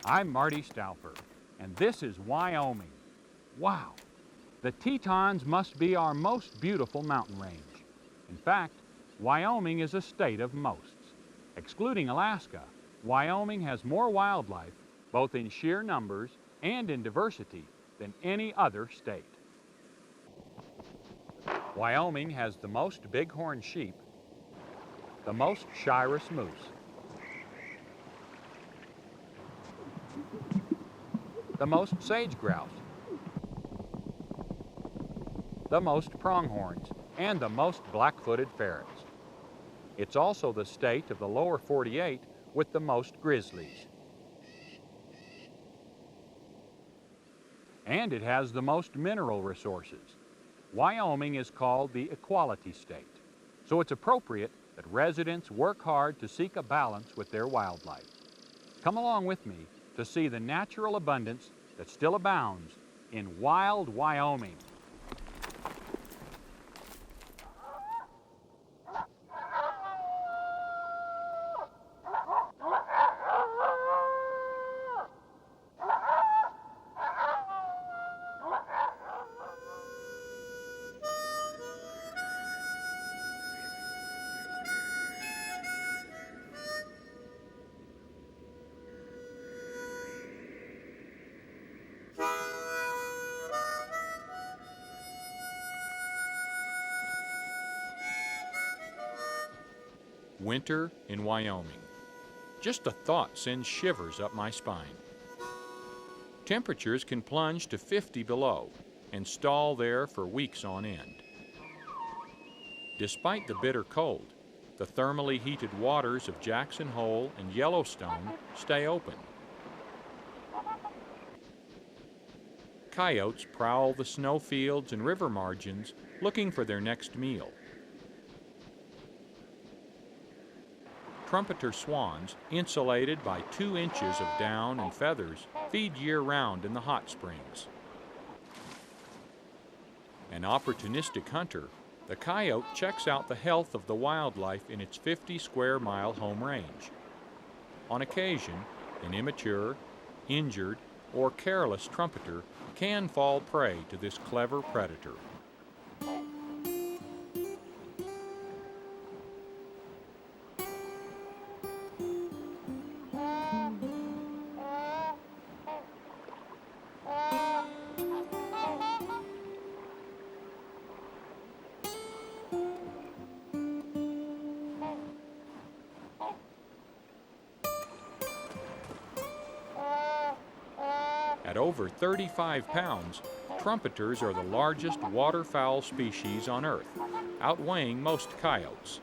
I'm Marty Stauffer, and this is Wyoming. Wow! The Tetons must be our most beautiful mountain range. In fact, Wyoming is a state of mosts. Excluding Alaska, Wyoming has more wildlife, both in sheer numbers and in diversity, than any other state. Wyoming has the most bighorn sheep, the most Shiras moose, the most sage grouse, the most pronghorns, and the most black-footed ferrets. It's also the state of the lower 48 with the most grizzlies. And it has the most mineral resources. Wyoming is called the Equality State, so it's appropriate that residents work hard to seek a balance with their wildlife. Come along with me to see the natural abundance that still abounds in wild Wyoming. Winter in Wyoming. Just a thought sends shivers up my spine. Temperatures can plunge to 50 below and stall there for weeks on end. Despite the bitter cold, the thermally heated waters of Jackson Hole and Yellowstone stay open. Coyotes prowl the snowfields and river margins looking for their next meal. Trumpeter swans, insulated by 2 inches of down and feathers, feed year-round in the hot springs. An opportunistic hunter, the coyote checks out the health of the wildlife in its 50-square-mile home range. On occasion, an immature, injured, or careless trumpeter can fall prey to this clever predator. At over 35 pounds, trumpeters are the largest waterfowl species on Earth, outweighing most coyotes.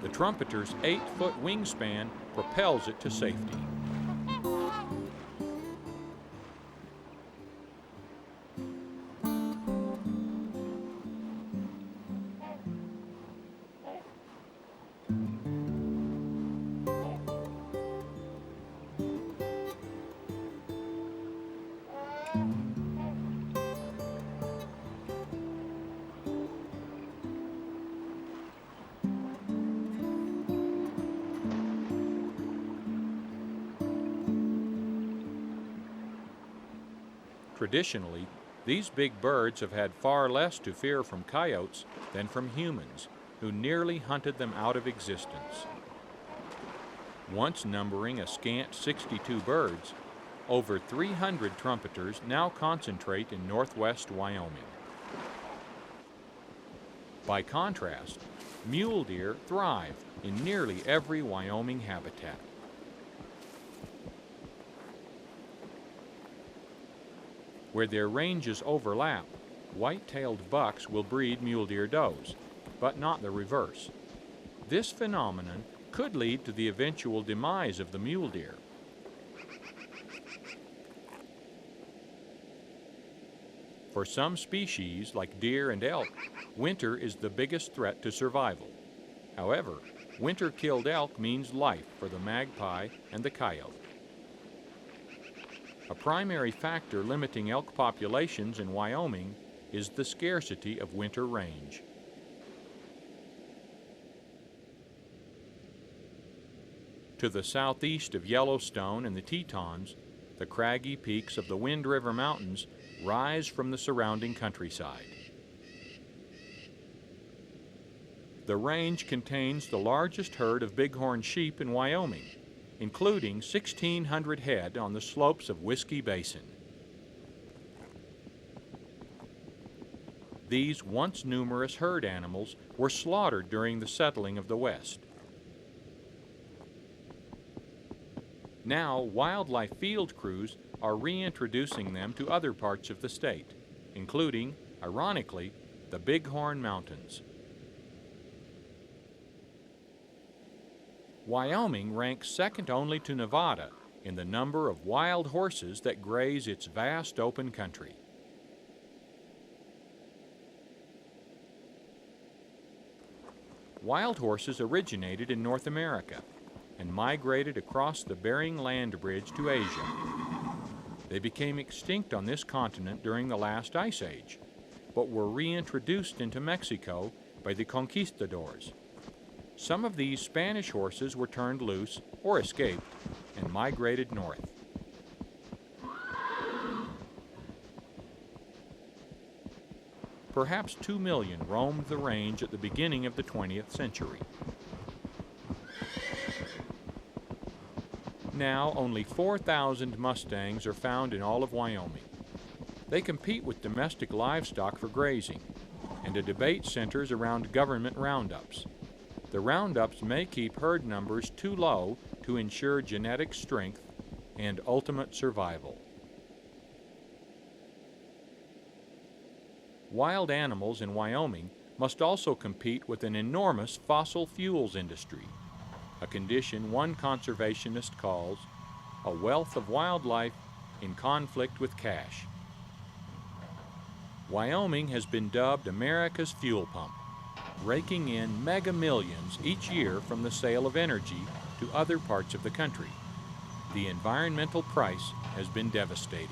The trumpeter's 8-foot wingspan propels it to safety. Traditionally, these big birds have had far less to fear from coyotes than from humans, who nearly hunted them out of existence. Once numbering a scant 62 birds, over 300 trumpeters now concentrate in northwest Wyoming. By contrast, mule deer thrive in nearly every Wyoming habitat. Where their ranges overlap, white-tailed bucks will breed mule deer does, but not the reverse. This phenomenon could lead to the eventual demise of the mule deer. For some species, like deer and elk, winter is the biggest threat to survival. However, winter-killed elk means life for the magpie and the coyote. A primary factor limiting elk populations in Wyoming is the scarcity of winter range. To the southeast of Yellowstone and the Tetons, the craggy peaks of the Wind River Mountains rise from the surrounding countryside. The range contains the largest herd of bighorn sheep in Wyoming, including 1,600 head on the slopes of Whiskey Basin. These once numerous herd animals were slaughtered during the settling of the West. Now, wildlife field crews are reintroducing them to other parts of the state, including, ironically, the Bighorn Mountains. Wyoming ranks second only to Nevada in the number of wild horses that graze its vast open country. Wild horses originated in North America and migrated across the Bering Land Bridge to Asia. They became extinct on this continent during the last ice age, but were reintroduced into Mexico by the conquistadors. Some of these Spanish horses were turned loose or escaped and migrated north. Perhaps 2 million roamed the range at the beginning of the 20th century. Now, only 4,000 Mustangs are found in all of Wyoming. They compete with domestic livestock for grazing, and a debate centers around government roundups. The roundups may keep herd numbers too low to ensure genetic strength and ultimate survival. Wild animals in Wyoming must also compete with an enormous fossil fuels industry, a condition one conservationist calls a wealth of wildlife in conflict with cash. Wyoming has been dubbed America's fuel pump, raking in mega millions each year from the sale of energy to other parts of the country. The environmental price has been devastating.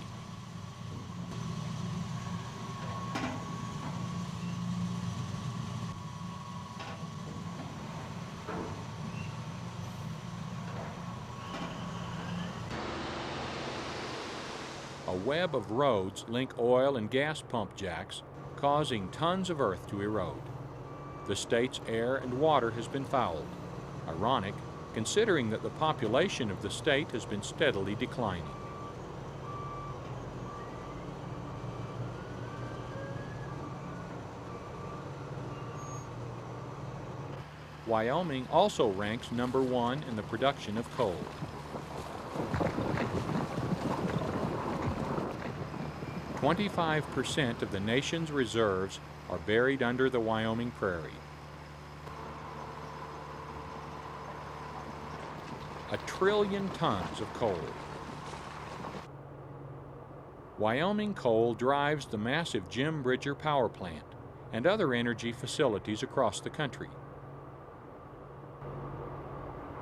A web of roads link oil and gas pump jacks, causing tons of earth to erode. The state's air and water has been fouled. Ironic, considering that the population of the state has been steadily declining. Wyoming also ranks number 1 in the production of coal. 25% of the nation's reserves are buried under the Wyoming prairie. A trillion tons of coal. Wyoming coal drives the massive Jim Bridger power plant and other energy facilities across the country.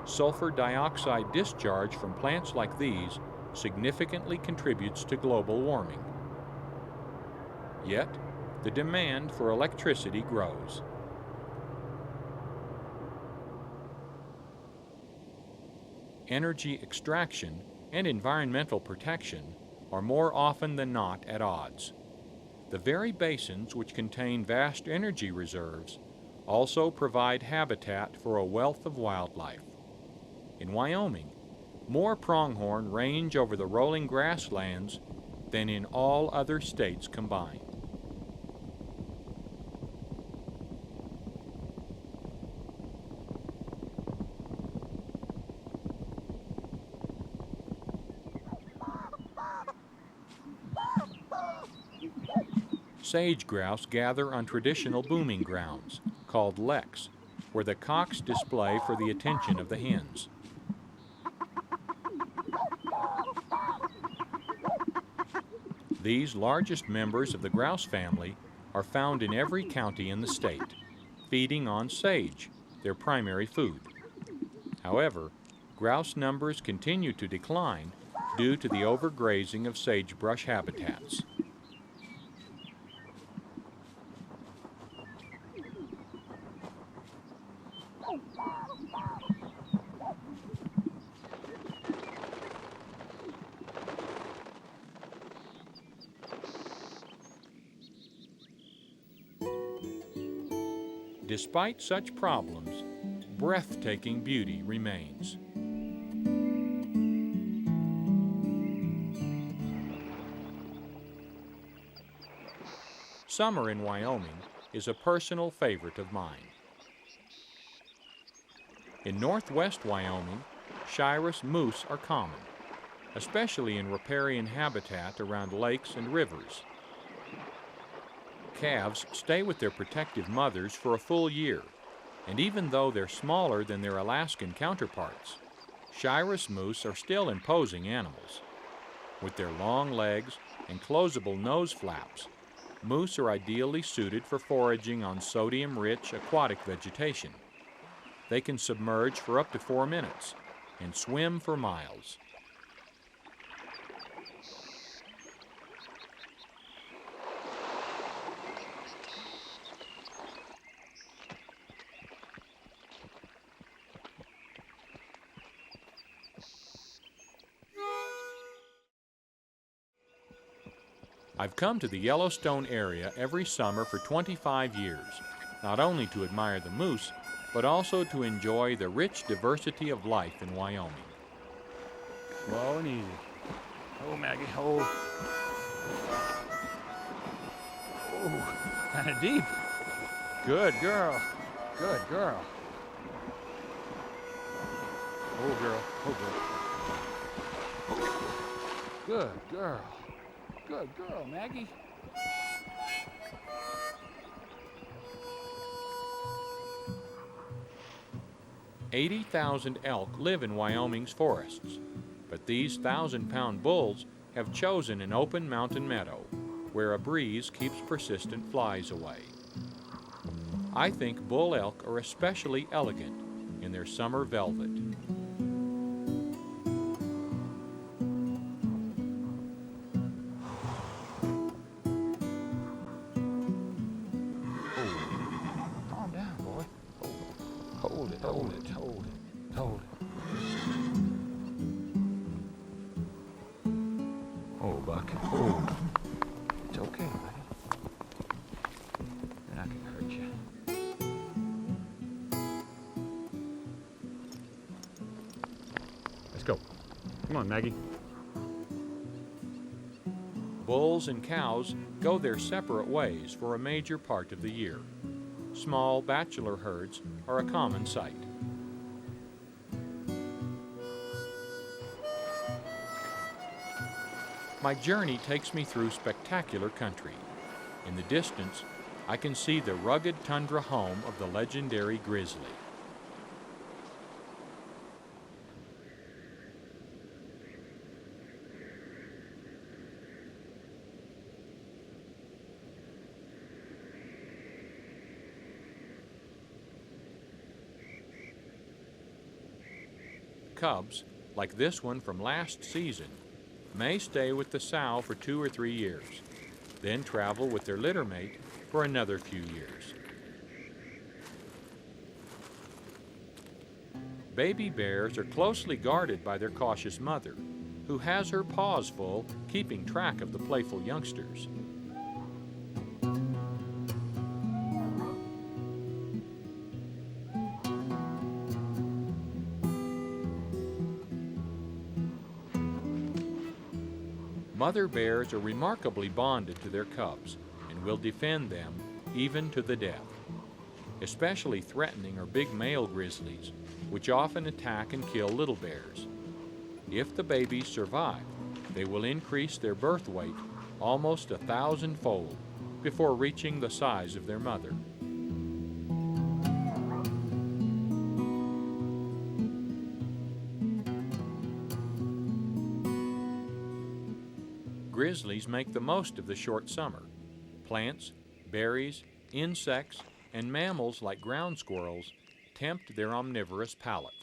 Sulfur dioxide discharge from plants like these significantly contributes to global warming. Yet, the demand for electricity grows. Energy extraction and environmental protection are more often than not at odds. The very basins which contain vast energy reserves also provide habitat for a wealth of wildlife. In Wyoming, more pronghorn range over the rolling grasslands than in all other states combined. Sage grouse gather on traditional booming grounds, called leks, where the cocks display for the attention of the hens. These largest members of the grouse family are found in every county in the state, feeding on sage, their primary food. However, grouse numbers continue to decline due to the overgrazing of sagebrush habitats. Despite such problems, breathtaking beauty remains. Summer in Wyoming is a personal favorite of mine. In northwest Wyoming, Shiras moose are common, especially in riparian habitat around lakes and rivers. Calves stay with their protective mothers for a full year, and even though they're smaller than their Alaskan counterparts, Shiras moose are still imposing animals. With their long legs and closable nose flaps, moose are ideally suited for foraging on sodium-rich aquatic vegetation. They can submerge for up to 4 minutes and swim for miles. I've come to the Yellowstone area every summer for 25 years, not only to admire the moose, but also to enjoy the rich diversity of life in Wyoming. Slow and easy. Oh, Maggie, oh. Oh, kind of deep. Good girl. Good girl. Oh, girl. Oh, girl. Good girl. Good girl, Maggie. "80,000 elk live in Wyoming's forests, but these 1,000-pound bulls have chosen an open mountain meadow where a breeze keeps persistent flies away. I think bull elk are especially elegant in their summer velvet. Hold it. Oh, Buck. Oh. It's okay, buddy. They're not gonna hurt you. Let's go. Come on, Maggie. Bulls and cows go their separate ways for a major part of the year. Small bachelor herds are a common sight. My journey takes me through spectacular country. In the distance, I can see the rugged tundra home of the legendary grizzly. Cubs, like this one from last season, may stay with the sow for 2 or 3 years, then travel with their litter mate for another few years. Baby bears are closely guarded by their cautious mother, who has her paws full keeping track of the playful youngsters. Mother bears are remarkably bonded to their cubs and will defend them even to the death. Especially threatening are big male grizzlies, which often attack and kill little bears. If the babies survive, they will increase their birth weight almost 1,000-fold before reaching the size of their mother. Grizzlies make the most of the short summer. Plants, berries, insects, and mammals like ground squirrels tempt their omnivorous palate.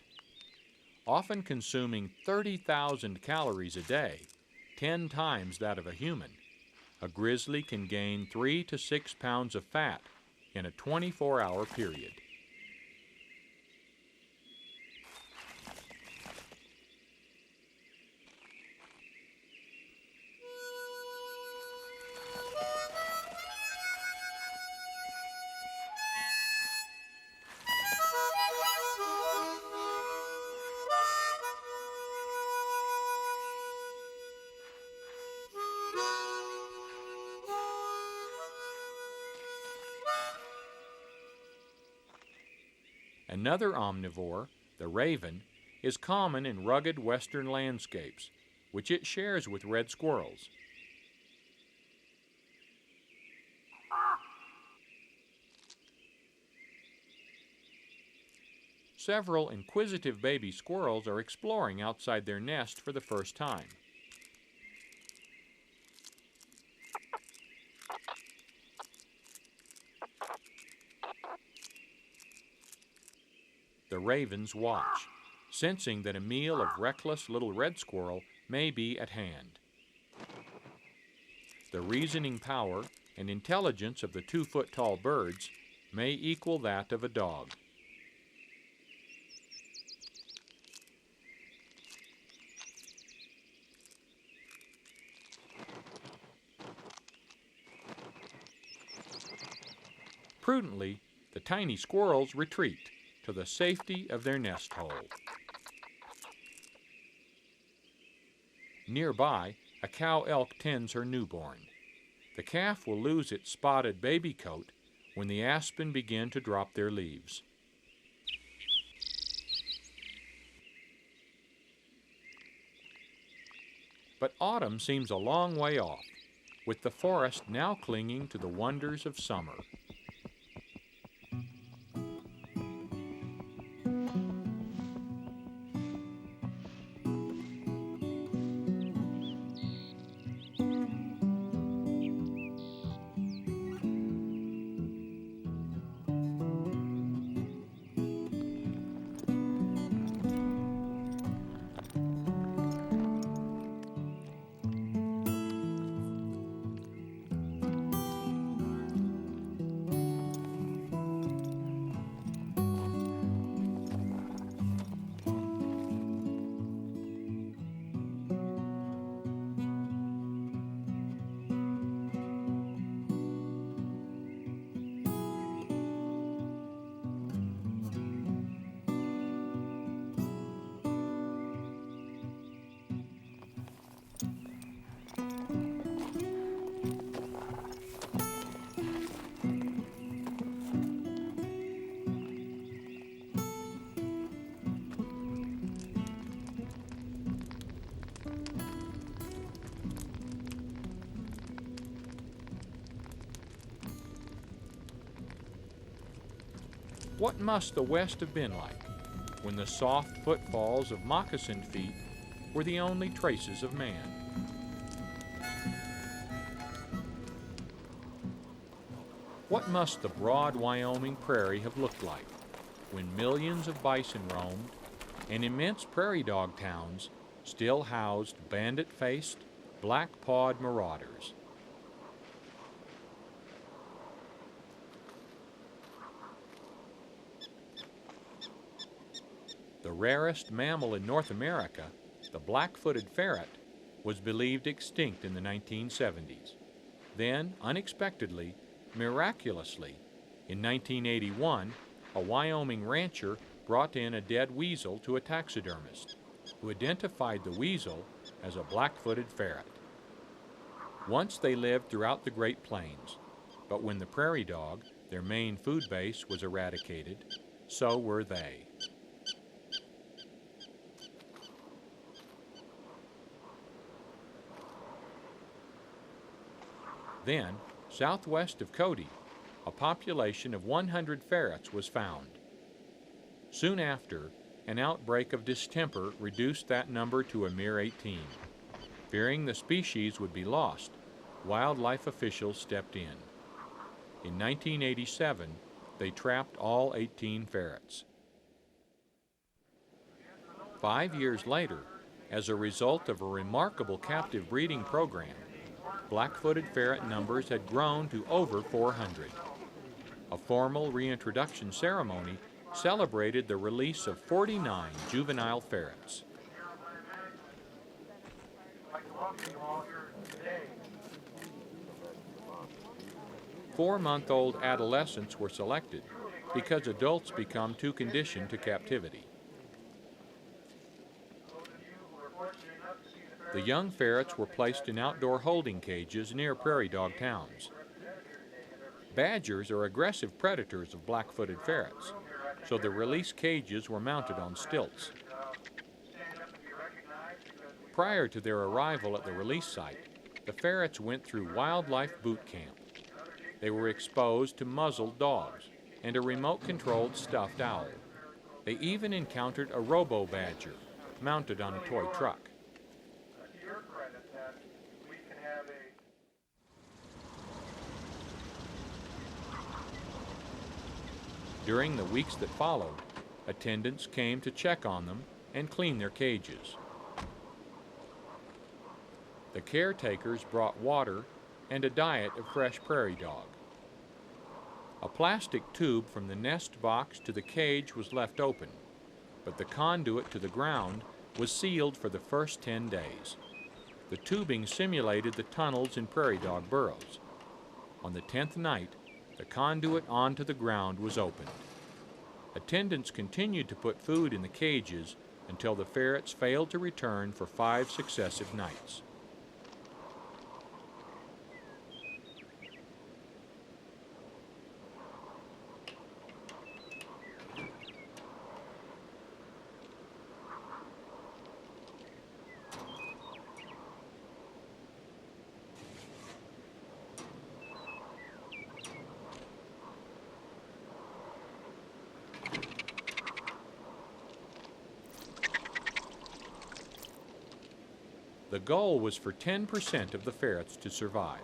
Often consuming 30,000 calories a day, 10 times that of a human, a grizzly can gain 3 to 6 pounds of fat in a 24-hour period. Another omnivore, the raven, is common in rugged western landscapes, which it shares with red squirrels. Several inquisitive baby squirrels are exploring outside their nest for the first time. The ravens watch, sensing that a meal of reckless little red squirrel may be at hand. The reasoning power and intelligence of the 2-foot-tall birds may equal that of a dog. Prudently, the tiny squirrels retreat to the safety of their nest hole. Nearby, a cow elk tends her newborn. The calf will lose its spotted baby coat when the aspen begin to drop their leaves. But autumn seems a long way off, with the forest now clinging to the wonders of summer. What must the West have been like when the soft footfalls of moccasined feet were the only traces of man? What must the broad Wyoming prairie have looked like when millions of bison roamed and immense prairie dog towns still housed bandit-faced, black-pawed marauders? The rarest mammal in North America, the black-footed ferret, was believed extinct in the 1970s. Then, unexpectedly, miraculously, in 1981, a Wyoming rancher brought in a dead weasel to a taxidermist, who identified the weasel as a black-footed ferret. Once they lived throughout the Great Plains, but when the prairie dog, their main food base, was eradicated, so were they. Then, southwest of Cody, a population of 100 ferrets was found. Soon after, an outbreak of distemper reduced that number to a mere 18. Fearing the species would be lost, wildlife officials stepped in. In 1987, they trapped all 18 ferrets. 5 years later, as a result of a remarkable captive breeding program, black-footed ferret numbers had grown to over 400. A formal reintroduction ceremony celebrated the release of 49 juvenile ferrets. Four-month-old adolescents were selected because adults become too conditioned to captivity. The young ferrets were placed in outdoor holding cages near prairie dog towns. Badgers are aggressive predators of black-footed ferrets, so the release cages were mounted on stilts. Prior to their arrival at the release site, the ferrets went through wildlife boot camp. They were exposed to muzzled dogs and a remote-controlled stuffed owl. They even encountered a robo-badger mounted on a toy truck. During the weeks that followed, attendants came to check on them and clean their cages. The caretakers brought water and a diet of fresh prairie dog. A plastic tube from the nest box to the cage was left open, but the conduit to the ground was sealed for the first 10 days. The tubing simulated the tunnels in prairie dog burrows. On the 10th night, the conduit onto the ground was opened. Attendants continued to put food in the cages until the ferrets failed to return for 5 successive nights. The goal was for 10% of the ferrets to survive.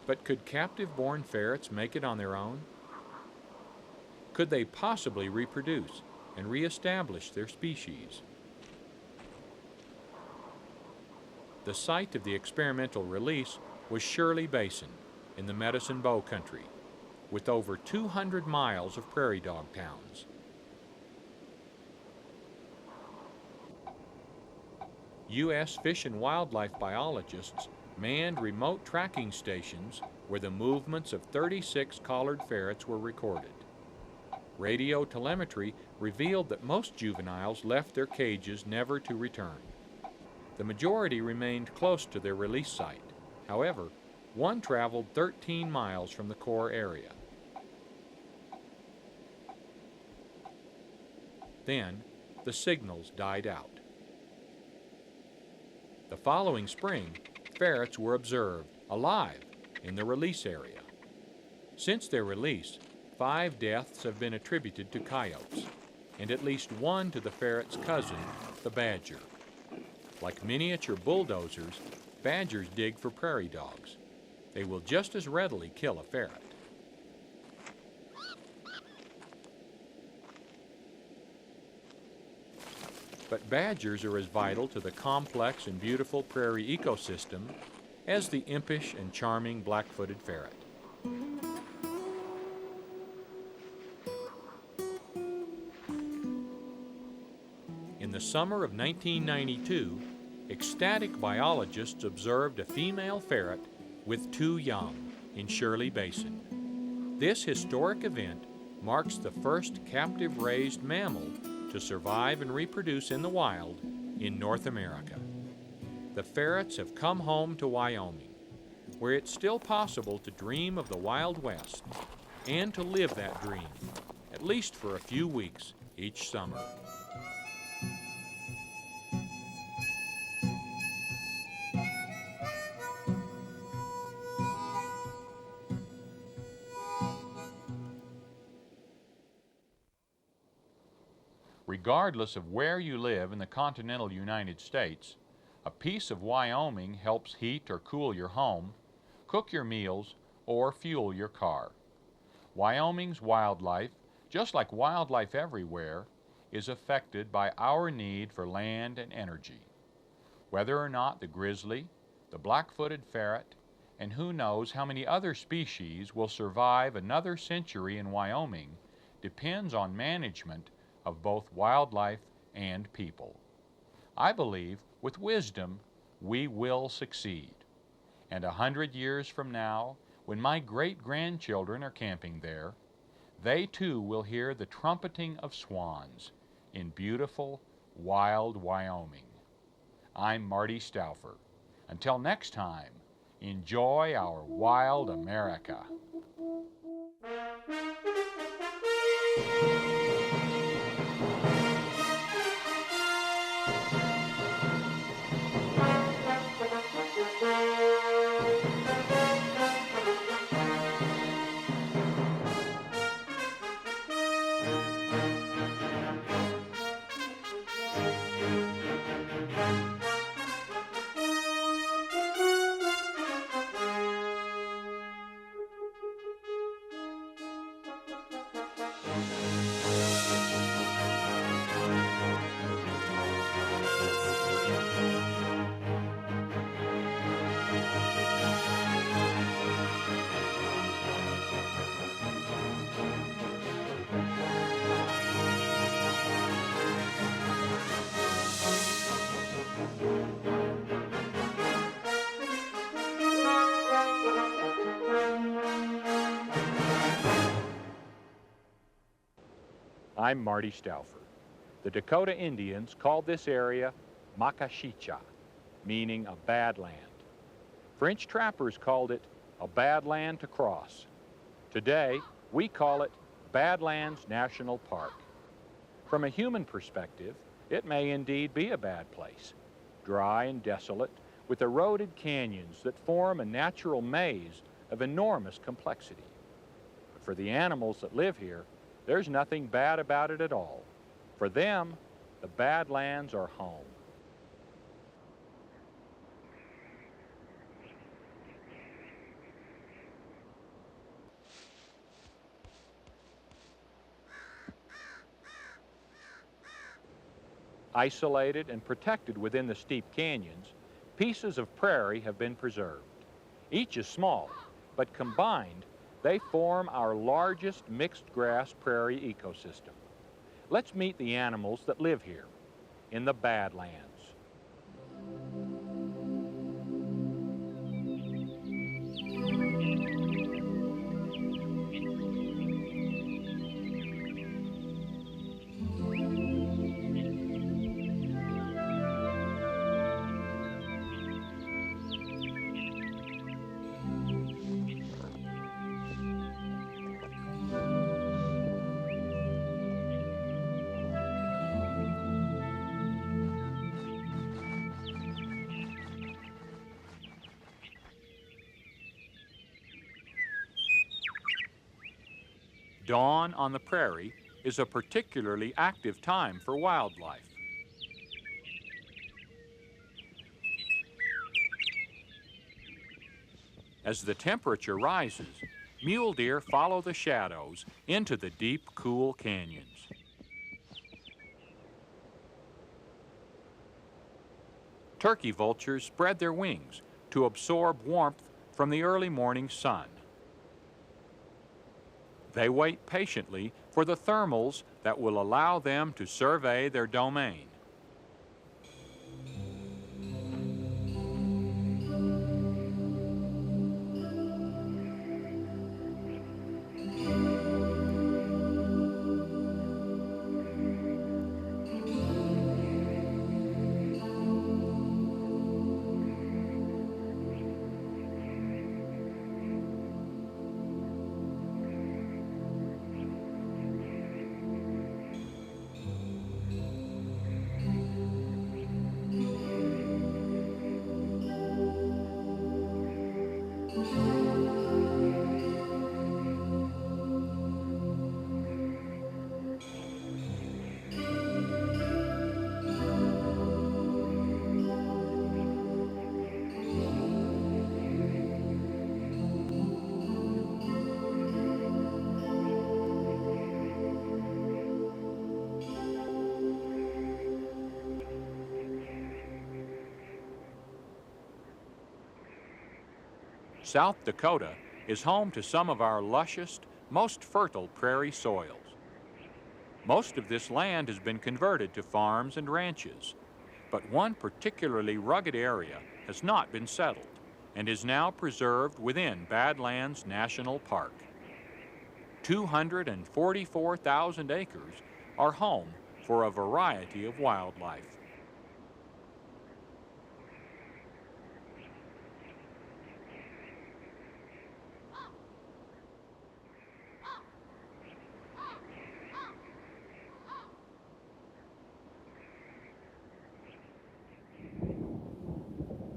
But could captive-born ferrets make it on their own? Could they possibly reproduce and reestablish their species? The site of the experimental release was Shirley Basin in the Medicine Bow country, with over 200 miles of prairie dog towns. U.S. Fish and Wildlife biologists manned remote tracking stations where the movements of 36 collared ferrets were recorded. Radio telemetry revealed that most juveniles left their cages never to return. The majority remained close to their release site. However, one traveled 13 miles from the core area. Then, the signals died out. The following spring, ferrets were observed, alive, in the release area. Since their release, 5 deaths have been attributed to coyotes, and at least 1 to the ferret's cousin, the badger. Like miniature bulldozers, badgers dig for prairie dogs. They will just as readily kill a ferret. But badgers are as vital to the complex and beautiful prairie ecosystem as the impish and charming black-footed ferret. In the summer of 1992, ecstatic biologists observed a female ferret with 2 young in Shirley Basin. This historic event marks the first captive-raised mammal to survive and reproduce in the wild in North America. The ferrets have come home to Wyoming, where it's still possible to dream of the Wild West and to live that dream, at least for a few weeks each summer. Regardless of where you live in the continental United States, a piece of Wyoming helps heat or cool your home, cook your meals, or fuel your car. Wyoming's wildlife, just like wildlife everywhere, is affected by our need for land and energy. Whether or not the grizzly, the black-footed ferret, and who knows how many other species will survive another century in Wyoming depends on management of both wildlife and people. I believe with wisdom we will succeed. And 100 years from now, when my great-grandchildren are camping there, they too will hear the trumpeting of swans in beautiful, wild Wyoming. I'm Marty Stauffer. Until next time, enjoy our wild America. I'm Marty Stauffer. The Dakota Indians called this area Makashicha, meaning a bad land. French trappers called it a bad land to cross. Today, we call it Badlands National Park. From a human perspective, it may indeed be a bad place, dry and desolate, with eroded canyons that form a natural maze of enormous complexity. But for the animals that live here, there's nothing bad about it at all. For them, the Badlands are home. Isolated and protected within the steep canyons, pieces of prairie have been preserved. Each is small, but combined, they form our largest mixed grass prairie ecosystem. Let's meet the animals that live here in the Badlands. Dawn on the prairie is a particularly active time for wildlife. As the temperature rises, mule deer follow the shadows into the deep, cool canyons. Turkey vultures spread their wings to absorb warmth from the early morning sun. They wait patiently for the thermals that will allow them to survey their domain. South Dakota is home to some of our lushest, most fertile prairie soils. Most of this land has been converted to farms and ranches, but one particularly rugged area has not been settled and is now preserved within Badlands National Park. 244,000 acres are home for a variety of wildlife.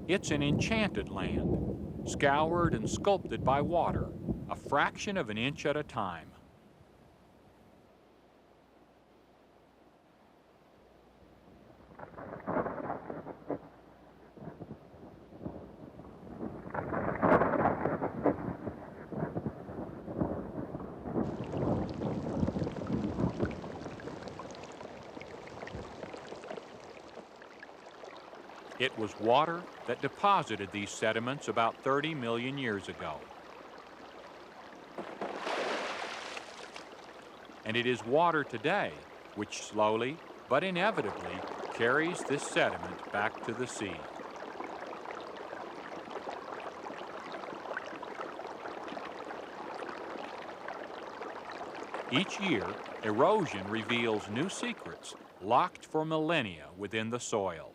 It's an enchanted land, scoured and sculpted by water, a fraction of an inch at a time. It was water that deposited these sediments about 30 million years ago. And it is water today which slowly but inevitably carries this sediment back to the sea. Each year, erosion reveals new secrets locked for millennia within the soil.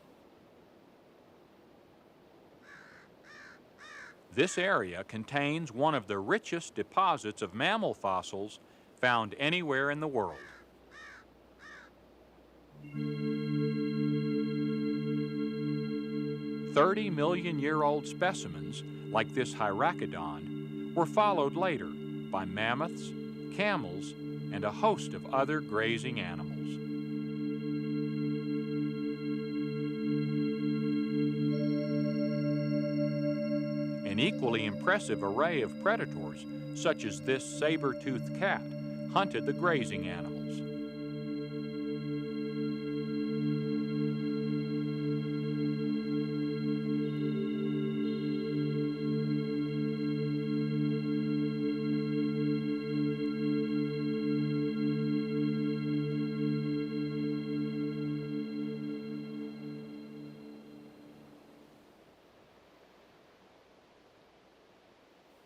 This area contains one of the richest deposits of mammal fossils found anywhere in the world. 30-million-year-old specimens, like this hyracoddon, were followed later by mammoths, camels, and a host of other grazing animals. An equally impressive array of predators, such as this saber-toothed cat, hunted the grazing animals.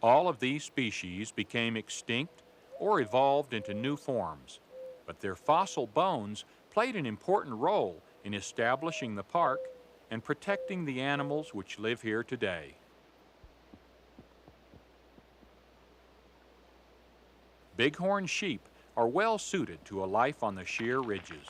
All of these species became extinct or evolved into new forms, but their fossil bones played an important role in establishing the park and protecting the animals which live here today. Bighorn sheep are well suited to a life on the sheer ridges.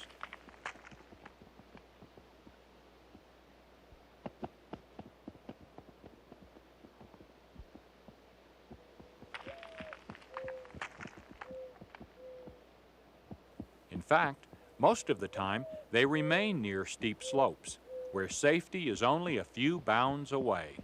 fact, most of the time they remain near steep slopes, where safety is only a few bounds away.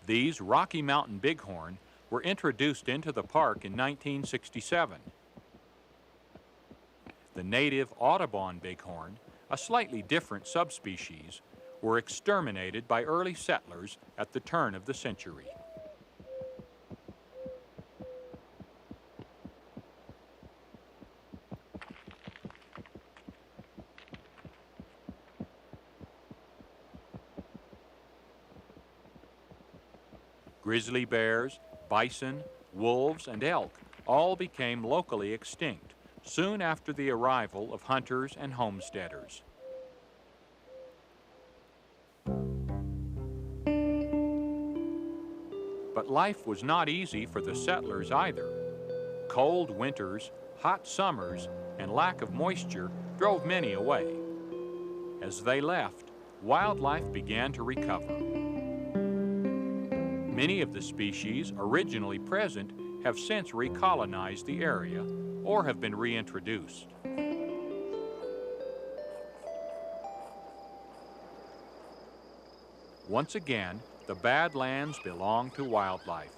These Rocky Mountain bighorn were introduced into the park in 1967. The native Audubon bighorn, a slightly different subspecies, were exterminated by early settlers at the turn of the century. Grizzly bears, bison, wolves, and elk all became locally extinct soon after the arrival of hunters and homesteaders. But life was not easy for the settlers either. Cold winters, hot summers, and lack of moisture drove many away. As they left, wildlife began to recover. Many of the species originally present have since recolonized the area or have been reintroduced. Once again, the Badlands belong to wildlife.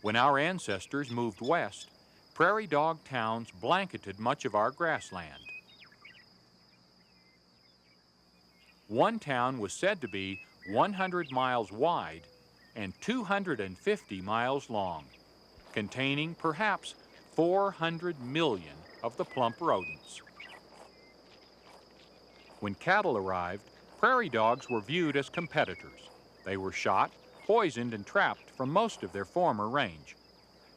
When our ancestors moved west, prairie dog towns blanketed much of our grassland. One town was said to be 100 miles wide and 250 miles long, containing perhaps 400 million of the plump rodents. When cattle arrived, prairie dogs were viewed as competitors. They were shot, poisoned, and trapped from most of their former range.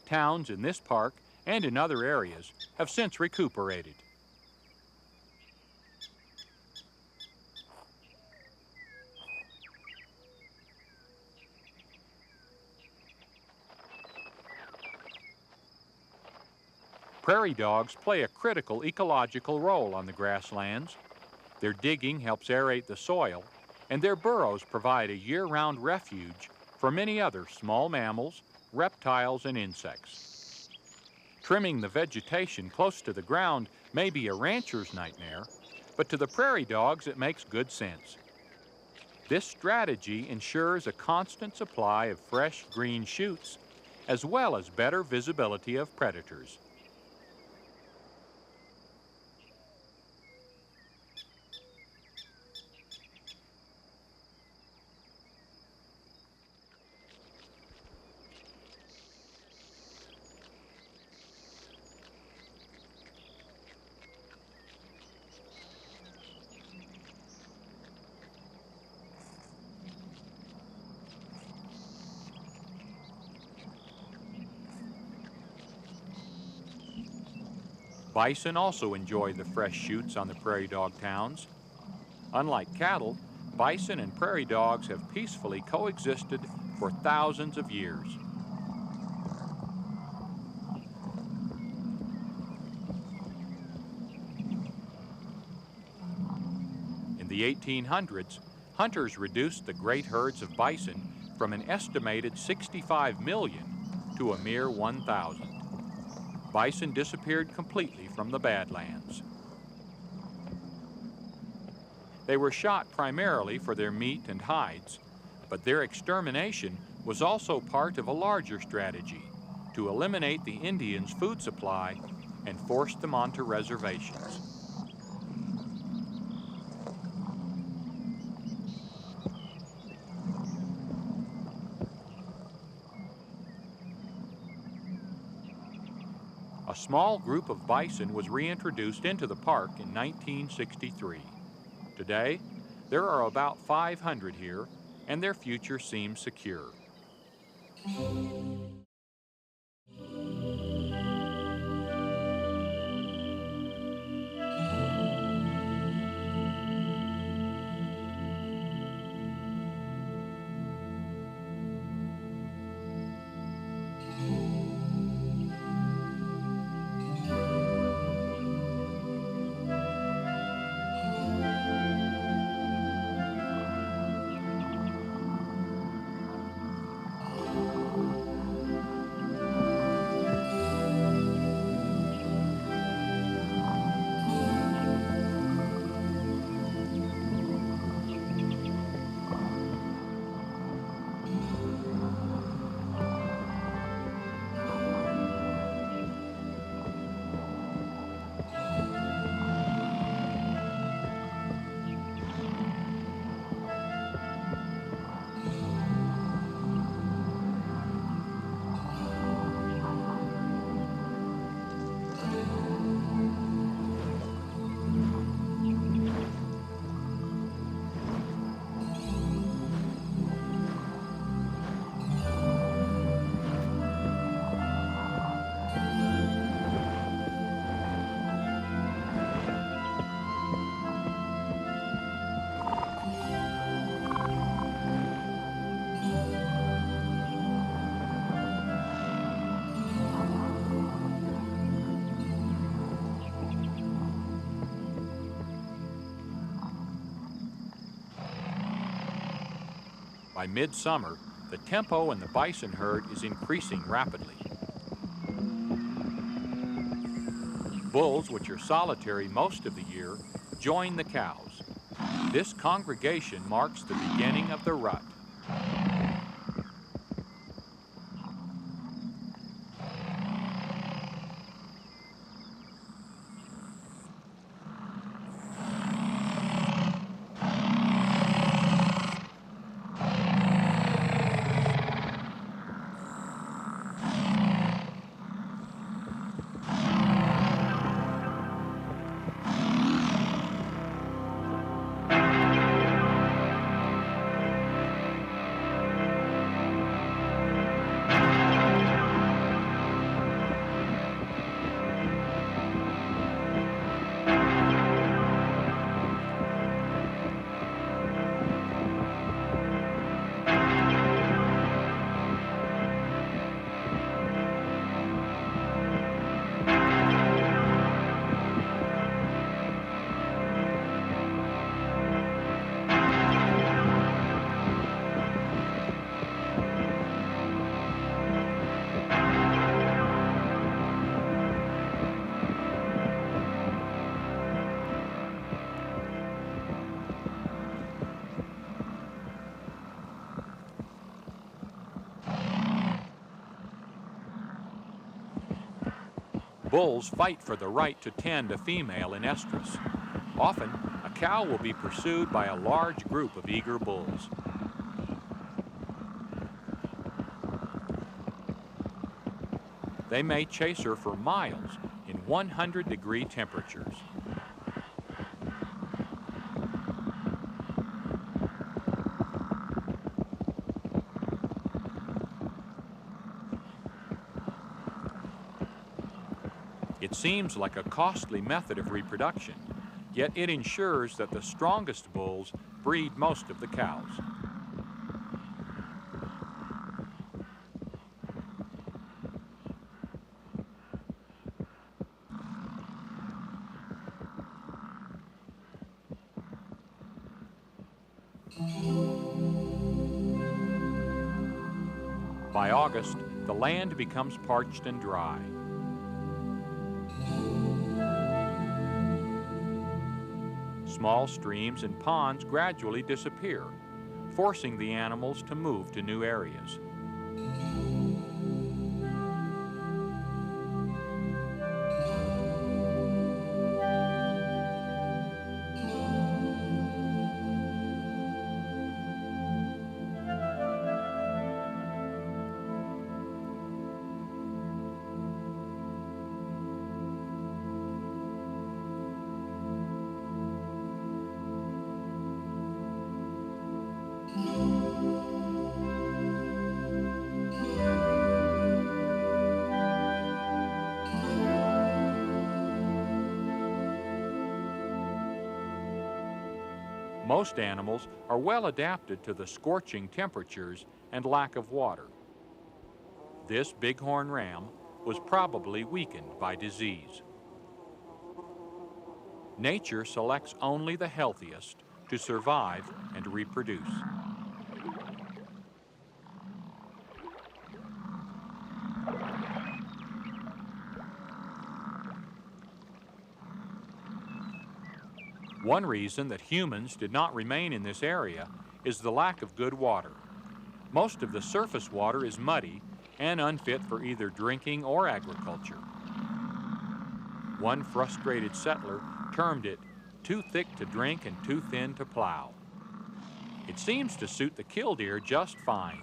Towns in this park and in other areas have since recuperated. Prairie dogs play a critical ecological role on the grasslands. Their digging helps aerate the soil, and their burrows provide a year-round refuge for many other small mammals, reptiles, and insects. Trimming the vegetation close to the ground may be a rancher's nightmare, but to the prairie dogs it makes good sense. This strategy ensures a constant supply of fresh green shoots, as well as better visibility of predators. Bison also enjoy the fresh shoots on the prairie dog towns. Unlike cattle, bison and prairie dogs have peacefully coexisted for thousands of years. In the 1800s, hunters reduced the great herds of bison from an estimated 65 million to a mere 1,000. Bison disappeared completely from the Badlands. They were shot primarily for their meat and hides, but their extermination was also part of a larger strategy to eliminate the Indians' food supply and force them onto reservations. A small group of bison was reintroduced into the park in 1963. Today, there are about 500 here, and their future seems secure. By midsummer, the tempo in the bison herd is increasing rapidly. Bulls, which are solitary most of the year, join the cows. This congregation marks the beginning of the rut. Bulls fight for the right to tend a female in estrus. Often, a cow will be pursued by a large group of eager bulls. They may chase her for miles in 100-degree temperatures. It seems like a costly method of reproduction, yet it ensures that the strongest bulls breed most of the cows. By August, the land becomes parched and dry. Small streams and ponds gradually disappear, forcing the animals to move to new areas. Most animals are well adapted to the scorching temperatures and lack of water. This bighorn ram was probably weakened by disease. Nature selects only the healthiest to survive and reproduce. One reason that humans did not remain in this area is the lack of good water. Most of the surface water is muddy and unfit for either drinking or agriculture. One frustrated settler termed it too thick to drink and too thin to plow. It seems to suit the killdeer just fine.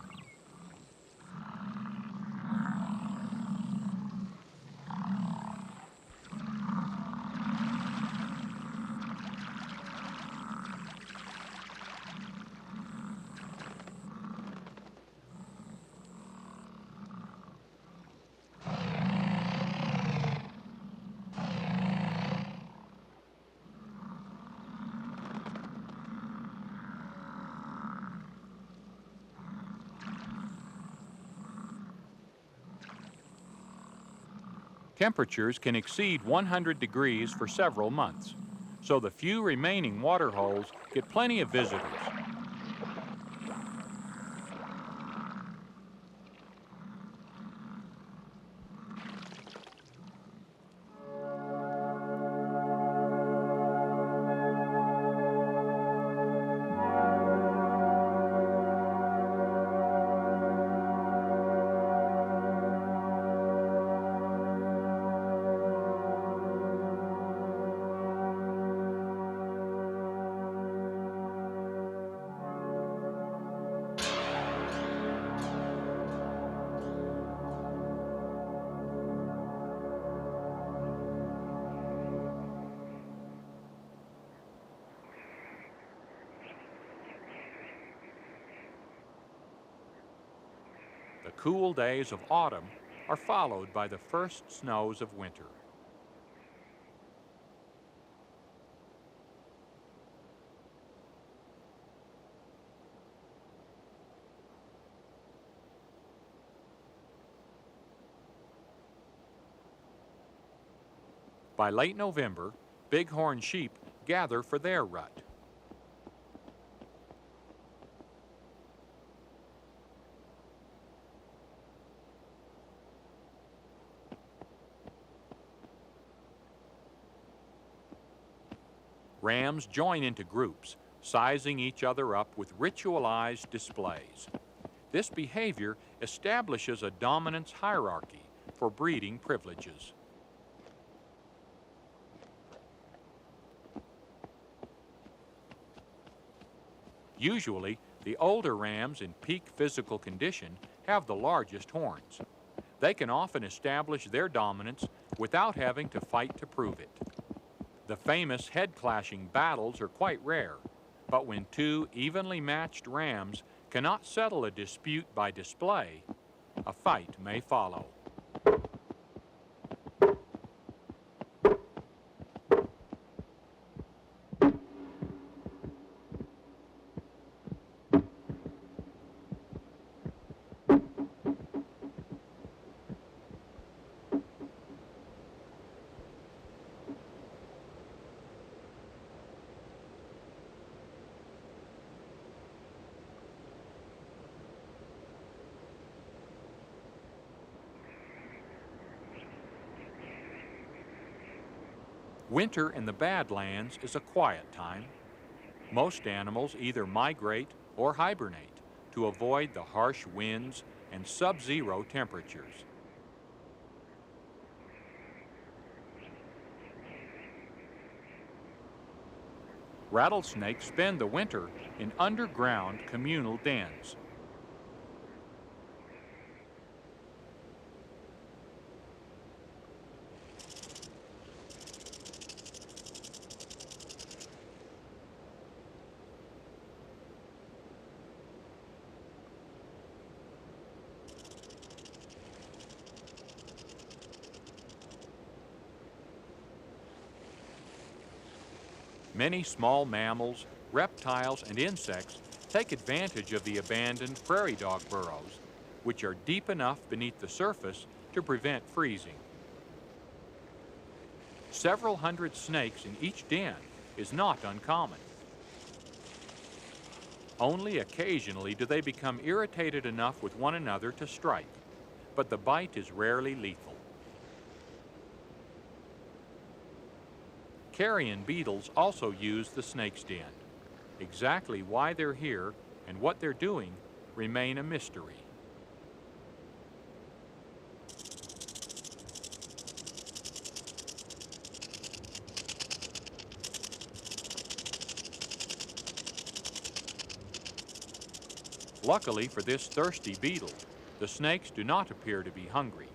Temperatures can exceed 100 degrees for several months, so the few remaining water holes get plenty of visitors. The cool days of autumn are followed by the first snows of winter. By late November, bighorn sheep gather for their rut. Rams join into groups, sizing each other up with ritualized displays. This behavior establishes a dominance hierarchy for breeding privileges. Usually, the older rams in peak physical condition have the largest horns. They can often establish their dominance without having to fight to prove it. The famous head-clashing battles are quite rare, but when two evenly matched rams cannot settle a dispute by display, a fight may follow. Winter in the Badlands is a quiet time. Most animals either migrate or hibernate to avoid the harsh winds and sub-zero temperatures. Rattlesnakes spend the winter in underground communal dens. Many small mammals, reptiles, and insects take advantage of the abandoned prairie dog burrows, which are deep enough beneath the surface to prevent freezing. Several hundred snakes in each den is not uncommon. Only occasionally do they become irritated enough with one another to strike, but the bite is rarely lethal. Carrion beetles also use the snake's den. Exactly why they're here and what they're doing remain a mystery. Luckily for this thirsty beetle, the snakes do not appear to be hungry.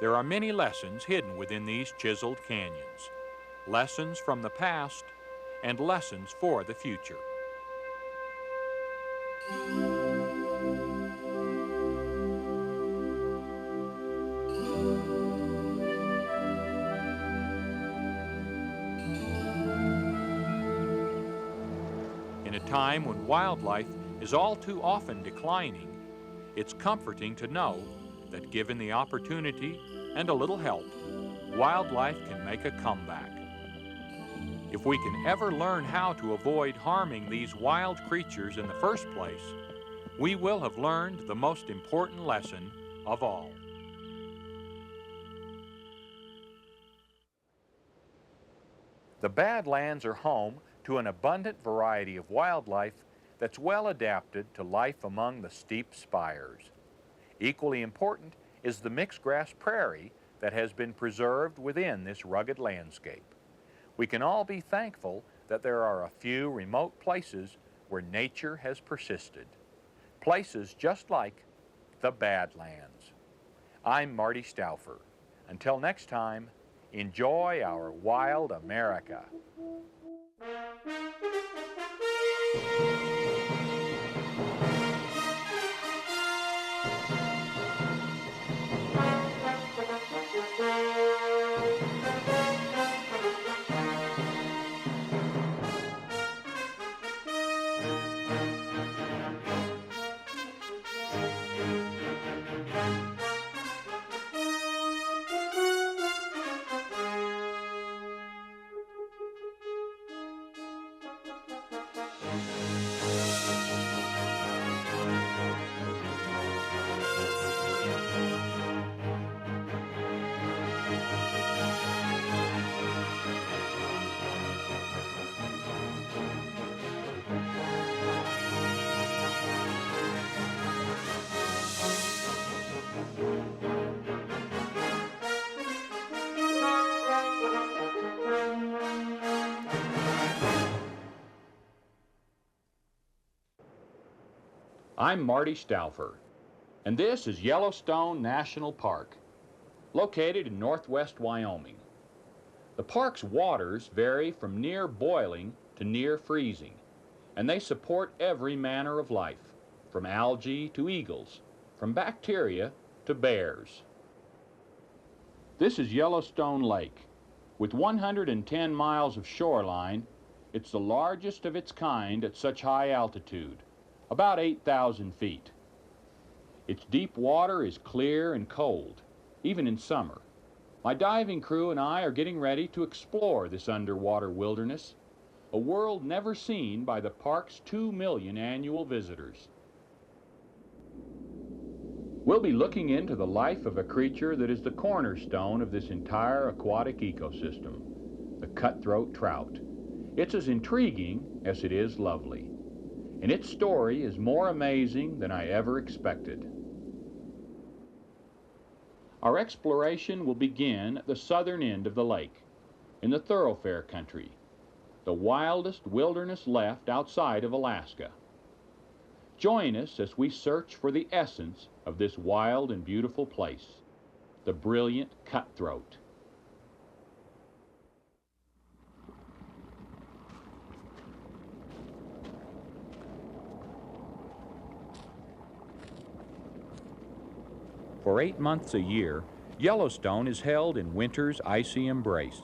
There are many lessons hidden within these chiseled canyons. Lessons from the past and lessons for the future. In a time when wildlife is all too often declining, it's comforting to know that given the opportunity and a little help, wildlife can make a comeback. If we can ever learn how to avoid harming these wild creatures in the first place, we will have learned the most important lesson of all. The Badlands are home to an abundant variety of wildlife that's well adapted to life among the steep spires. Equally important is the mixed grass prairie that has been preserved within this rugged landscape. We can all be thankful that there are a few remote places where nature has persisted. Places just like the Badlands. I'm Marty Stauffer. Until next time, enjoy our wild America. I'm Marty Stauffer, and this is Yellowstone National Park, located in northwest Wyoming. The park's waters vary from near boiling to near freezing, and they support every manner of life, from algae to eagles, from bacteria to bears. This is Yellowstone Lake. With 110 miles of shoreline, it's the largest of its kind at such high altitude, about 8,000 feet. Its deep water is clear and cold, even in summer. My diving crew and I are getting ready to explore this underwater wilderness, a world never seen by the park's 2 million annual visitors. We'll be looking into the life of a creature that is the cornerstone of this entire aquatic ecosystem, the cutthroat trout. It's as intriguing as it is lovely, and its story is more amazing than I ever expected. Our exploration will begin at the southern end of the lake, in the thoroughfare country, the wildest wilderness left outside of Alaska. Join us as we search for the essence of this wild and beautiful place, the brilliant cutthroat. For 8 months a year, Yellowstone is held in winter's icy embrace.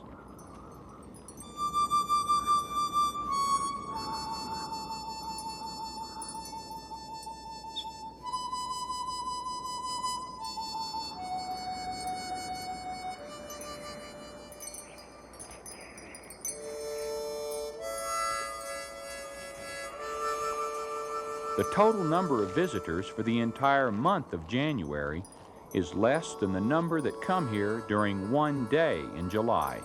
The total number of visitors for the entire month of January is less than the number that come here during one day in July.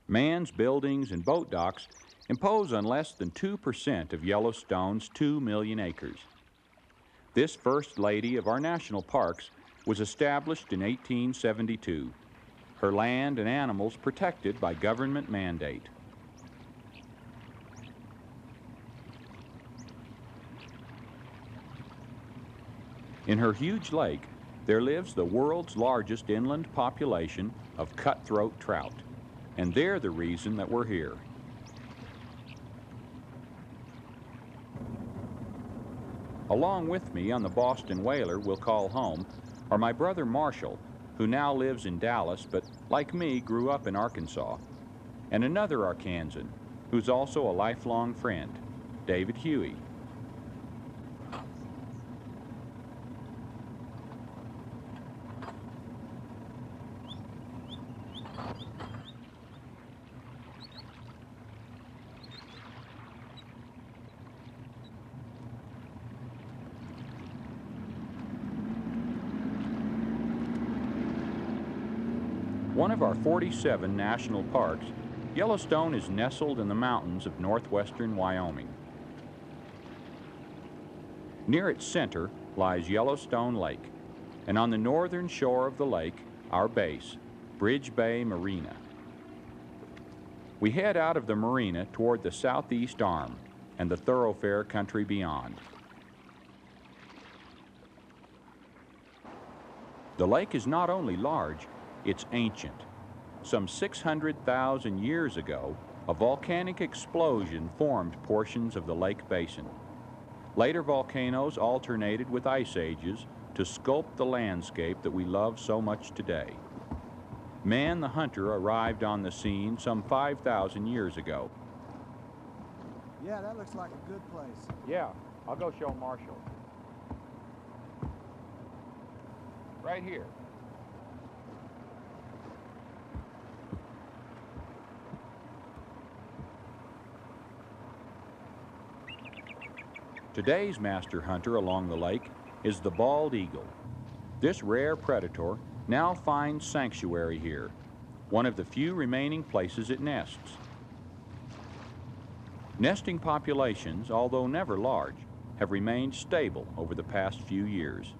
Man's buildings and boat docks impose on less than 2% of Yellowstone's 2 million acres. This first lady of our national parks was established in 1872, her land and animals protected by government mandate. In her huge lake, there lives the world's largest inland population of cutthroat trout, and they're the reason that we're here. Along with me on the Boston whaler we'll call home are my brother Marshall, who now lives in Dallas, but like me grew up in Arkansas, and another Arkansan, who's also a lifelong friend, David Huey. One of our 47 national parks, Yellowstone is nestled in the mountains of northwestern Wyoming. Near its center lies Yellowstone Lake, and on the northern shore of the lake, our base, Bridge Bay Marina. We head out of the marina toward the southeast arm and the thoroughfare country beyond. The lake is not only large, it's ancient. Some 600,000 years ago, a volcanic explosion formed portions of the lake basin. Later volcanoes alternated with ice ages to sculpt the landscape that we love so much today. Man the hunter arrived on the scene some 5,000 years ago. Yeah, that looks like a good place. Yeah, I'll go show Marshall. Right here. Today's master hunter along the lake is the bald eagle. This rare predator now finds sanctuary here, one of the few remaining places it nests. Nesting populations, although never large, have remained stable over the past few years.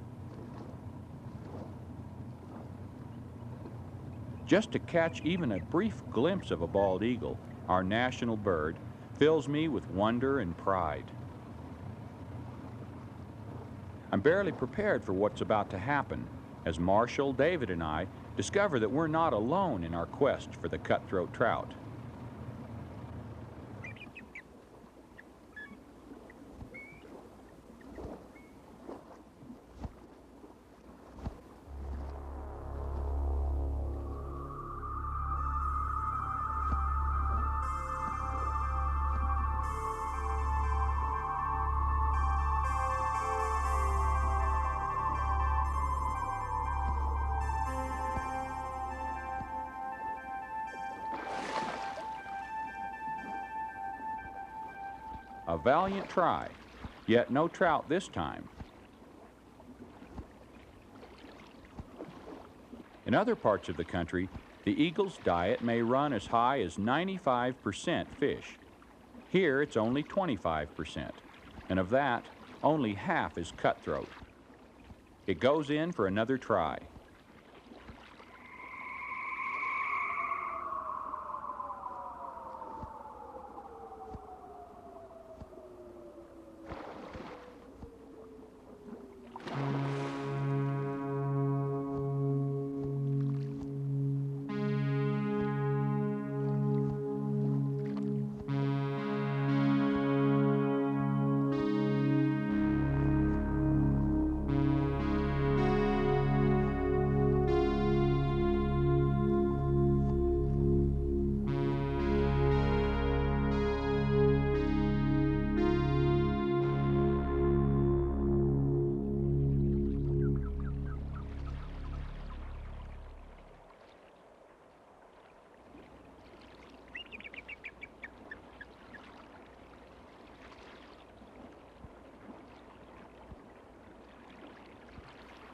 Just to catch even a brief glimpse of a bald eagle, our national bird, fills me with wonder and pride. I'm barely prepared for what's about to happen as Marshall, David, and I discover that we're not alone in our quest for the cutthroat trout. A valiant try, yet no trout this time. In other parts of the country, the eagle's diet may run as high as 95% fish. Here it's only 25%, and of that, only half is cutthroat. It goes in for another try.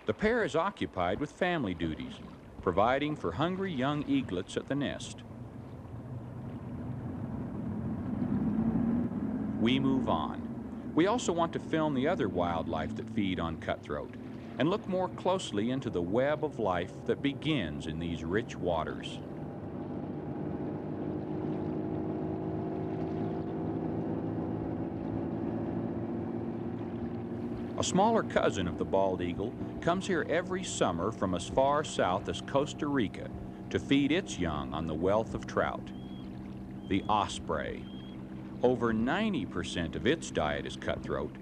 The pair is occupied with family duties, providing for hungry young eaglets at the nest. We move on. We also want to film the other wildlife that feed on cutthroat and look more closely into the web of life that begins in these rich waters. A smaller cousin of the bald eagle comes here every summer from as far south as Costa Rica to feed its young on the wealth of trout. The osprey. Over 90% of its diet is cutthroat.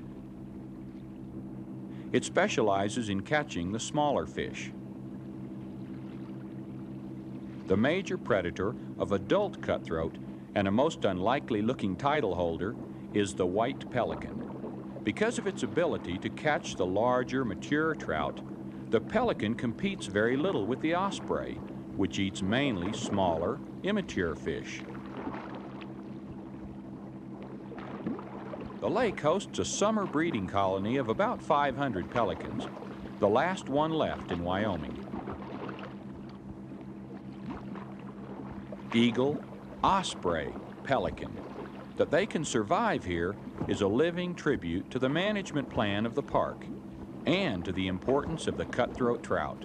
It specializes in catching the smaller fish. The major predator of adult cutthroat and a most unlikely looking title holder is the white pelican. Because of its ability to catch the larger, mature trout, the pelican competes very little with the osprey, which eats mainly smaller, immature fish. The lake hosts a summer breeding colony of about 500 pelicans, the last one left in Wyoming. Eagle, osprey, pelican. That they can survive here is a living tribute to the management plan of the park and to the importance of the cutthroat trout.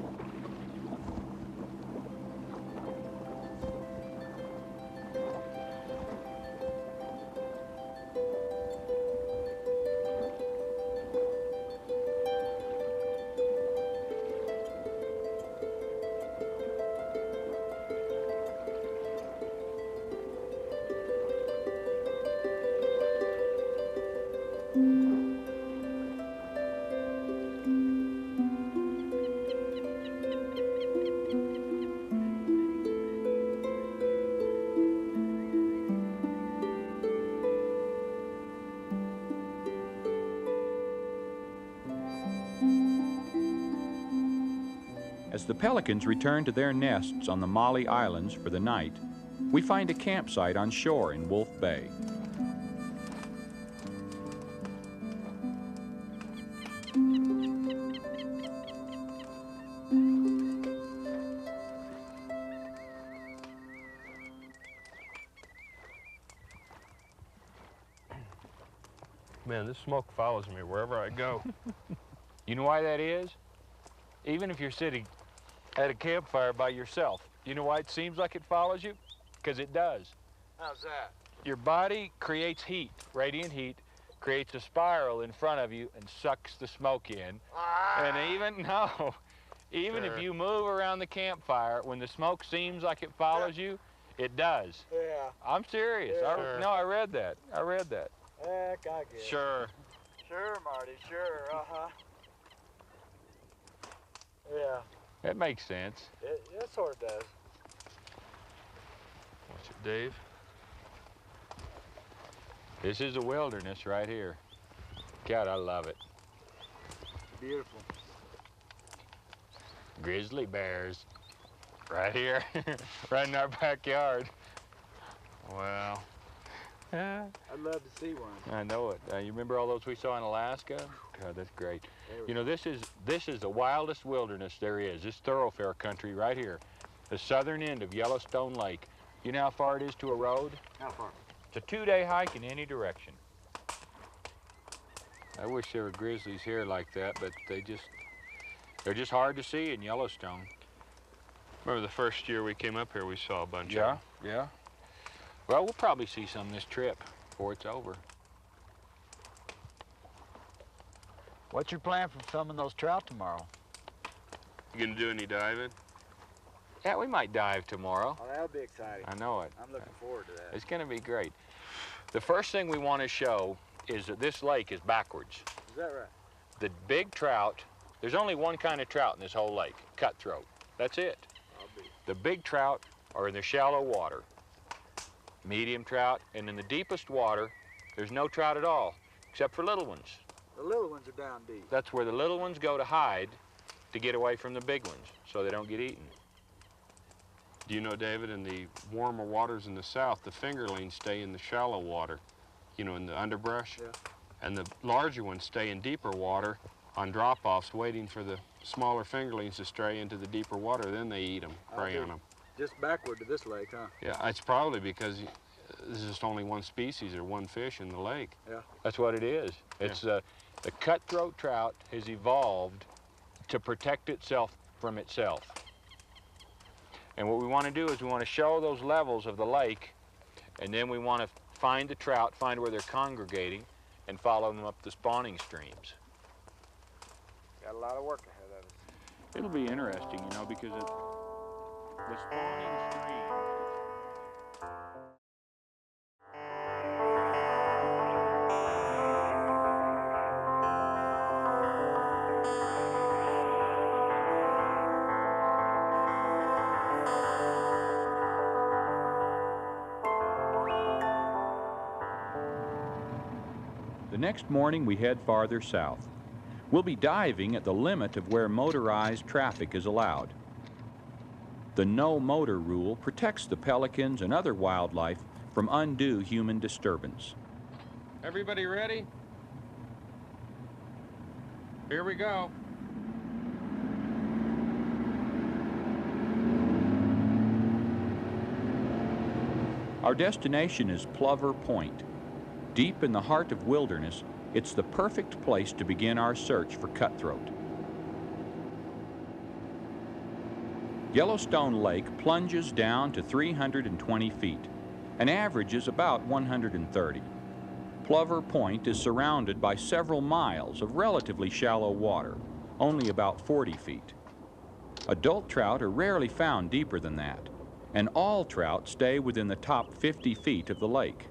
As the pelicans return to their nests on the Molly Islands for the night, we find a campsite on shore in Wolf Bay. Man, this smoke follows me wherever I go. You know why that is? Even if you're sitting at a campfire by yourself, You know why it seems like it follows you? Because it does. How's that? Your body creates heat, radiant heat, creates a spiral in front of you and sucks the smoke in. And even if you move around the campfire, when the smoke seems like it follows you, it does. Yeah. I'm serious. Yeah. No, I read that. Heck, I get it. Sure. Sure, Marty, sure, uh-huh. Yeah, That makes sense. it sort of does. Watch it, Dave. This is a wilderness right here. God, I love it. Beautiful. Grizzly bears. Right here. Right in our backyard. Wow. I'd love to see one. I know it. You remember all those we saw in Alaska? God, that's great. You know, this is the wildest wilderness there is. This thoroughfare country right here. The southern end of Yellowstone Lake. You know how far it is to a road? How far? It's a 2-day hike in any direction. I wish there were grizzlies here like that, but they're just hard to see in Yellowstone. Remember the first year we came up here, we saw a bunch of Yeah, them. yeah. Well, we'll probably see some this trip before it's over. What's your plan for filming those trout tomorrow? You gonna do any diving? Yeah, we might dive tomorrow. Oh, that'll be exciting. I know it. I'm looking forward to that. It's going to be great. The first thing we want to show is that this lake is backwards. Is that right? The big trout, there's only one kind of trout in this whole lake, cutthroat. That's it. The big trout are in the shallow water. Medium trout, and in the deepest water, there's no trout at all, except for little ones. The little ones are down deep. That's where the little ones go to hide to get away from the big ones, so they don't get eaten. Do you know, David, in the warmer waters in the south, the fingerlings stay in the shallow water, you know, in the underbrush? Yeah. And the larger ones stay in deeper water on drop-offs, waiting for the smaller fingerlings to stray into the deeper water. Then they eat them, prey on them. Just backward to this lake, huh? Yeah, it's probably because there's just only one species or one fish in the lake. Yeah. That's what it is. It's the cutthroat trout has evolved to protect itself from itself. And what we want to do is we want to show those levels of the lake, and then we want to find the trout, find where they're congregating, and follow them up the spawning streams. Got a lot of work ahead of us. It'll be interesting, you know, because the spawning stream. The next morning we head farther south. We'll be diving at the limit of where motorized traffic is allowed. The no motor rule protects the pelicans and other wildlife from undue human disturbance. Everybody ready? Here we go. Our destination is Plover Point. Deep in the heart of wilderness, it's the perfect place to begin our search for cutthroat. Yellowstone Lake plunges down to 320 feet and averages about 130. Plover Point is surrounded by several miles of relatively shallow water, only about 40 feet. Adult trout are rarely found deeper than that, and all trout stay within the top 50 feet of the lake.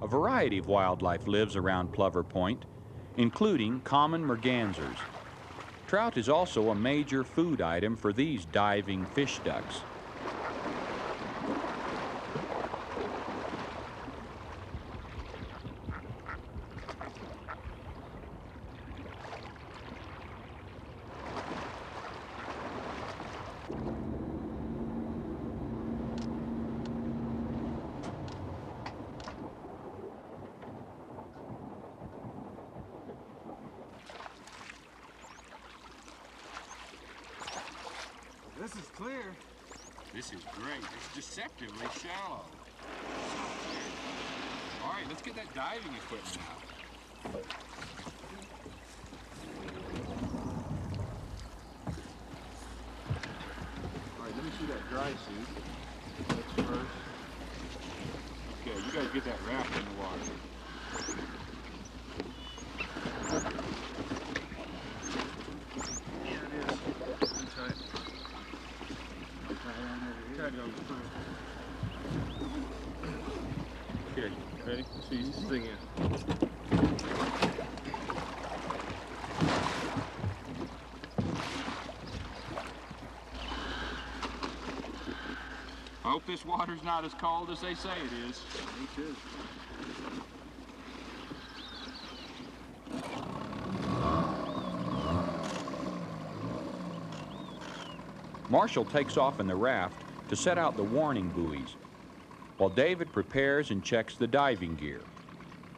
A variety of wildlife lives around Plover Point, including common mergansers. Trout is also a major food item for these diving fish ducks. This is clear. This is great. It's deceptively shallow. All right, let's get that diving equipment out. me see that dry suit. That's first. Okay, you guys get that raft in the water. Yeah, it is. That's right. Try to go through. Okay, ready? See this thing in. I hope this water's not as cold as they say it is. Me too. Marshall takes off in the raft to set out the warning buoys, while David prepares and checks the diving gear.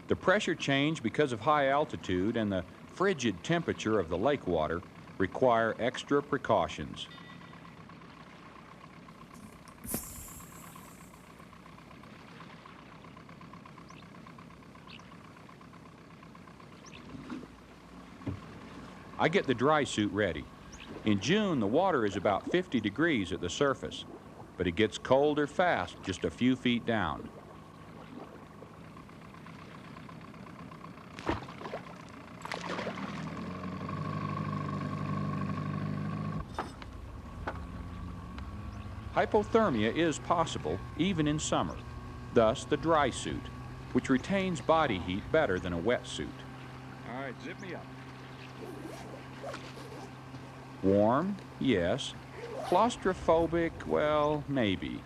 The pressure change because of high altitude and the frigid temperature of the lake water require extra precautions. I get the dry suit ready. In June, the water is about 50 degrees at the surface, but it gets colder fast just a few feet down. Hypothermia is possible even in summer, thus the dry suit, which retains body heat better than a wetsuit. All right, zip me up. Warm? Yes. Claustrophobic? Well, maybe.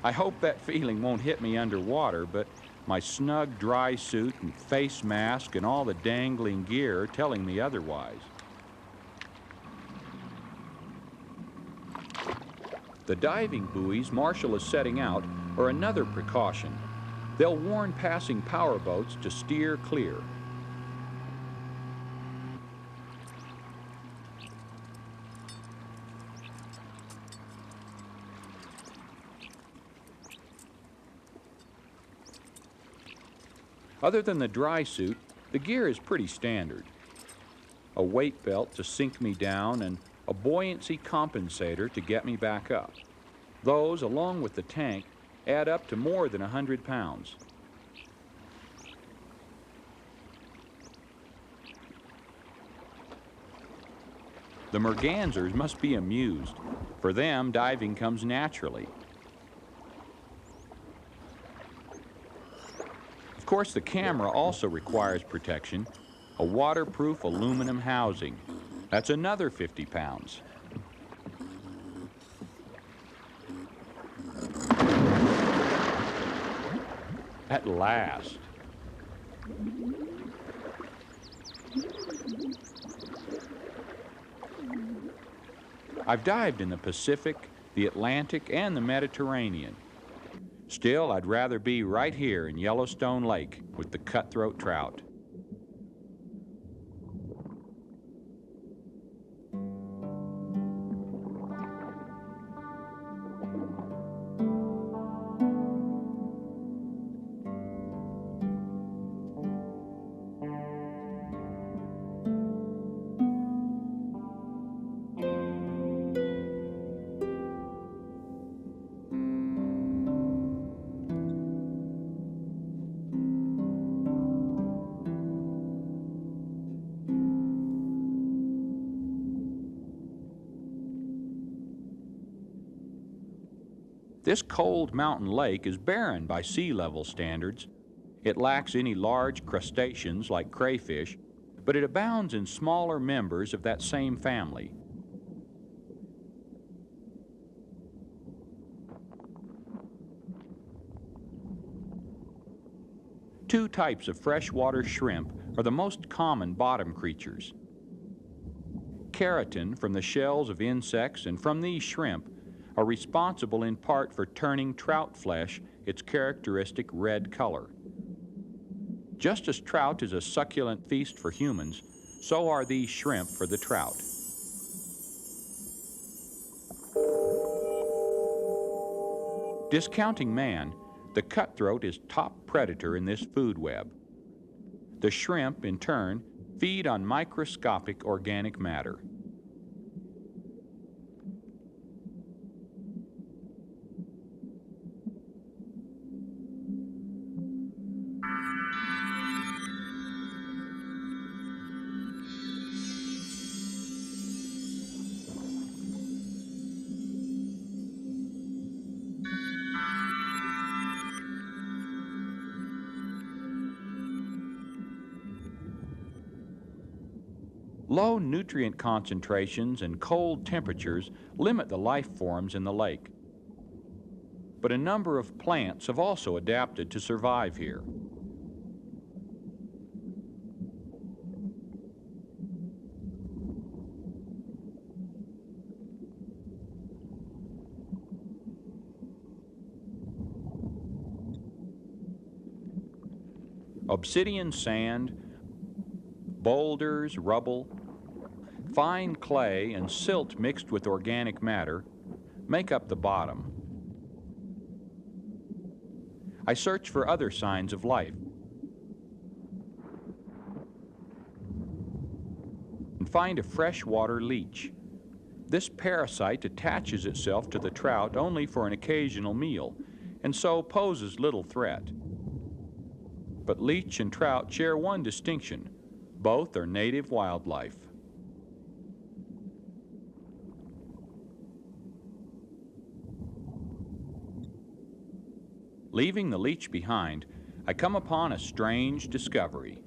I hope that feeling won't hit me underwater, but my snug dry suit and face mask and all the dangling gear are telling me otherwise. The diving buoys Marshall is setting out are another precaution. They'll warn passing power boats to steer clear. Other than the dry suit, the gear is pretty standard. A weight belt to sink me down and a buoyancy compensator to get me back up. Those, along with the tank, add up to more than 100 pounds. The mergansers must be amused. For them, diving comes naturally. Of course, the camera also requires protection, a waterproof aluminum housing. That's another 50 pounds. At last. I've dived in the Pacific, the Atlantic, and the Mediterranean. Still, I'd rather be right here in Yellowstone Lake with the cutthroat trout. This cold mountain lake is barren by sea level standards. It lacks any large crustaceans like crayfish, but it abounds in smaller members of that same family. Two types of freshwater shrimp are the most common bottom creatures. Keratin from the shells of insects and from these shrimp are responsible in part for turning trout flesh its characteristic red color. Just as trout is a succulent feast for humans, so are these shrimp for the trout. Discounting man, the cutthroat is top predator in this food web. The shrimp, in turn, feed on microscopic organic matter. Low nutrient concentrations and cold temperatures limit the life forms in the lake. But a number of plants have also adapted to survive here. Obsidian sand, boulders, rubble, fine clay, and silt mixed with organic matter make up the bottom. I search for other signs of life and find a freshwater leech. This parasite attaches itself to the trout only for an occasional meal, and so poses little threat. But leech and trout share one distinction: both are native wildlife. Leaving the leech behind, I come upon a strange discovery.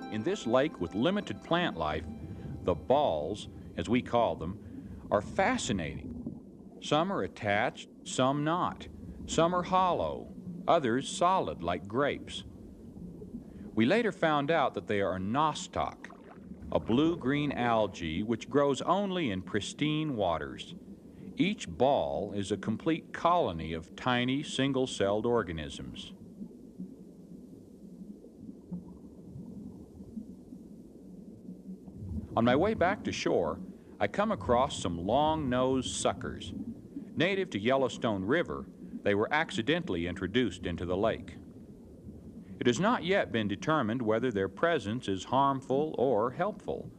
In this lake with limited plant life, the balls, as we call them, are fascinating. Some are attached, some not. Some are hollow, others solid like grapes. We later found out that they are nostoc, a blue-green algae which grows only in pristine waters. Each ball is a complete colony of tiny single-celled organisms. On my way back to shore, I come across some long-nosed suckers. Native to Yellowstone River, they were accidentally introduced into the lake. It has not yet been determined whether their presence is harmful or helpful.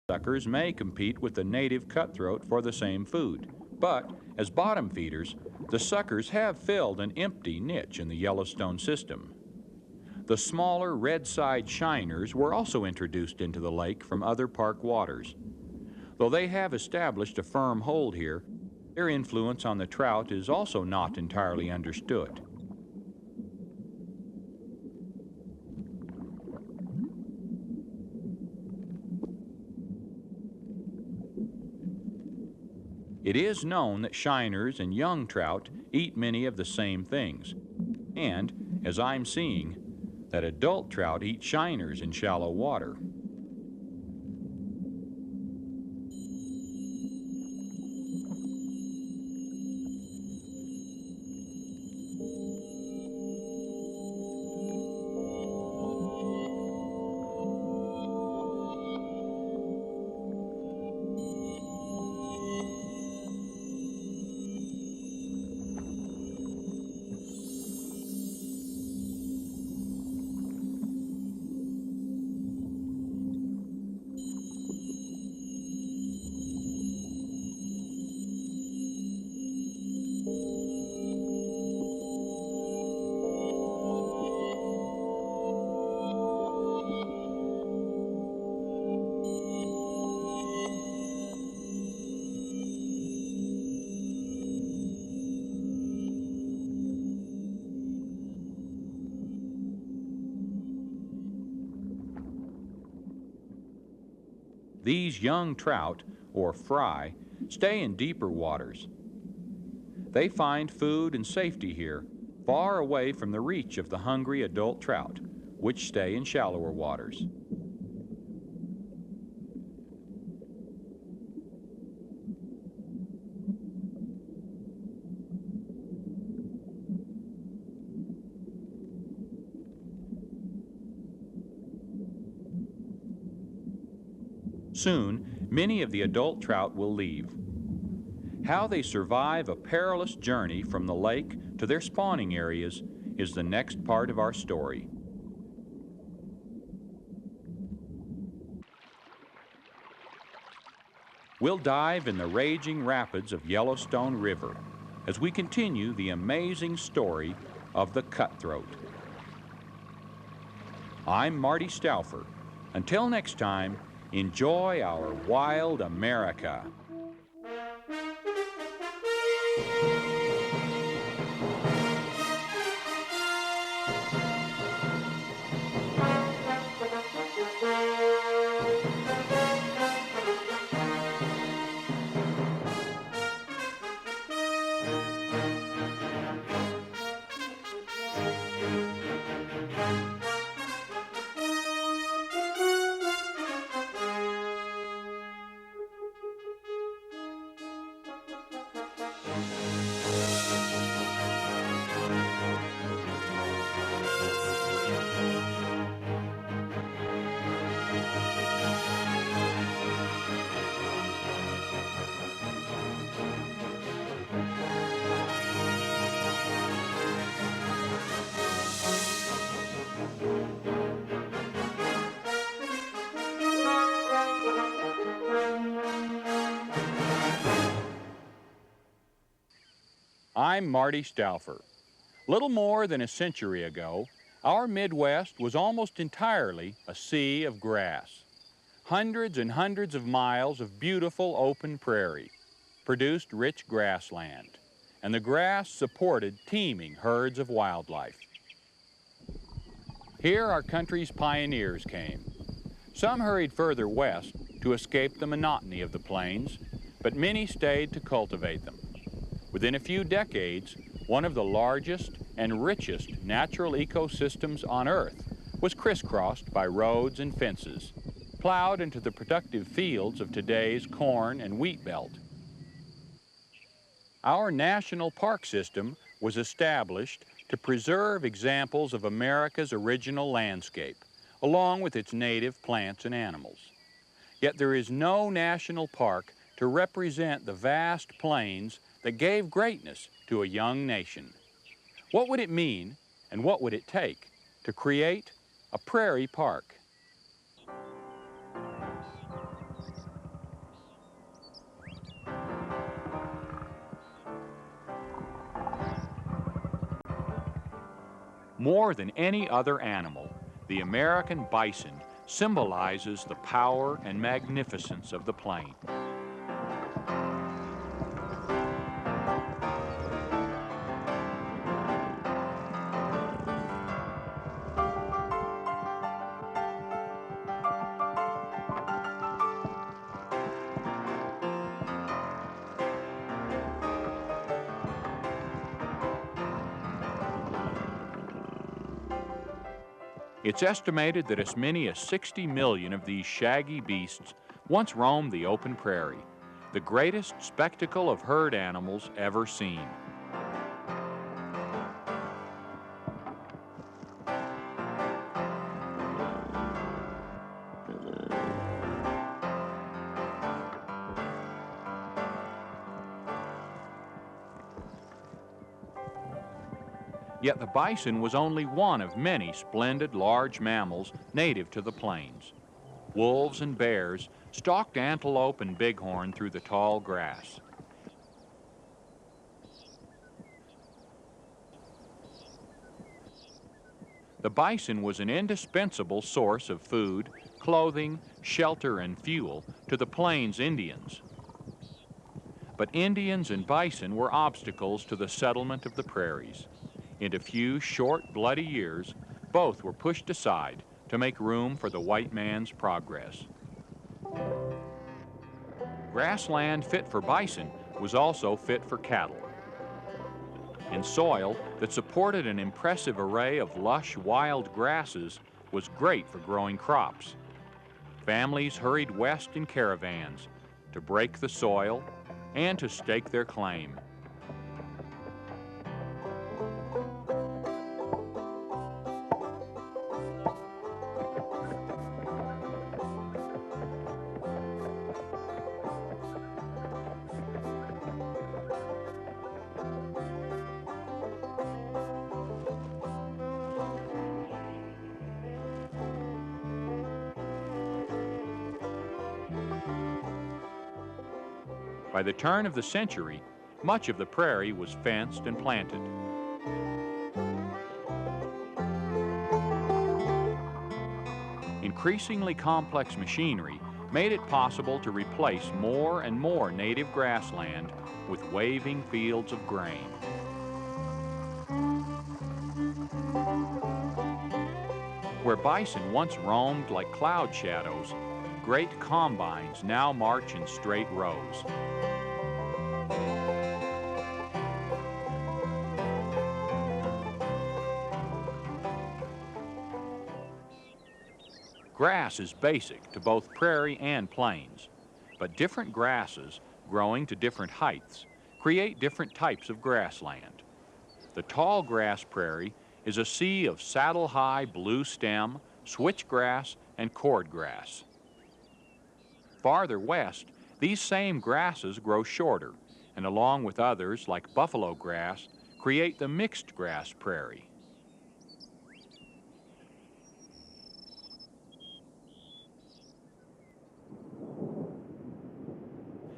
Suckers may compete with the native cutthroat for the same food, but as bottom feeders, the suckers have filled an empty niche in the Yellowstone system. The smaller red-side shiners were also introduced into the lake from other park waters. Though they have established a firm hold here, their influence on the trout is also not entirely understood. It is known that shiners and young trout eat many of the same things, and, as I'm seeing, that adult trout eat shiners in shallow water. These young trout, or fry, stay in deeper waters. They find food and safety here, far away from the reach of the hungry adult trout, which stay in shallower waters. Soon, many of the adult trout will leave. How they survive a perilous journey from the lake to their spawning areas is the next part of our story. We'll dive in the raging rapids of Yellowstone River as we continue the amazing story of the cutthroat. I'm Marty Stauffer. Until next time, enjoy our wild America. I'm Marty Stauffer. Little more than a century ago, our Midwest was almost entirely a sea of grass. Hundreds and hundreds of miles of beautiful open prairie produced rich grassland, and the grass supported teeming herds of wildlife. Here our country's pioneers came. Some hurried further west to escape the monotony of the plains, but many stayed to cultivate them. Within a few decades, one of the largest and richest natural ecosystems on Earth was crisscrossed by roads and fences, plowed into the productive fields of today's corn and wheat belt. Our national park system was established to preserve examples of America's original landscape, along with its native plants and animals. Yet there is no national park to represent the vast plains that gave greatness to a young nation. What would it mean, and what would it take to create a prairie park? More than any other animal, the American bison symbolizes the power and magnificence of the plain. It's estimated that as many as 60 million of these shaggy beasts once roamed the open prairie, the greatest spectacle of herd animals ever seen. Yet the bison was only one of many splendid large mammals native to the plains. Wolves and bears stalked antelope and bighorn through the tall grass. The bison was an indispensable source of food, clothing, shelter, and fuel to the Plains Indians. But Indians and bison were obstacles to the settlement of the prairies. In a few short, bloody years, both were pushed aside to make room for the white man's progress. Grassland fit for bison was also fit for cattle. And soil that supported an impressive array of lush wild grasses was great for growing crops. Families hurried west in caravans to break the soil and to stake their claim. By the turn of the century, much of the prairie was fenced and planted. Increasingly complex machinery made it possible to replace more and more native grassland with waving fields of grain. Where bison once roamed like cloud shadows, great combines now march in straight rows. Grass is basic to both prairie and plains, but different grasses growing to different heights create different types of grassland. The tall grass prairie is a sea of saddle-high blue stem, switchgrass, and cordgrass. Farther west, these same grasses grow shorter, and along with others like buffalo grass, create the mixed grass prairie.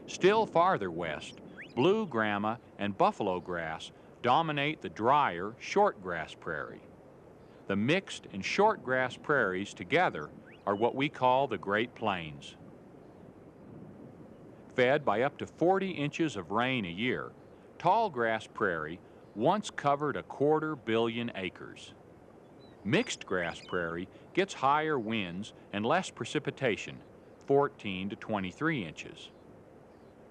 Still farther west, blue grama and buffalo grass dominate the drier shortgrass prairie. The mixed and shortgrass prairies together are what we call the Great Plains. Fed by up to 40 inches of rain a year, tall grass prairie once covered 250 million acres. Mixed grass prairie gets higher winds and less precipitation, 14 to 23 inches.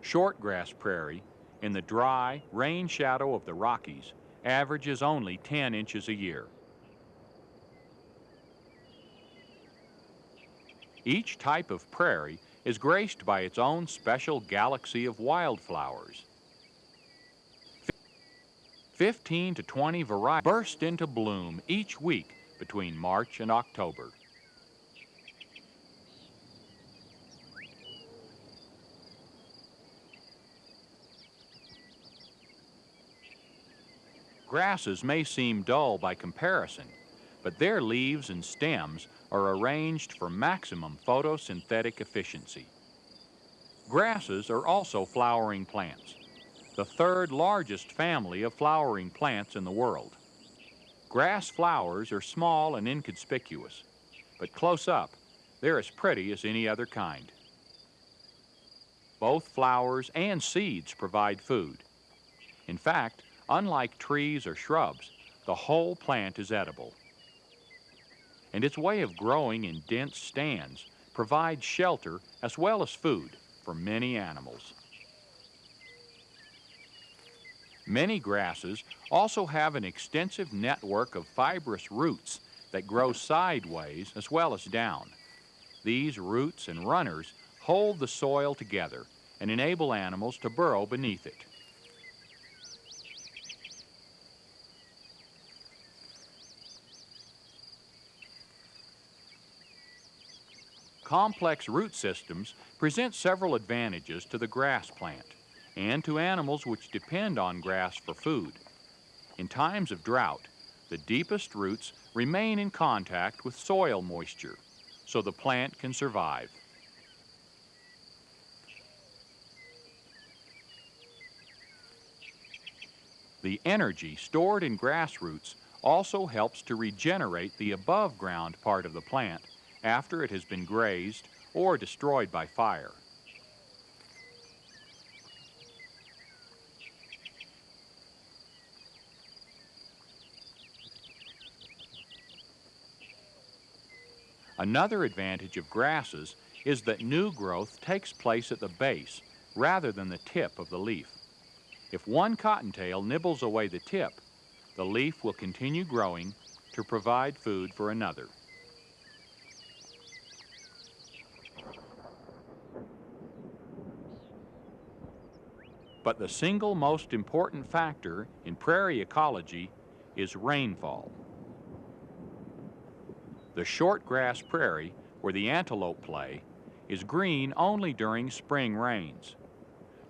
Shortgrass prairie, in the dry, rain shadow of the Rockies, averages only 10 inches a year. Each type of prairie is graced by its own special galaxy of wildflowers. 15 to 20 varieties burst into bloom each week between March and October. Grasses may seem dull by comparison, but their leaves and stems are arranged for maximum photosynthetic efficiency. Grasses are also flowering plants, the third largest family of flowering plants in the world. Grass flowers are small and inconspicuous, but close up, they're as pretty as any other kind. Both flowers and seeds provide food. In fact, unlike trees or shrubs, the whole plant is edible. And its way of growing in dense stands provides shelter as well as food for many animals. Many grasses also have an extensive network of fibrous roots that grow sideways as well as down. These roots and runners hold the soil together and enable animals to burrow beneath it. Complex root systems present several advantages to the grass plant and to animals which depend on grass for food. In times of drought, the deepest roots remain in contact with soil moisture, so the plant can survive. The energy stored in grass roots also helps to regenerate the above-ground part of the plant after it has been grazed or destroyed by fire. Another advantage of grasses is that new growth takes place at the base rather than the tip of the leaf. If one cottontail nibbles away the tip, the leaf will continue growing to provide food for another. But the single most important factor in prairie ecology is rainfall. The shortgrass prairie, where the antelope play, is green only during spring rains.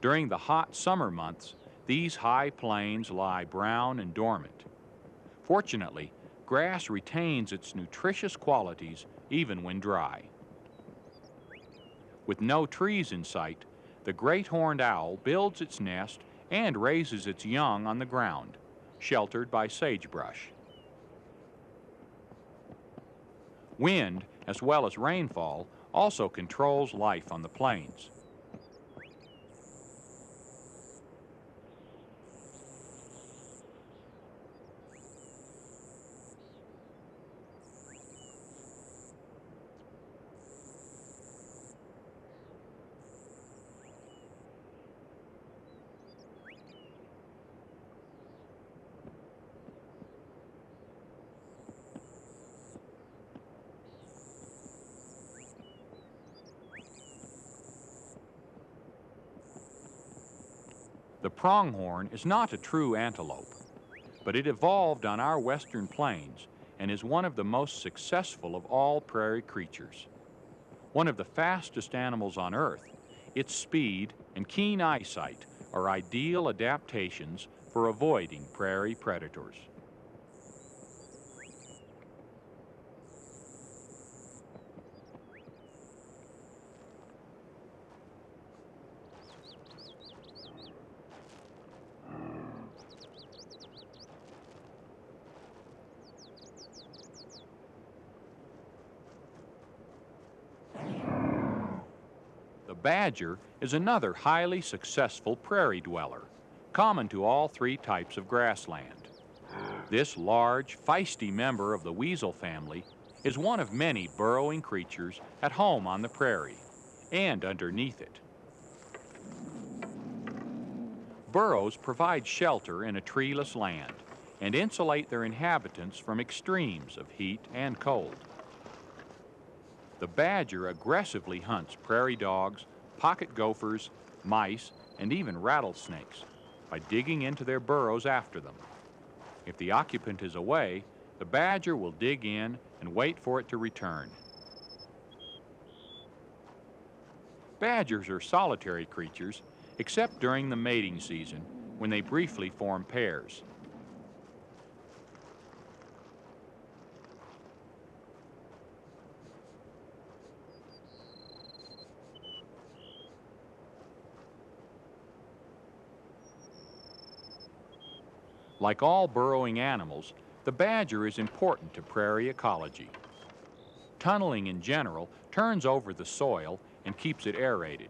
During the hot summer months, these high plains lie brown and dormant. Fortunately, grass retains its nutritious qualities even when dry. With no trees in sight, The great horned owl builds its nest and raises its young on the ground, sheltered by sagebrush. Wind, as well as rainfall, also controls life on the plains. The pronghorn is not a true antelope, but it evolved on our western plains and is one of the most successful of all prairie creatures. One of the fastest animals on Earth, its speed and keen eyesight are ideal adaptations for avoiding prairie predators. The badger is another highly successful prairie dweller, common to all three types of grassland. This large, feisty member of the weasel family is one of many burrowing creatures at home on the prairie and underneath it. Burrows provide shelter in a treeless land and insulate their inhabitants from extremes of heat and cold. The badger aggressively hunts prairie dogs, pocket gophers, mice, and even rattlesnakes by digging into their burrows after them. If the occupant is away, the badger will dig in and wait for it to return. Badgers are solitary creatures, except during the mating season, when they briefly form pairs. Like all burrowing animals, the badger is important to prairie ecology. Tunneling in general turns over the soil and keeps it aerated.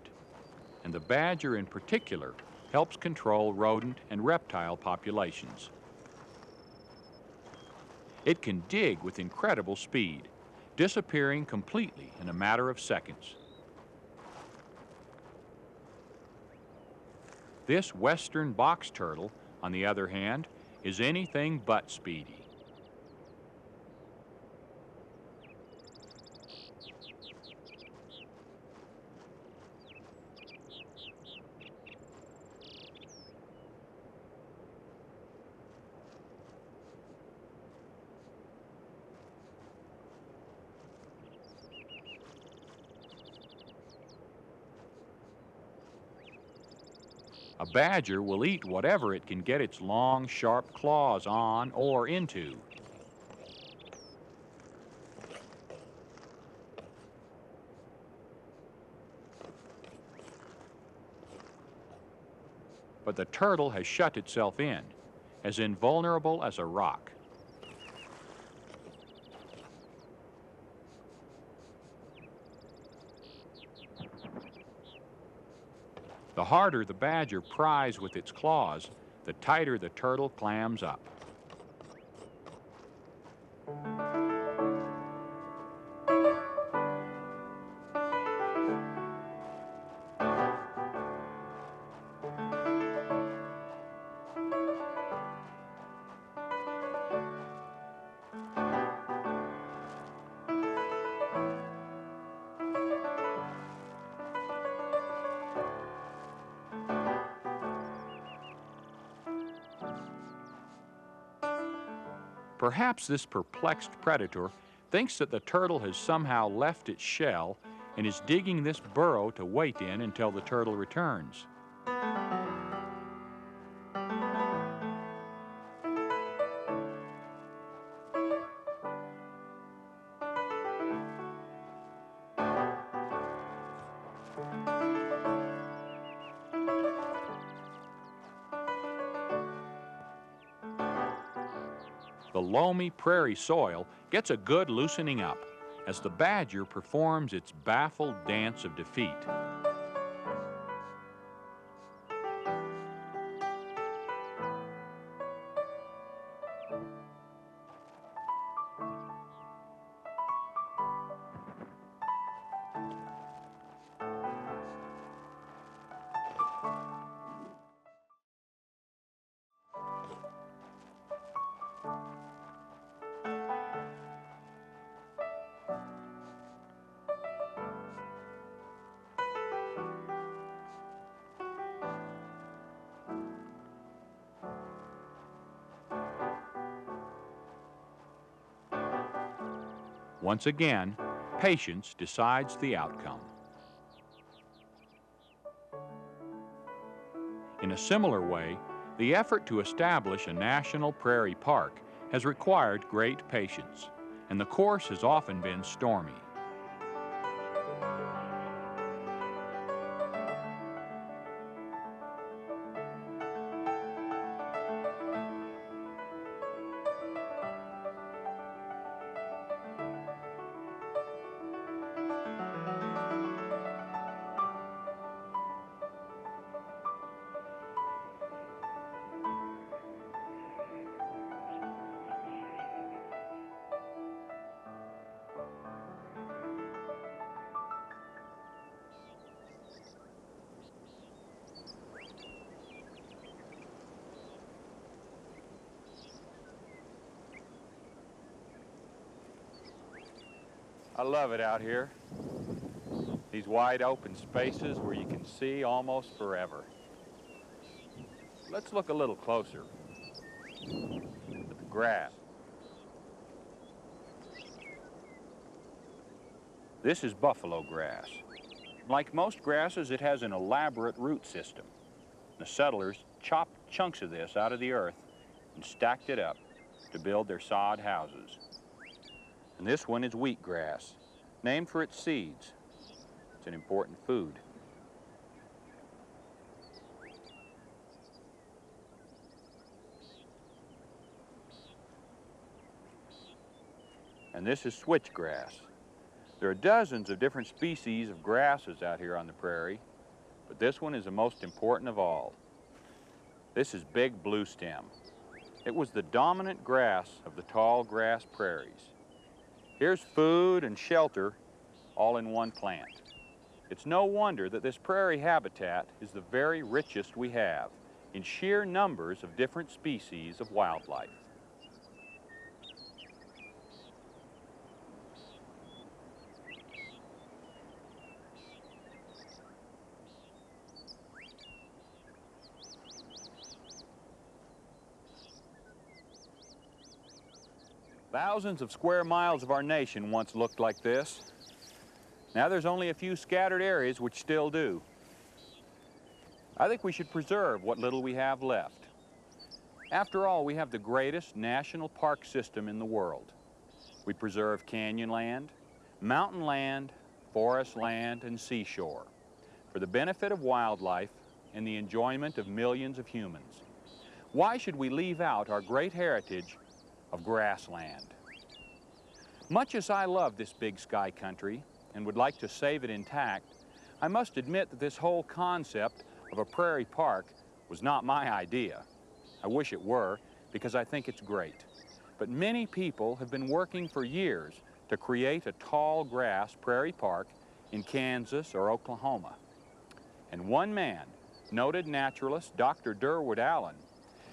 And the badger in particular helps control rodent and reptile populations. It can dig with incredible speed, disappearing completely in a matter of seconds. This western box turtle, on the other hand, is anything but speedy. A badger will eat whatever it can get its long, sharp claws on or into. But the turtle has shut itself in, as invulnerable as a rock. The harder the badger pries with its claws, the tighter the turtle clams up. Perhaps this perplexed predator thinks that the turtle has somehow left its shell and is digging this burrow to wait in until the turtle returns. the loamy prairie soil gets a good loosening up as the badger performs its baffled dance of defeat. Once again, patience decides the outcome. In a similar way, the effort to establish a national prairie park has required great patience, and the course has often been stormy. I love it out here. These wide open spaces where you can see almost forever. Let's look a little closer at the grass. This is buffalo grass. Like most grasses, it has an elaborate root system. The settlers chopped chunks of this out of the earth and stacked it up to build their sod houses. And this one is wheatgrass, named for its seeds. It's an important food. And this is switchgrass. There are dozens of different species of grasses out here on the prairie, but this one is the most important of all. This is big bluestem. It was the dominant grass of the tall grass prairies. Here's food and shelter all in one plant. It's no wonder that this prairie habitat is the very richest we have in sheer numbers of different species of wildlife. Thousands of square miles of our nation once looked like this. Now there's only a few scattered areas which still do. I think we should preserve what little we have left. After all, we have the greatest national park system in the world. We preserve canyon land, mountain land, forest land, and seashore for the benefit of wildlife and the enjoyment of millions of humans. Why should we leave out our great heritage of grassland? Much as I love this big sky country and would like to save it intact, I must admit that this whole concept of a prairie park was not my idea. I wish it were, because I think it's great. But many people have been working for years to create a tall grass prairie park in Kansas or Oklahoma. And one man, noted naturalist Dr. Durwood Allen,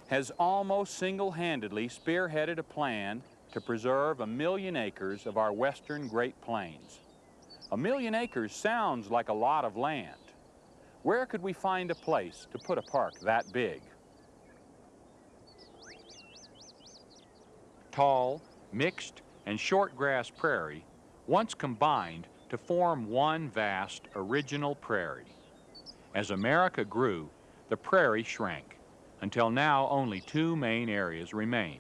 has almost single-handedly spearheaded a plan to preserve 1 million acres of our western Great Plains. 1 million acres sounds like a lot of land. Where could we find a place to put a park that big? Tall, mixed, and short grass prairie once combined to form one vast original prairie. As America grew, the prairie shrank, until now only 2 main areas remain.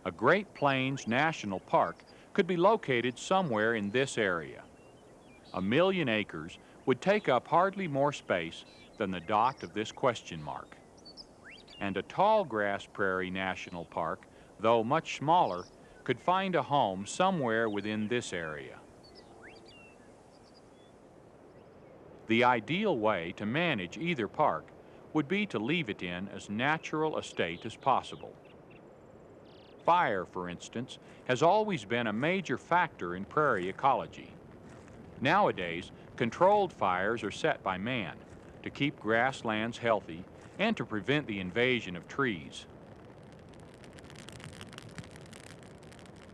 A Great Plains National Park could be located somewhere in this area. 1 million acres would take up hardly more space than the dot of this question mark. And a tall grass prairie national park though much smaller, could find a home somewhere within this area. The ideal way to manage either park would be to leave it in as natural a state as possible. Fire, for instance, has always been a major factor in prairie ecology. Nowadays, controlled fires are set by man to keep grasslands healthy and to prevent the invasion of trees.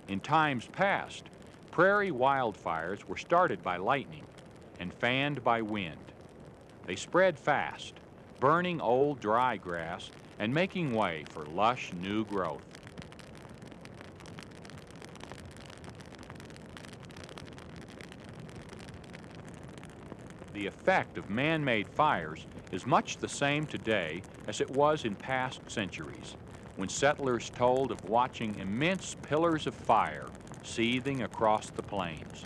In times past, prairie wildfires were started by lightning and fanned by wind. They spread fast, burning old dry grass and making way for lush new growth. The effect of man-made fires is much the same today as it was in past centuries, when settlers told of watching immense pillars of fire seething across the plains.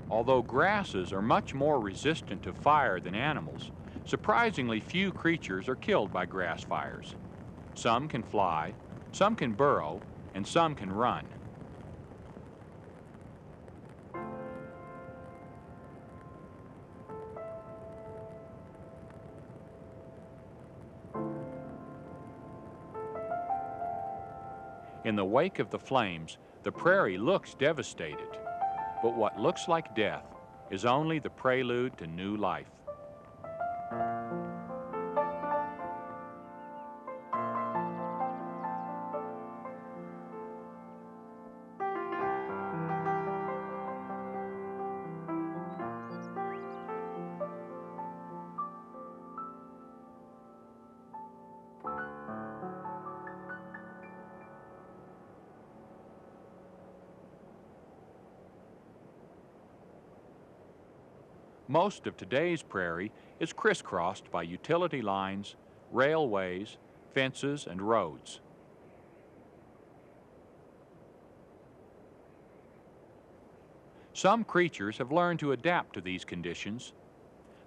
Although grasses are much more resistant to fire than animals, surprisingly few creatures are killed by grass fires. Some can fly, some can burrow, and some can run. In the wake of the flames, the prairie looks devastated. But what looks like death is only the prelude to new life. Most of today's prairie is crisscrossed by utility lines, railways, fences, and roads. Some creatures have learned to adapt to these conditions.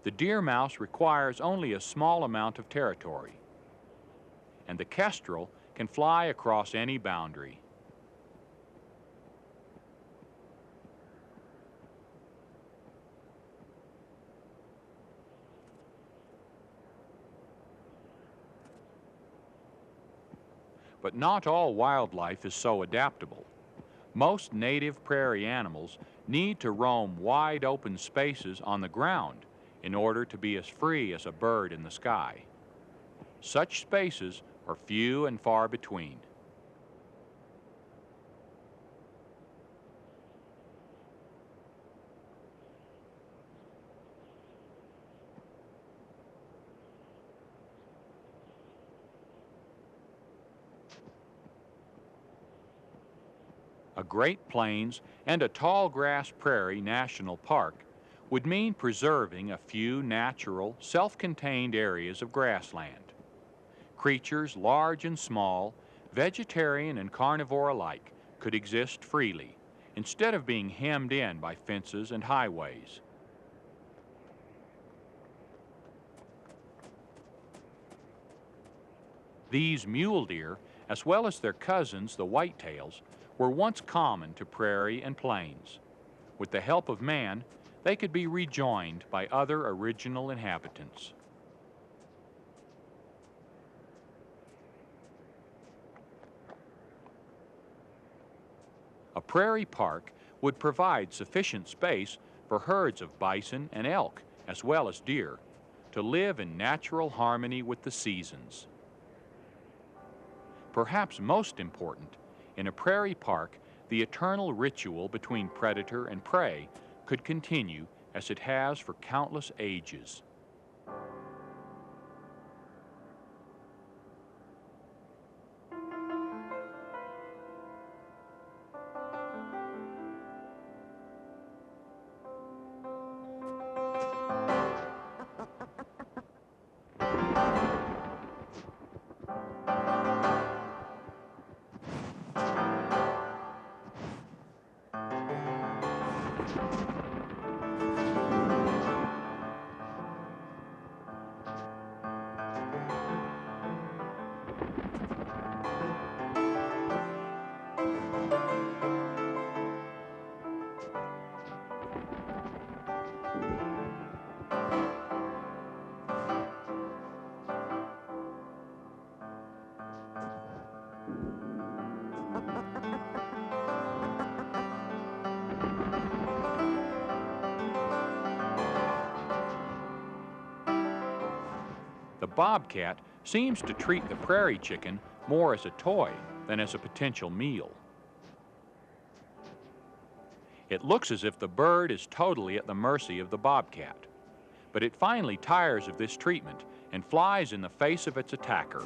The deer mouse requires only a small amount of territory, and the kestrel can fly across any boundary. But not all wildlife is so adaptable. Most native prairie animals need to roam wide open spaces on the ground in order to be as free as a bird in the sky. Such spaces are few and far between. A Great Plains and a tall grass prairie national park would mean preserving a few natural, self-contained areas of grassland. Creatures large and small, vegetarian and carnivore alike, could exist freely, instead of being hemmed in by fences and highways. These mule deer, as well as their cousins, the whitetails, were once common to prairie and plains. With the help of man, they could be rejoined by other original inhabitants. A prairie park would provide sufficient space for herds of bison and elk, as well as deer, to live in natural harmony with the seasons. Perhaps most important, in a prairie park, the eternal ritual between predator and prey could continue as it has for countless ages. The bobcat seems to treat the prairie chicken more as a toy than as a potential meal. It looks as if the bird is totally at the mercy of the bobcat, but it finally tires of this treatment and flies in the face of its attacker.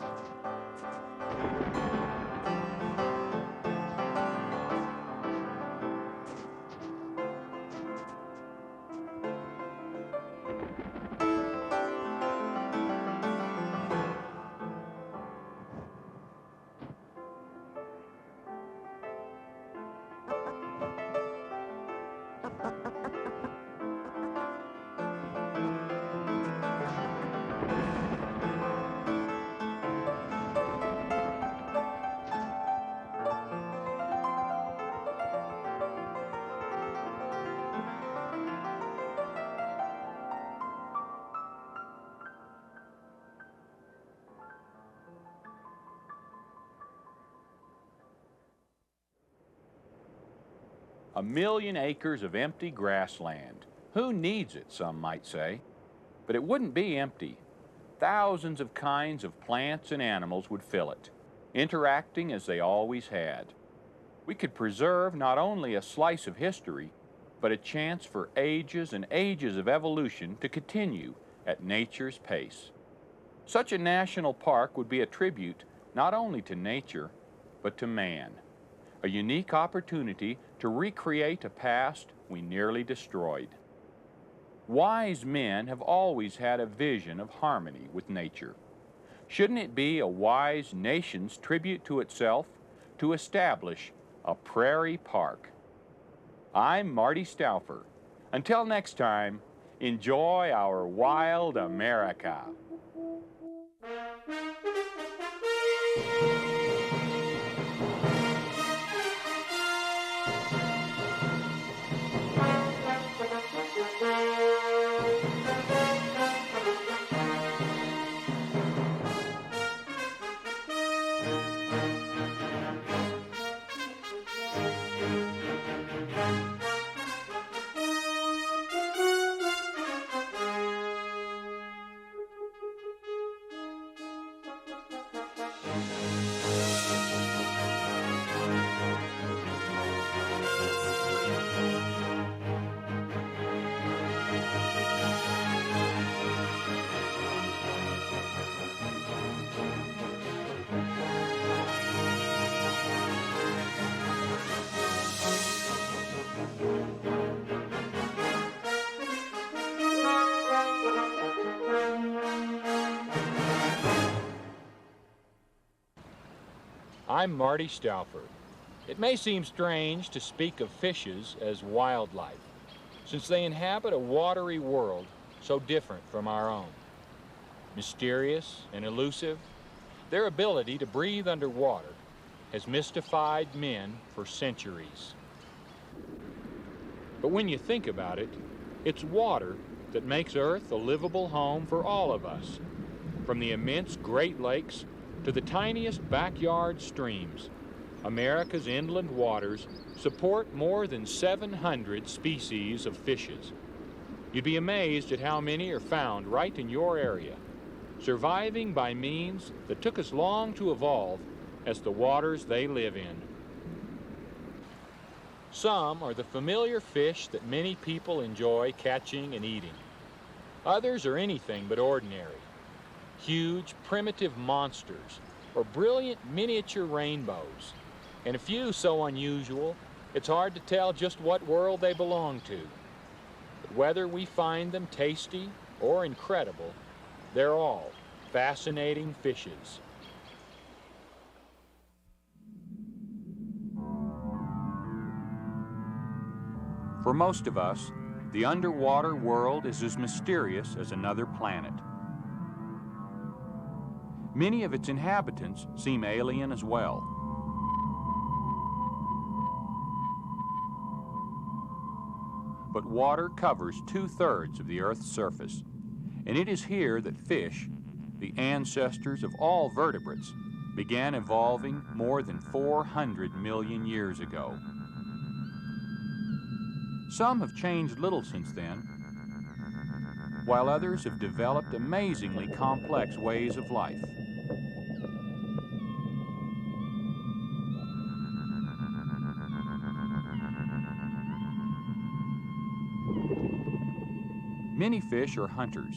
A million acres of empty grassland. Who needs it, some might say? But it wouldn't be empty. Thousands of kinds of plants and animals would fill it, interacting as they always had. We could preserve not only a slice of history, but a chance for ages and ages of evolution to continue at nature's pace. Such a national park would be a tribute not only to nature, but to man. A unique opportunity to recreate a past we nearly destroyed. Wise men have always had a vision of harmony with nature. Shouldn't it be a wise nation's tribute to itself to establish a prairie park? I'm Marty Stauffer. Until next time, enjoy our wild America. I'm Marty Stauffer. It may seem strange to speak of fishes as wildlife, since they inhabit a watery world so different from our own. Mysterious and elusive, their ability to breathe underwater has mystified men for centuries. But when you think about it, it's water that makes Earth a livable home for all of us, from the immense Great Lakes to the tiniest backyard streams. America's inland waters support more than 700 species of fishes. You'd be amazed at how many are found right in your area, surviving by means that took us long to evolve as the waters they live in. Some are the familiar fish that many people enjoy catching and eating. Others are anything but ordinary. Huge, primitive monsters, or brilliant miniature rainbows, and a few so unusual, it's hard to tell just what world they belong to. But whether we find them tasty or incredible, they're all fascinating fishes. For most of us, the underwater world is as mysterious as another planet. Many of its inhabitants seem alien as well. But water covers 2/3 of the Earth's surface, and it is here that fish, the ancestors of all vertebrates, began evolving more than 400 million years ago. Some have changed little since then, while others have developed amazingly complex ways of life. Many fish are hunters,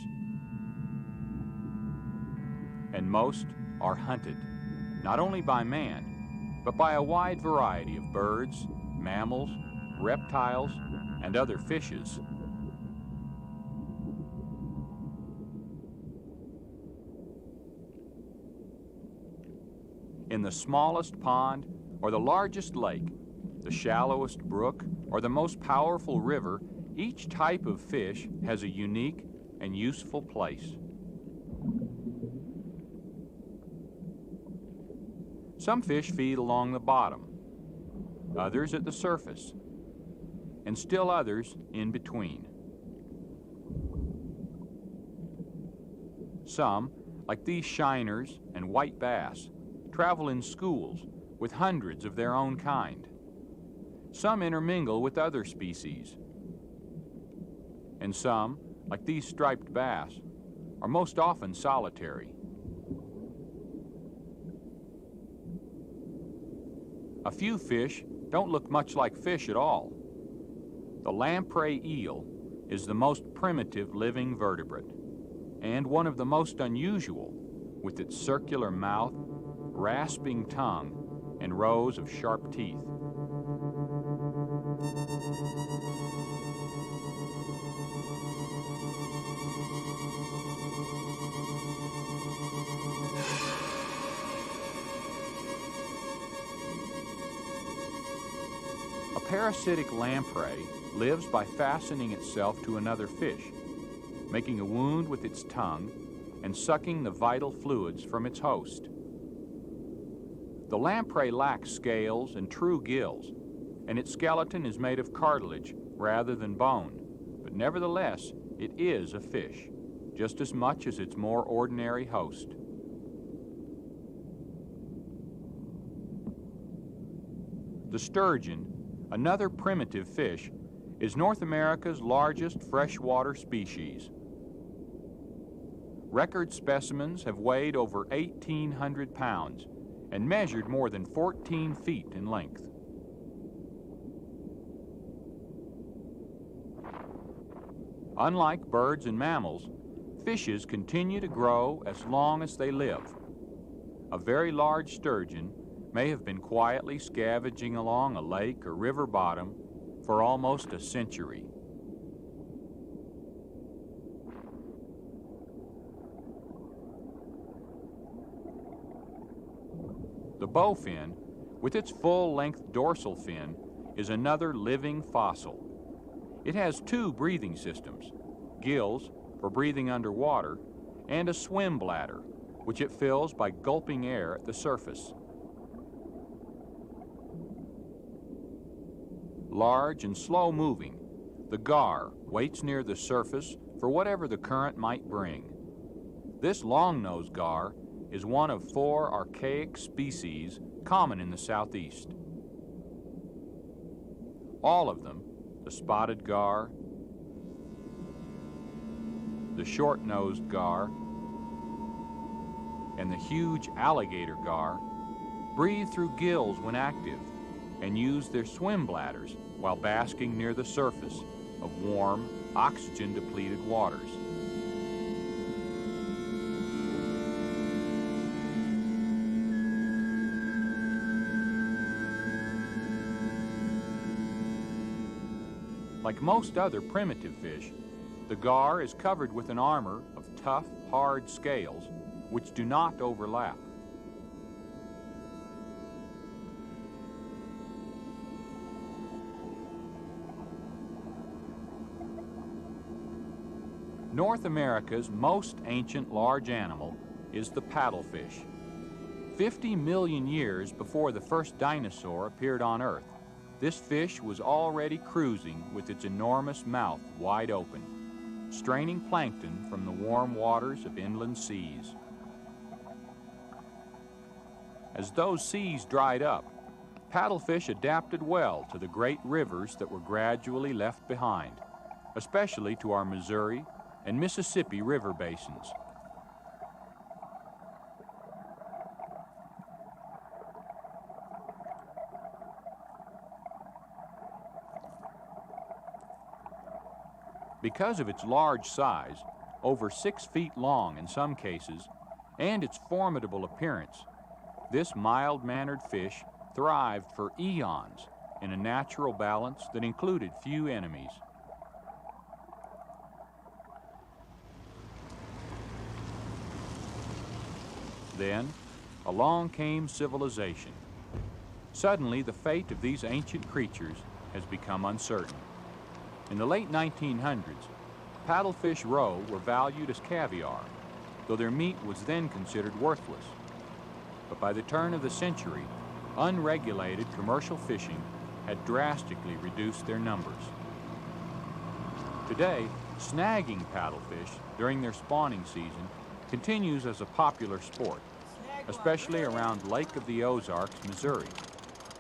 and most are hunted, not only by man, but by a wide variety of birds, mammals, reptiles, and other fishes. In the smallest pond or the largest lake, the shallowest brook or the most powerful river, each type of fish has a unique and useful place. Some fish feed along the bottom, others at the surface, and still others in between. Some, like these shiners and white bass, travel in schools with hundreds of their own kind. Some intermingle with other species. And some, like these striped bass, are most often solitary. A few fish don't look much like fish at all. The lamprey eel is the most primitive living vertebrate, and one of the most unusual, with its circular mouth, rasping tongue, and rows of sharp teeth. A parasitic lamprey lives by fastening itself to another fish, making a wound with its tongue and sucking the vital fluids from its host. The lamprey lacks scales and true gills, and its skeleton is made of cartilage rather than bone, but nevertheless, it is a fish, just as much as its more ordinary host. The sturgeon, another primitive fish, is North America's largest freshwater species. Record specimens have weighed over 1,800 pounds and measured more than 14 feet in length. Unlike birds and mammals, fishes continue to grow as long as they live. A very large sturgeon may have been quietly scavenging along a lake or river bottom for almost a century. The bowfin, with its full-length dorsal fin, is another living fossil. It has two breathing systems, gills for breathing underwater, and a swim bladder, which it fills by gulping air at the surface. Large and slow-moving, the gar waits near the surface for whatever the current might bring. This long-nosed gar is one of 4 archaic species common in the southeast. All of them, the spotted gar, the short-nosed gar, and the huge alligator gar, breathe through gills when active and use their swim bladders while basking near the surface of warm, oxygen-depleted waters. Like most other primitive fish, the gar is covered with an armor of tough, hard scales which do not overlap. North America's most ancient large animal is the paddlefish. 50 million years before the first dinosaur appeared on Earth, this fish was already cruising with its enormous mouth wide open, straining plankton from the warm waters of inland seas. As those seas dried up, paddlefish adapted well to the great rivers that were gradually left behind, especially to our Missouri and Mississippi river basins. Because of its large size, over 6 feet long in some cases, and its formidable appearance, this mild-mannered fish thrived for eons in a natural balance that included few enemies. Then, along came civilization. Suddenly, the fate of these ancient creatures has become uncertain. In the late 1900s, paddlefish roe were valued as caviar, though their meat was then considered worthless. But by the turn of the century, unregulated commercial fishing had drastically reduced their numbers. Today, snagging paddlefish during their spawning season continues as a popular sport, especially around Lake of the Ozarks, Missouri,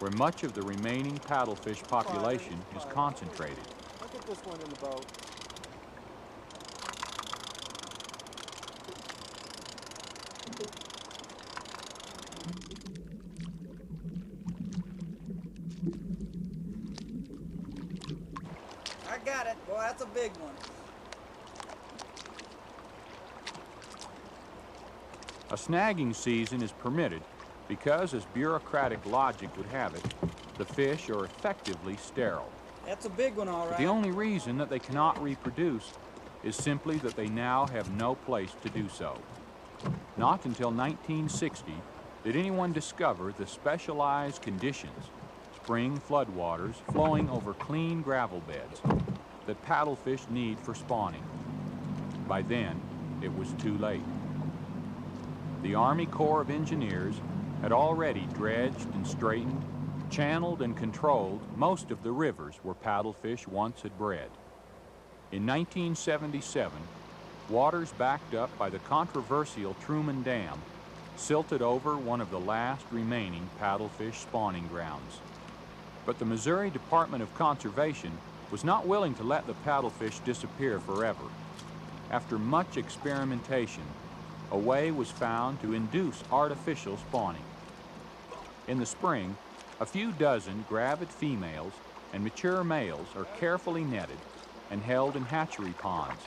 where much of the remaining paddlefish population is concentrated. Look at this one in the boat. I got it. Boy, that's a big one. A snagging season is permitted because, as bureaucratic logic would have it, the fish are effectively sterile. That's a big one, all But right. the only reason that they cannot reproduce is simply that they now have no place to do so. Not until 1960 did anyone discover the specialized conditions, spring floodwaters flowing over clean gravel beds, that paddlefish need for spawning. By then, it was too late. The Army Corps of Engineers had already dredged and straightened, channeled and controlled most of the rivers where paddlefish once had bred. In 1977, waters backed up by the controversial Truman Dam silted over one of the last remaining paddlefish spawning grounds. But the Missouri Department of Conservation was not willing to let the paddlefish disappear forever. After much experimentation, a way was found to induce artificial spawning. In the spring, a few dozen gravid females and mature males are carefully netted and held in hatchery ponds.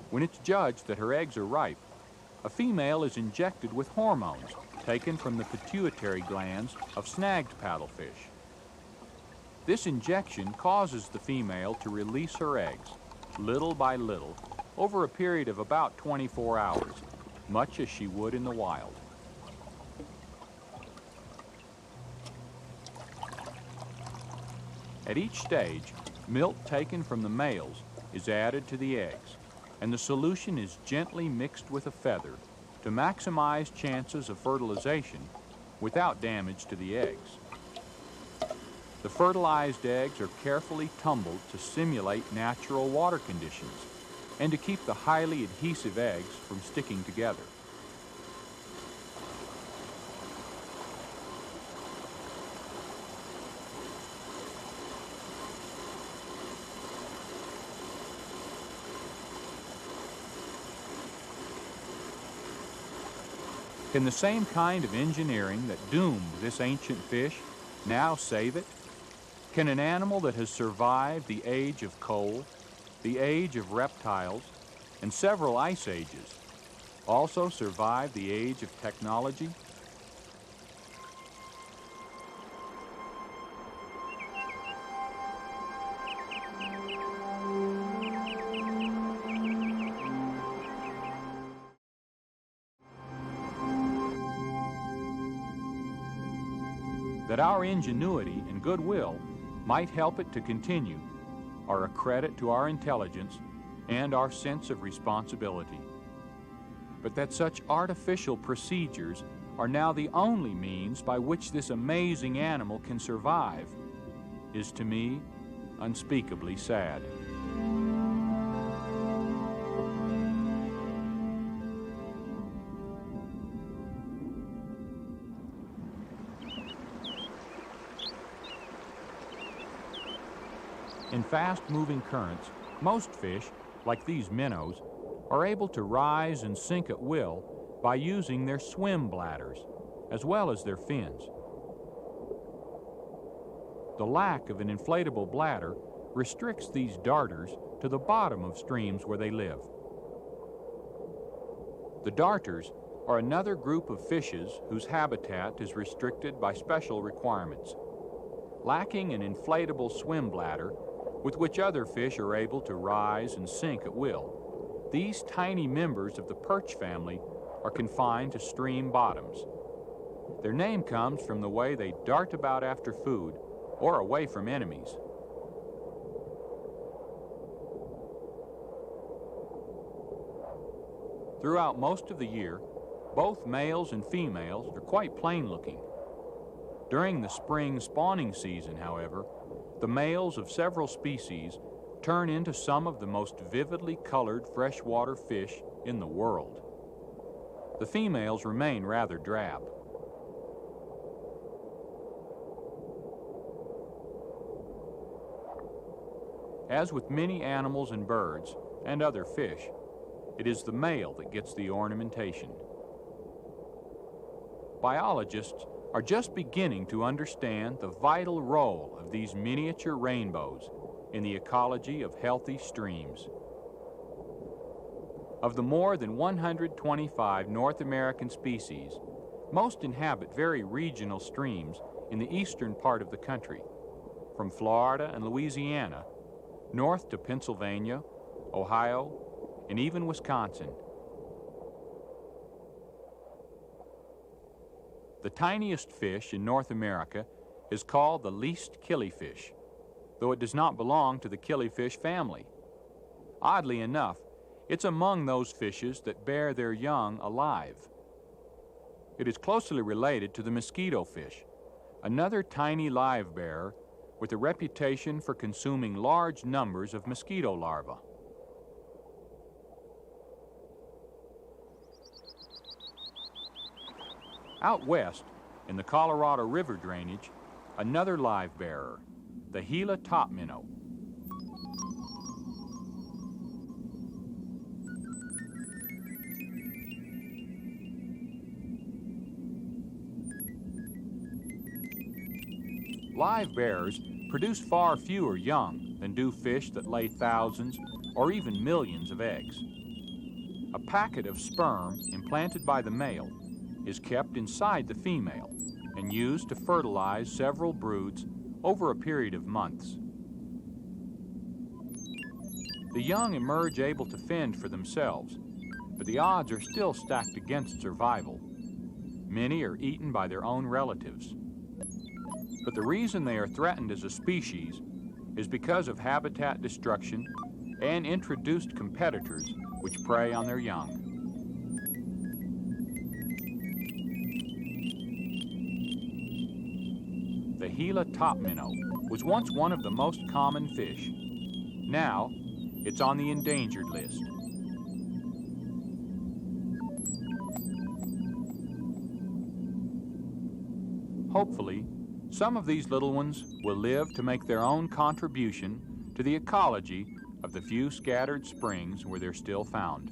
When it's judged that her eggs are ripe, a female is injected with hormones taken from the pituitary glands of snagged paddlefish. This injection causes the female to release her eggs, little by little, over a period of about 24 hours, much as she would in the wild. At each stage, milk taken from the males is added to the eggs, and the solution is gently mixed with a feather to maximize chances of fertilization without damage to the eggs. The fertilized eggs are carefully tumbled to simulate natural water conditions and to keep the highly adhesive eggs from sticking together. Can the same kind of engineering that doomed this ancient fish now save it? Can an animal that has survived the age of coal, the age of reptiles, and several ice ages also survive the age of technology? that our ingenuity and goodwill might help it to continue are a credit to our intelligence and our sense of responsibility. But that such artificial procedures are now the only means by which this amazing animal can survive is, to me, unspeakably sad. In fast-moving currents, most fish, like these minnows, are able to rise and sink at will by using their swim bladders, as well as their fins. The lack of an inflatable bladder restricts these darters to the bottom of streams where they live. The darters are another group of fishes whose habitat is restricted by special requirements. Lacking an inflatable swim bladder with which other fish are able to rise and sink at will, these tiny members of the perch family are confined to stream bottoms. Their name comes from the way they dart about after food or away from enemies. Throughout most of the year, both males and females are quite plain-looking. During the spring spawning season, however, the males of several species turn into some of the most vividly colored freshwater fish in the world. The females remain rather drab. As with many animals and birds and other fish, it is the male that gets the ornamentation. Biologists are just beginning to understand the vital role of these miniature rainbows in the ecology of healthy streams. Of the more than 125 North American species, most inhabit very regional streams in the eastern part of the country, from Florida and Louisiana, north to Pennsylvania, Ohio, and even Wisconsin. The tiniest fish in North America is called the least killifish, though it does not belong to the killifish family. Oddly enough, it's among those fishes that bear their young alive. It is closely related to the mosquito fish, another tiny live bearer with a reputation for consuming large numbers of mosquito larvae. Out west, in the Colorado River drainage, another live bearer, the Gila top minnow. Live bearers produce far fewer young than do fish that lay thousands or even millions of eggs. A packet of sperm implanted by the male is kept inside the female and used to fertilize several broods over a period of months. The young emerge able to fend for themselves, but the odds are still stacked against survival. Many are eaten by their own relatives. But the reason they are threatened as a species is because of habitat destruction and introduced competitors which prey on their young. The Gila top minnow was once one of the most common fish. Now, it's on the endangered list. Hopefully, some of these little ones will live to make their own contribution to the ecology of the few scattered springs where they're still found.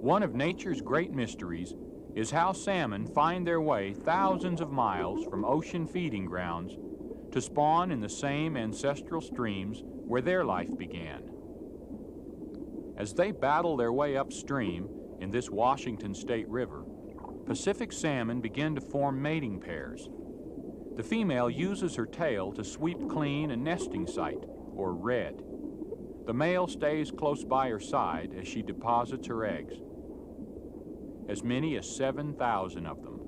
One of nature's great mysteries is how salmon find their way thousands of miles from ocean feeding grounds to spawn in the same ancestral streams where their life began. As they battle their way upstream in this Washington State River, Pacific salmon begin to form mating pairs. The female uses her tail to sweep clean a nesting site, or redd. The male stays close by her side as she deposits her eggs. As many as 7,000 of them.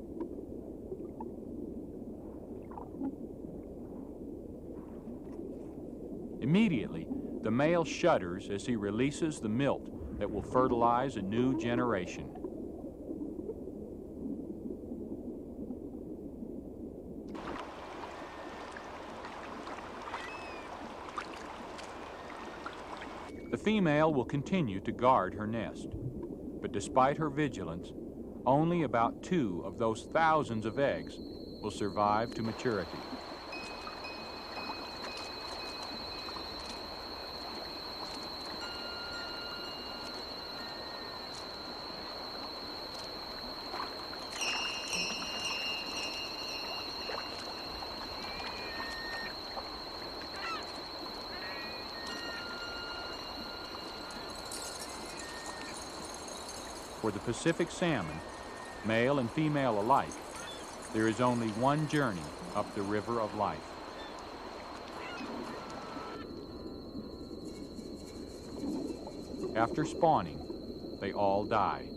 Immediately, the male shudders as he releases the milt that will fertilize a new generation. The female will continue to guard her nest, but despite her vigilance, only about 2 of those thousands of eggs will survive to maturity. For the Pacific salmon, male and female alike, there is only one journey up the river of life. After spawning, they all die.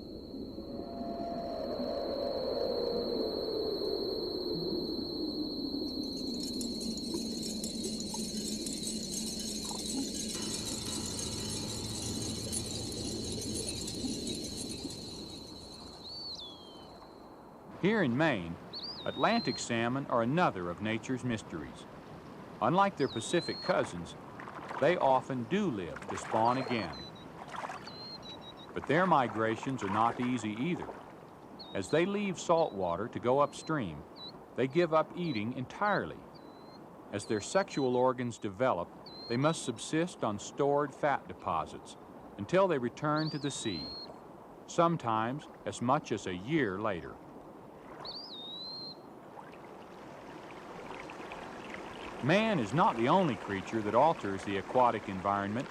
Here in Maine, Atlantic salmon are another of nature's mysteries. Unlike their Pacific cousins, they often do live to spawn again. But their migrations are not easy either. As they leave salt water to go upstream, they give up eating entirely. As their sexual organs develop, they must subsist on stored fat deposits until they return to the sea, sometimes as much as a year later. Man is not the only creature that alters the aquatic environment.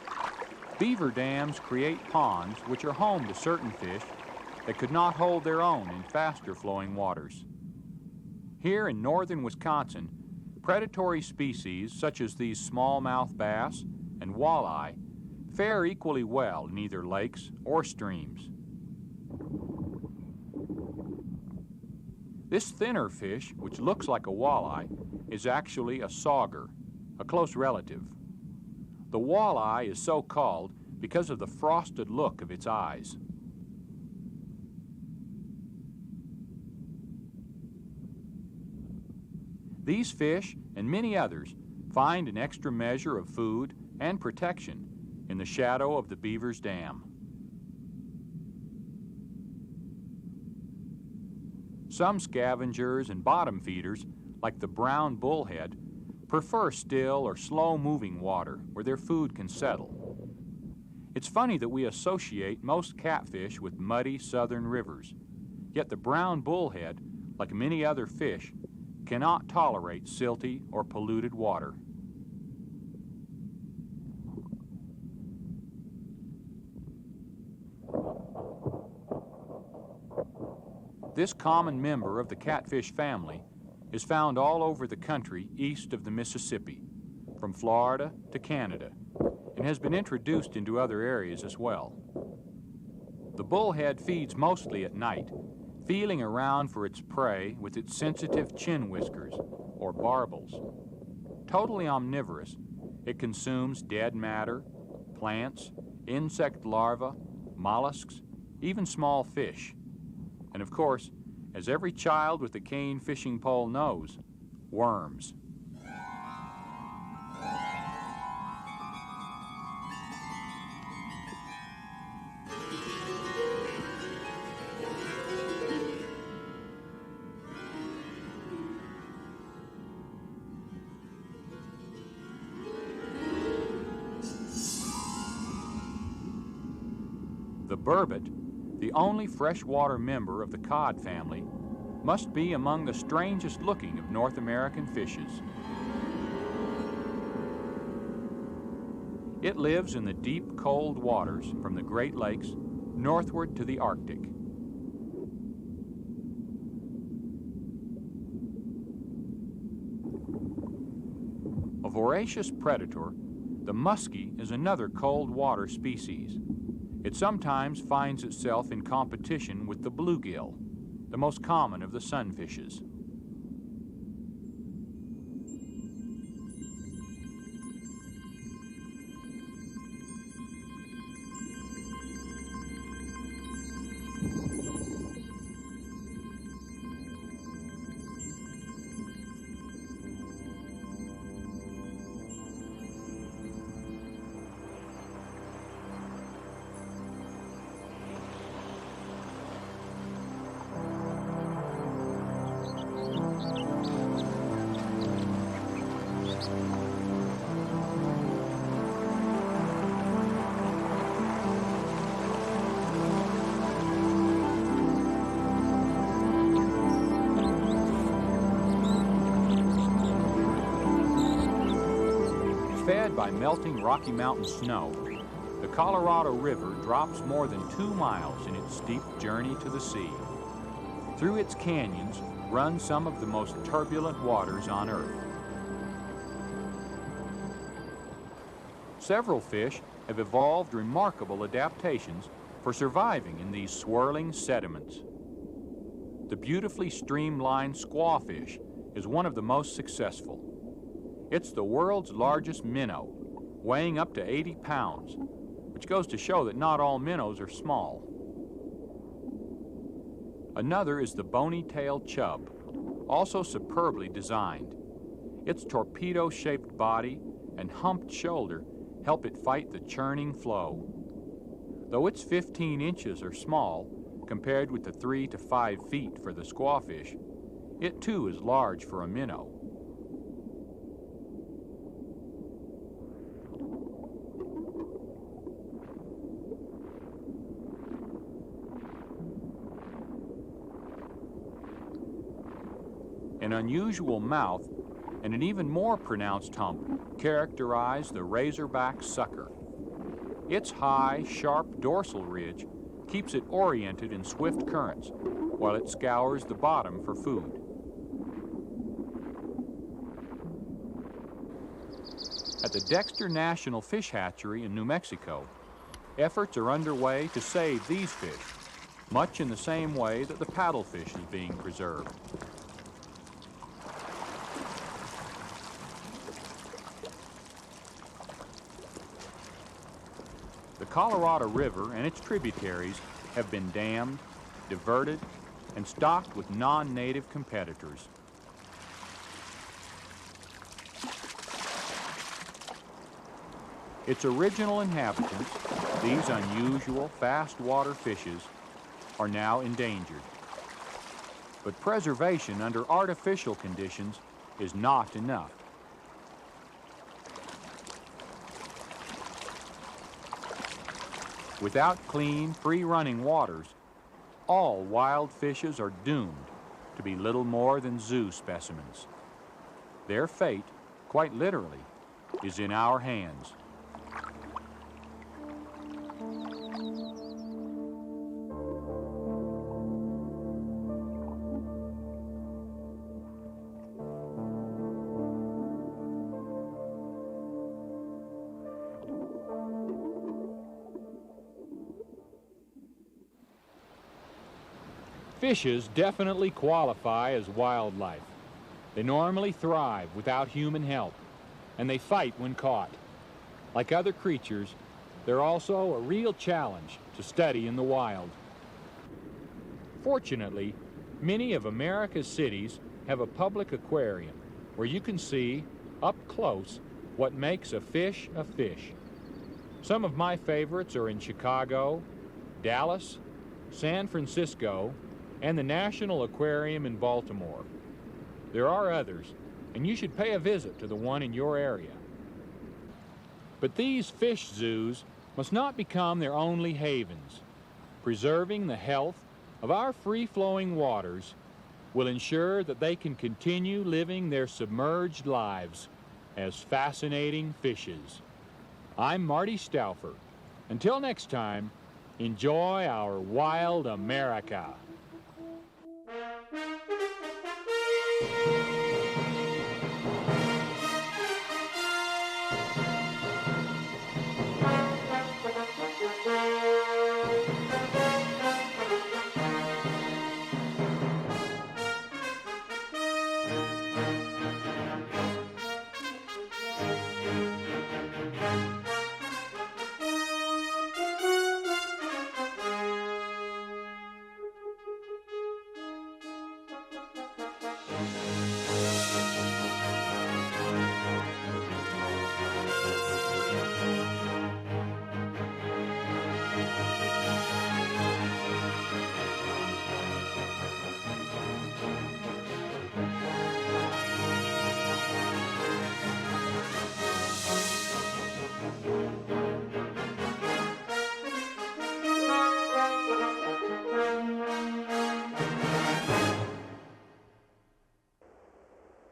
Beaver dams create ponds which are home to certain fish that could not hold their own in faster flowing waters. Here in northern Wisconsin, predatory species such as these smallmouth bass and walleye fare equally well in either lakes or streams. This thinner fish, which looks like a walleye, is actually a sauger, a close relative. The walleye is so called because of the frosted look of its eyes. These fish and many others find an extra measure of food and protection in the shadow of the beaver's dam. Some scavengers and bottom feeders, like the brown bullhead, prefer still or slow-moving water where their food can settle. It's funny that we associate most catfish with muddy southern rivers, yet the brown bullhead, like many other fish, cannot tolerate silty or polluted water. This common member of the catfish family is found all over the country east of the Mississippi, from Florida to Canada, and has been introduced into other areas as well. The bullhead feeds mostly at night, feeling around for its prey with its sensitive chin whiskers, or barbels. Totally omnivorous, it consumes dead matter, plants, insect larvae, mollusks, even small fish. And of course, as every child with a cane fishing pole knows, worms. The burbot, the only freshwater member of the cod family, must be among the strangest looking of North American fishes. It lives in the deep, cold waters from the Great Lakes northward to the Arctic. A voracious predator, the muskie is another cold water species. It sometimes finds itself in competition with the bluegill, the most common of the sunfishes. Fed by melting Rocky Mountain snow, the Colorado River drops more than 2 miles in its steep journey to the sea. Through its canyons run some of the most turbulent waters on Earth. Several fish have evolved remarkable adaptations for surviving in these swirling sediments. The beautifully streamlined squawfish is one of the most successful. It's the world's largest minnow, weighing up to 80 pounds, which goes to show that not all minnows are small. Another is the bony-tailed chub, also superbly designed. Its torpedo-shaped body and humped shoulder help it fight the churning flow. Though its 15 inches are small, compared with the 3 to 5 feet for the squawfish, it too is large for a minnow. An unusual mouth and an even more pronounced hump characterize the razorback sucker. Its high, sharp dorsal ridge keeps it oriented in swift currents while it scours the bottom for food. At the Dexter National Fish Hatchery in New Mexico, efforts are underway to save these fish, much in the same way that the paddlefish is being preserved. The Colorado River and its tributaries have been dammed, diverted, and stocked with non-native competitors. Its original inhabitants, these unusual fast-water fishes, are now endangered. But preservation under artificial conditions is not enough. Without clean, free-running waters, all wild fishes are doomed to be little more than zoo specimens. Their fate, quite literally, is in our hands. Fishes definitely qualify as wildlife. They normally thrive without human help, and they fight when caught. Like other creatures, they're also a real challenge to study in the wild. Fortunately, many of America's cities have a public aquarium where you can see, up close, what makes a fish a fish. Some of my favorites are in Chicago, Dallas, San Francisco, and the National Aquarium in Baltimore. There are others, and you should pay a visit to the one in your area. But these fish zoos must not become their only havens. Preserving the health of our free-flowing waters will ensure that they can continue living their submerged lives as fascinating fishes. I'm Marty Stauffer. Until next time, enjoy our wild America.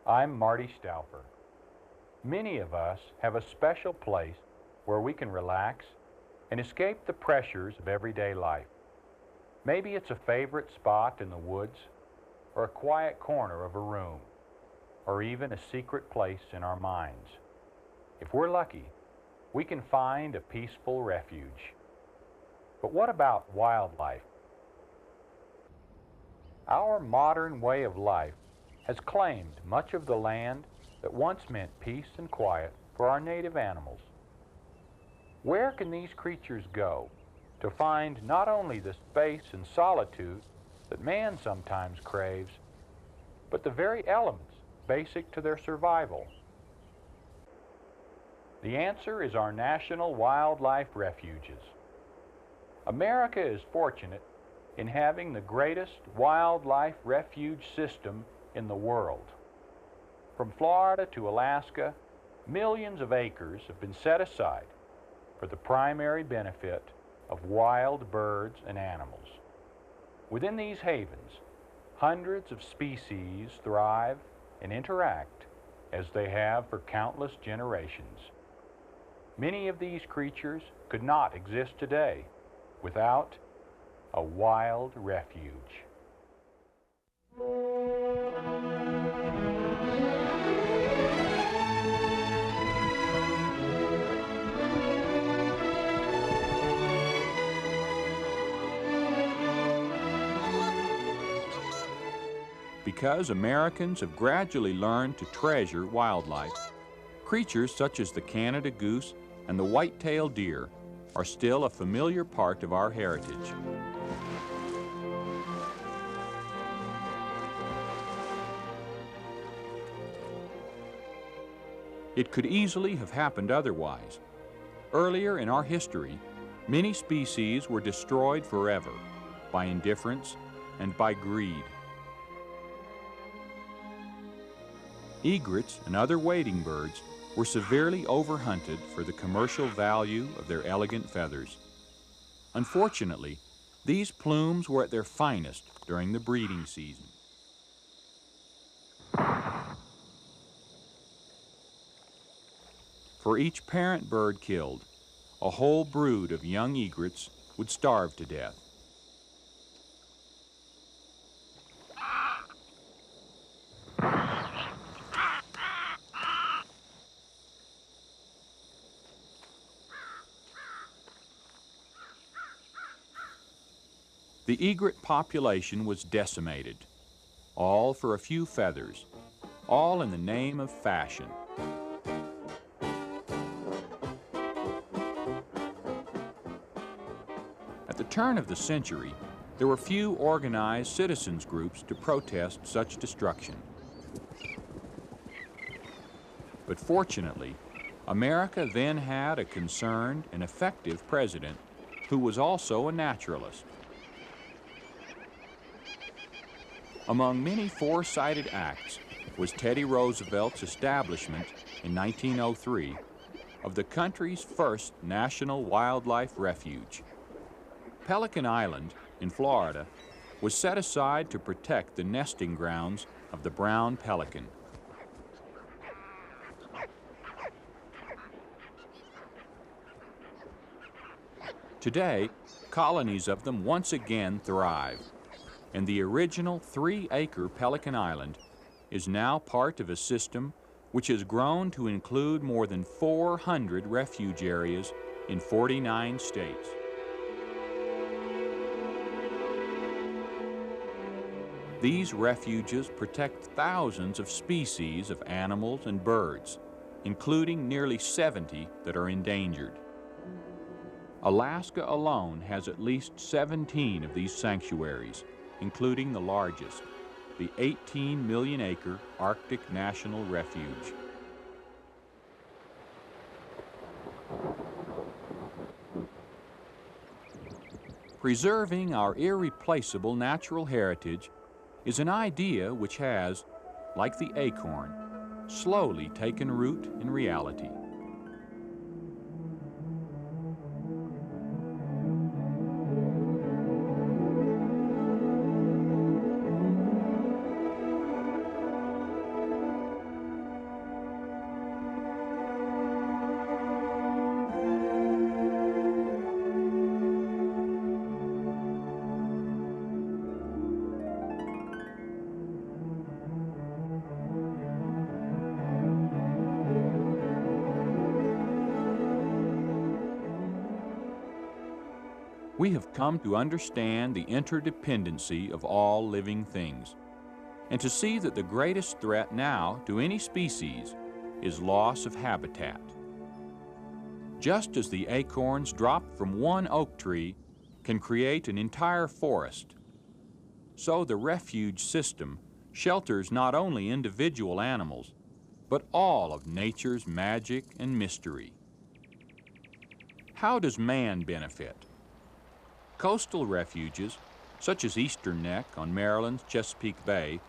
I'm Marty Stauffer. Many of us have a special place where we can relax and escape the pressures of everyday life. Maybe it's a favorite spot in the woods, or a quiet corner of a room, or even a secret place in our minds. If we're lucky, we can find a peaceful refuge. But what about wildlife? Our modern way of life has claimed much of the land that once meant peace and quiet for our native animals. Where can these creatures go to find not only the space and solitude that man sometimes craves, but the very elements basic to their survival? The answer is our national wildlife refuges. America is fortunate in having the greatest wildlife refuge system in the world. From Florida to Alaska, millions of acres have been set aside for the primary benefit of wild birds and animals. Within these havens, hundreds of species thrive and interact as they have for countless generations. Many of these creatures could not exist today without a wild refuge. Because Americans have gradually learned to treasure wildlife, creatures such as the Canada goose and the white-tailed deer are still a familiar part of our heritage. It could easily have happened otherwise. Earlier in our history, many species were destroyed forever by indifference and by greed. Egrets and other wading birds were severely overhunted for the commercial value of their elegant feathers. Unfortunately, these plumes were at their finest during the breeding season. For each parent bird killed, a whole brood of young egrets would starve to death. The egret population was decimated, all for a few feathers, all in the name of fashion. At the turn of the century, there were few organized citizens groups to protest such destruction. But fortunately, America then had a concerned and effective president who was also a naturalist. Among many foresighted acts was Teddy Roosevelt's establishment in 1903 of the country's first national wildlife refuge. Pelican Island in Florida was set aside to protect the nesting grounds of the brown pelican. Today, colonies of them once again thrive, and the original 3-acre Pelican Island is now part of a system which has grown to include more than 400 refuge areas in 49 states. These refuges protect thousands of species of animals and birds, including nearly 70 that are endangered. Alaska alone has at least 17 of these sanctuaries, including the largest, the 18-million-acre Arctic National Refuge. Preserving our irreplaceable natural heritage is an idea which has, like the acorn, slowly taken root in reality. We have come to understand the interdependency of all living things, and to see that the greatest threat now to any species is loss of habitat. Just as the acorns dropped from one oak tree can create an entire forest, so the refuge system shelters not only individual animals, but all of nature's magic and mystery. How does man benefit? Coastal refuges, such as Eastern Neck on Maryland's Chesapeake Bay,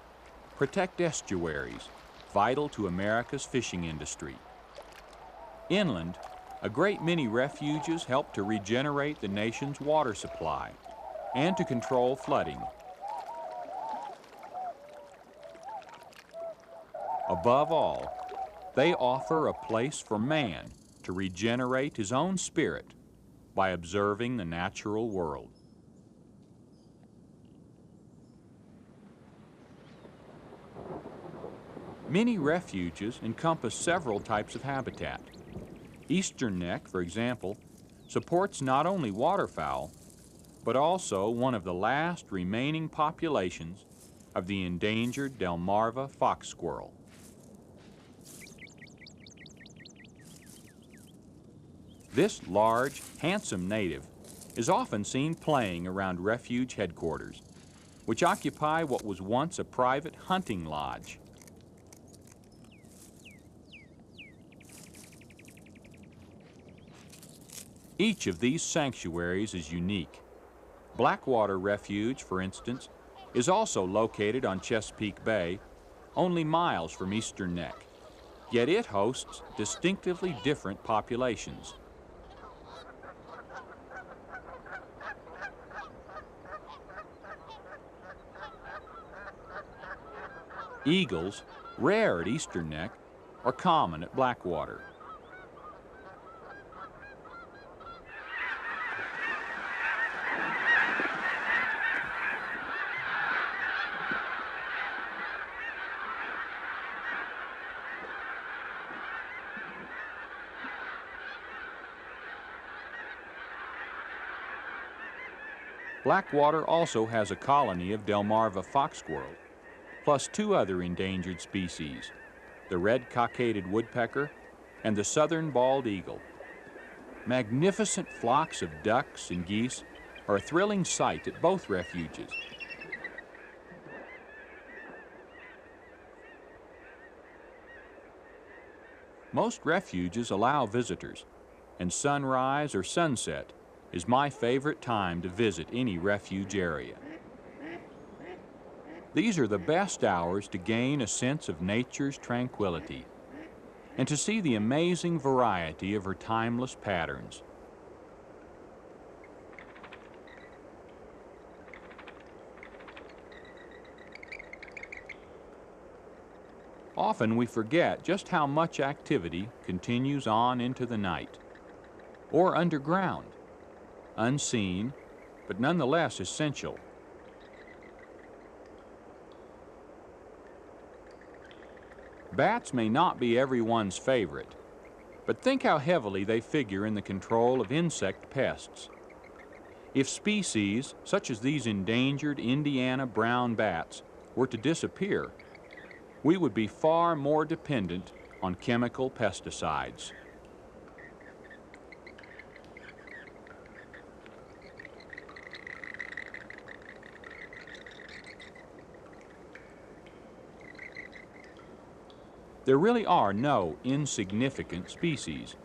protect estuaries, vital to America's fishing industry. Inland, a great many refuges help to regenerate the nation's water supply and to control flooding. Above all, they offer a place for man to regenerate his own spirit by observing the natural world. Many refuges encompass several types of habitat. Eastern Neck, for example, supports not only waterfowl, but also one of the last remaining populations of the endangered Delmarva fox squirrel. This large, handsome native is often seen playing around refuge headquarters, which occupy what was once a private hunting lodge. Each of these sanctuaries is unique. Blackwater Refuge, for instance, is also located on Chesapeake Bay, only miles from Eastern Neck, yet it hosts distinctively different populations. Eagles, rare at Eastern Neck, are common at Blackwater. Blackwater also has a colony of Delmarva fox squirrel, plus 2 other endangered species, the red cockaded woodpecker and the southern bald eagle. Magnificent flocks of ducks and geese are a thrilling sight at both refuges. Most refuges allow visitors, and sunrise or sunset is my favorite time to visit any refuge area. These are the best hours to gain a sense of nature's tranquility and to see the amazing variety of her timeless patterns. Often we forget just how much activity continues on into the night or underground. unseen, but nonetheless essential. Bats may not be everyone's favorite, but think how heavily they figure in the control of insect pests. If species, such as these endangered Indiana brown bats, were to disappear, we would be far more dependent on chemical pesticides. There really are no insignificant species.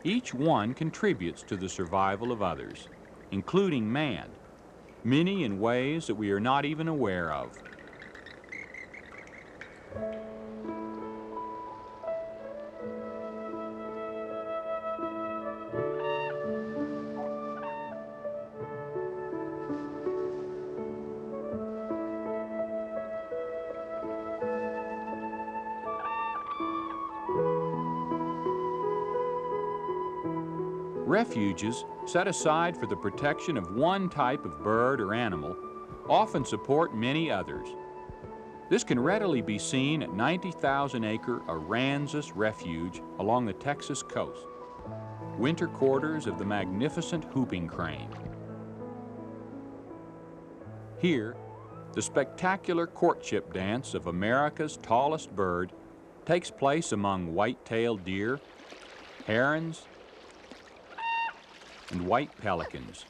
Each one contributes to the survival of others, including man, many in ways that we are not even aware of. Refuges set aside for the protection of one type of bird or animal often support many others. This can readily be seen at 90,000-acre Aransas Refuge along the Texas coast, winter quarters of the magnificent whooping crane. Here, the spectacular courtship dance of America's tallest bird takes place among white-tailed deer, herons, and white pelicans.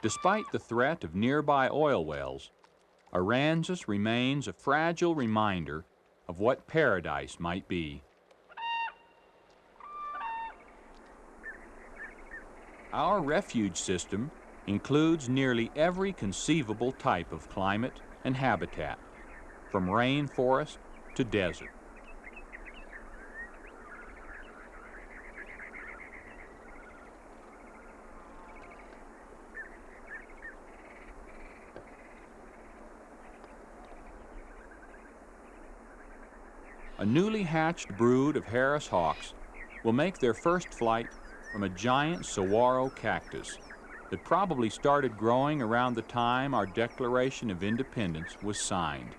Despite the threat of nearby oil wells, Aransas remains a fragile reminder of what paradise might be. Our refuge system includes nearly every conceivable type of climate and habitat, from rainforest to desert. A newly hatched brood of Harris hawks will make their first flight from a giant saguaro cactus that probably started growing around the time our Declaration of Independence was signed.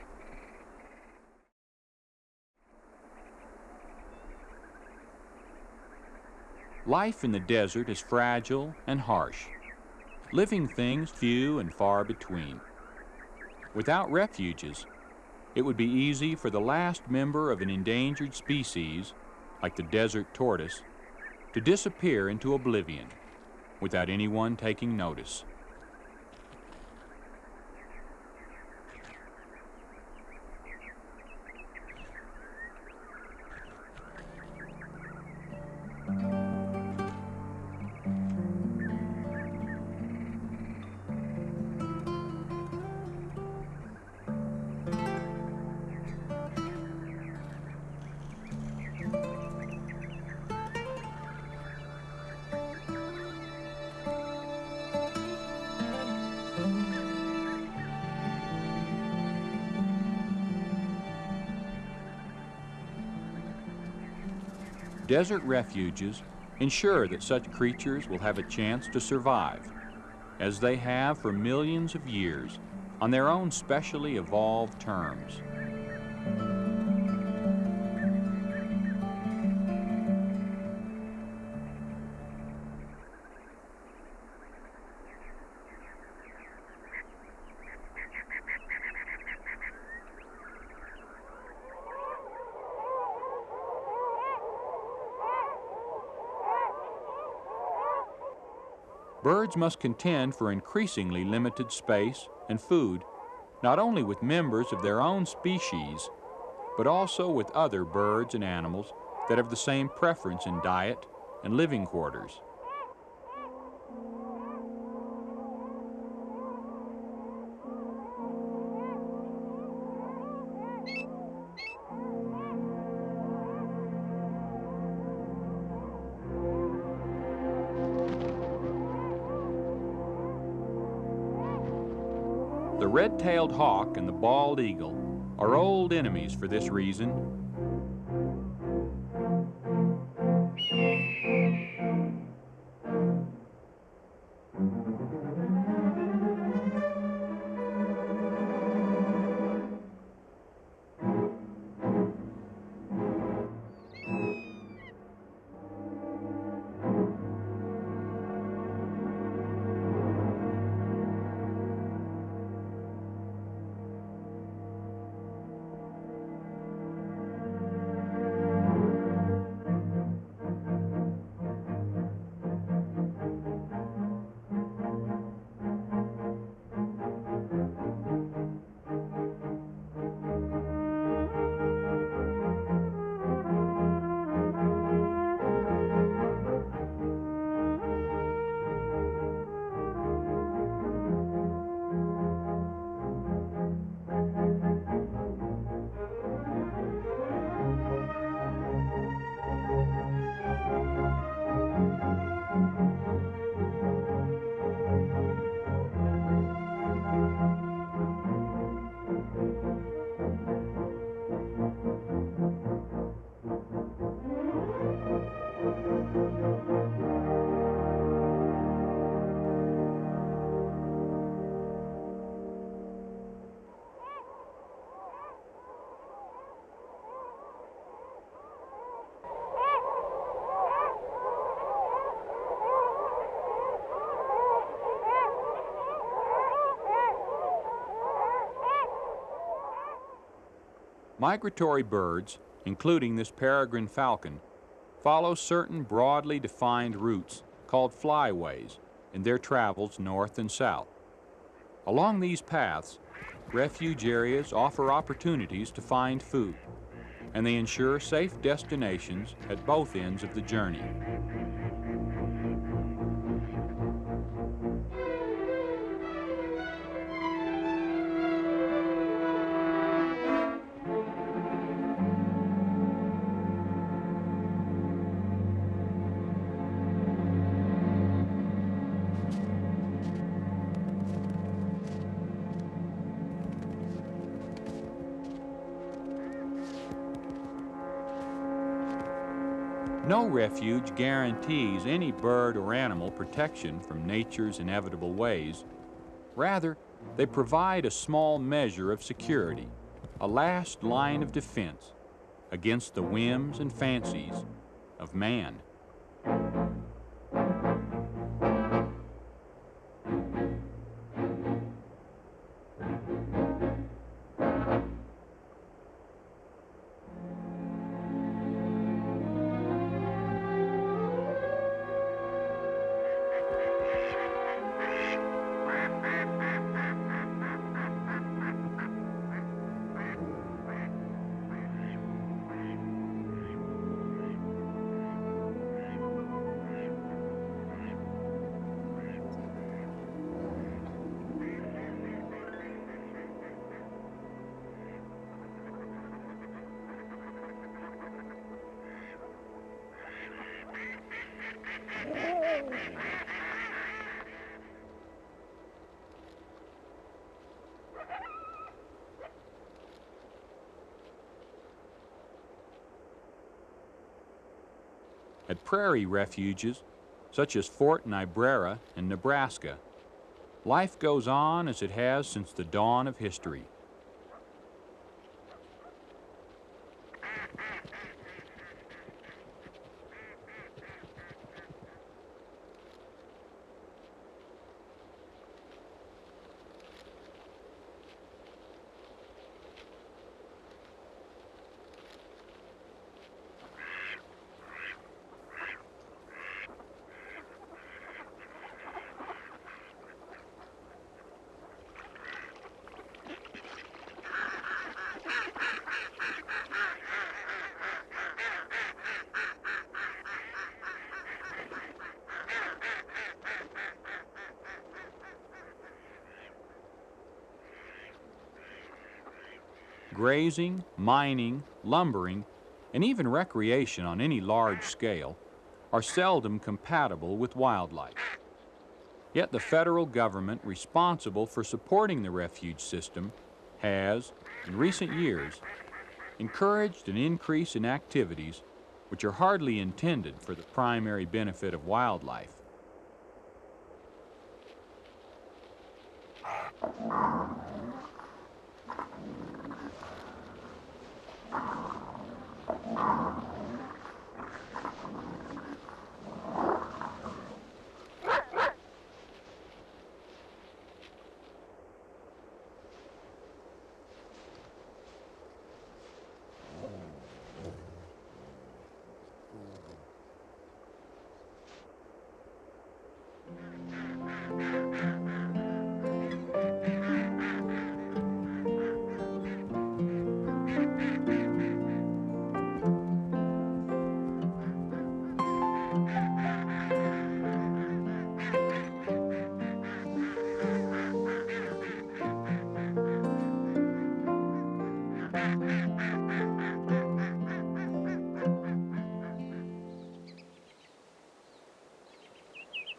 Life in the desert is fragile and harsh, living things few and far between. Without refuges, it would be easy for the last member of an endangered species, like the desert tortoise, to disappear into oblivion without anyone taking notice. Desert refuges ensure that such creatures will have a chance to survive, as they have for millions of years, on their own specially evolved terms. Birds must contend for increasingly limited space and food, not only with members of their own species, but also with other birds and animals that have the same preference in diet and living quarters. The red-tailed hawk and the bald eagle are old enemies for this reason. Migratory birds, including this peregrine falcon, follow certain broadly defined routes called flyways in their travels north and south. Along these paths, refuge areas offer opportunities to find food, and they ensure safe destinations at both ends of the journey. No refuge guarantees any bird or animal protection from nature's inevitable ways. Rather, they provide a small measure of security, a last line of defense against the whims and fancies of man. At prairie refuges, such as Fort Niobrara in Nebraska, life goes on as it has since the dawn of history. Grazing, mining, lumbering, and even recreation on any large scale are seldom compatible with wildlife. Yet the federal government responsible for supporting the refuge system has, in recent years, encouraged an increase in activities which are hardly intended for the primary benefit of wildlife.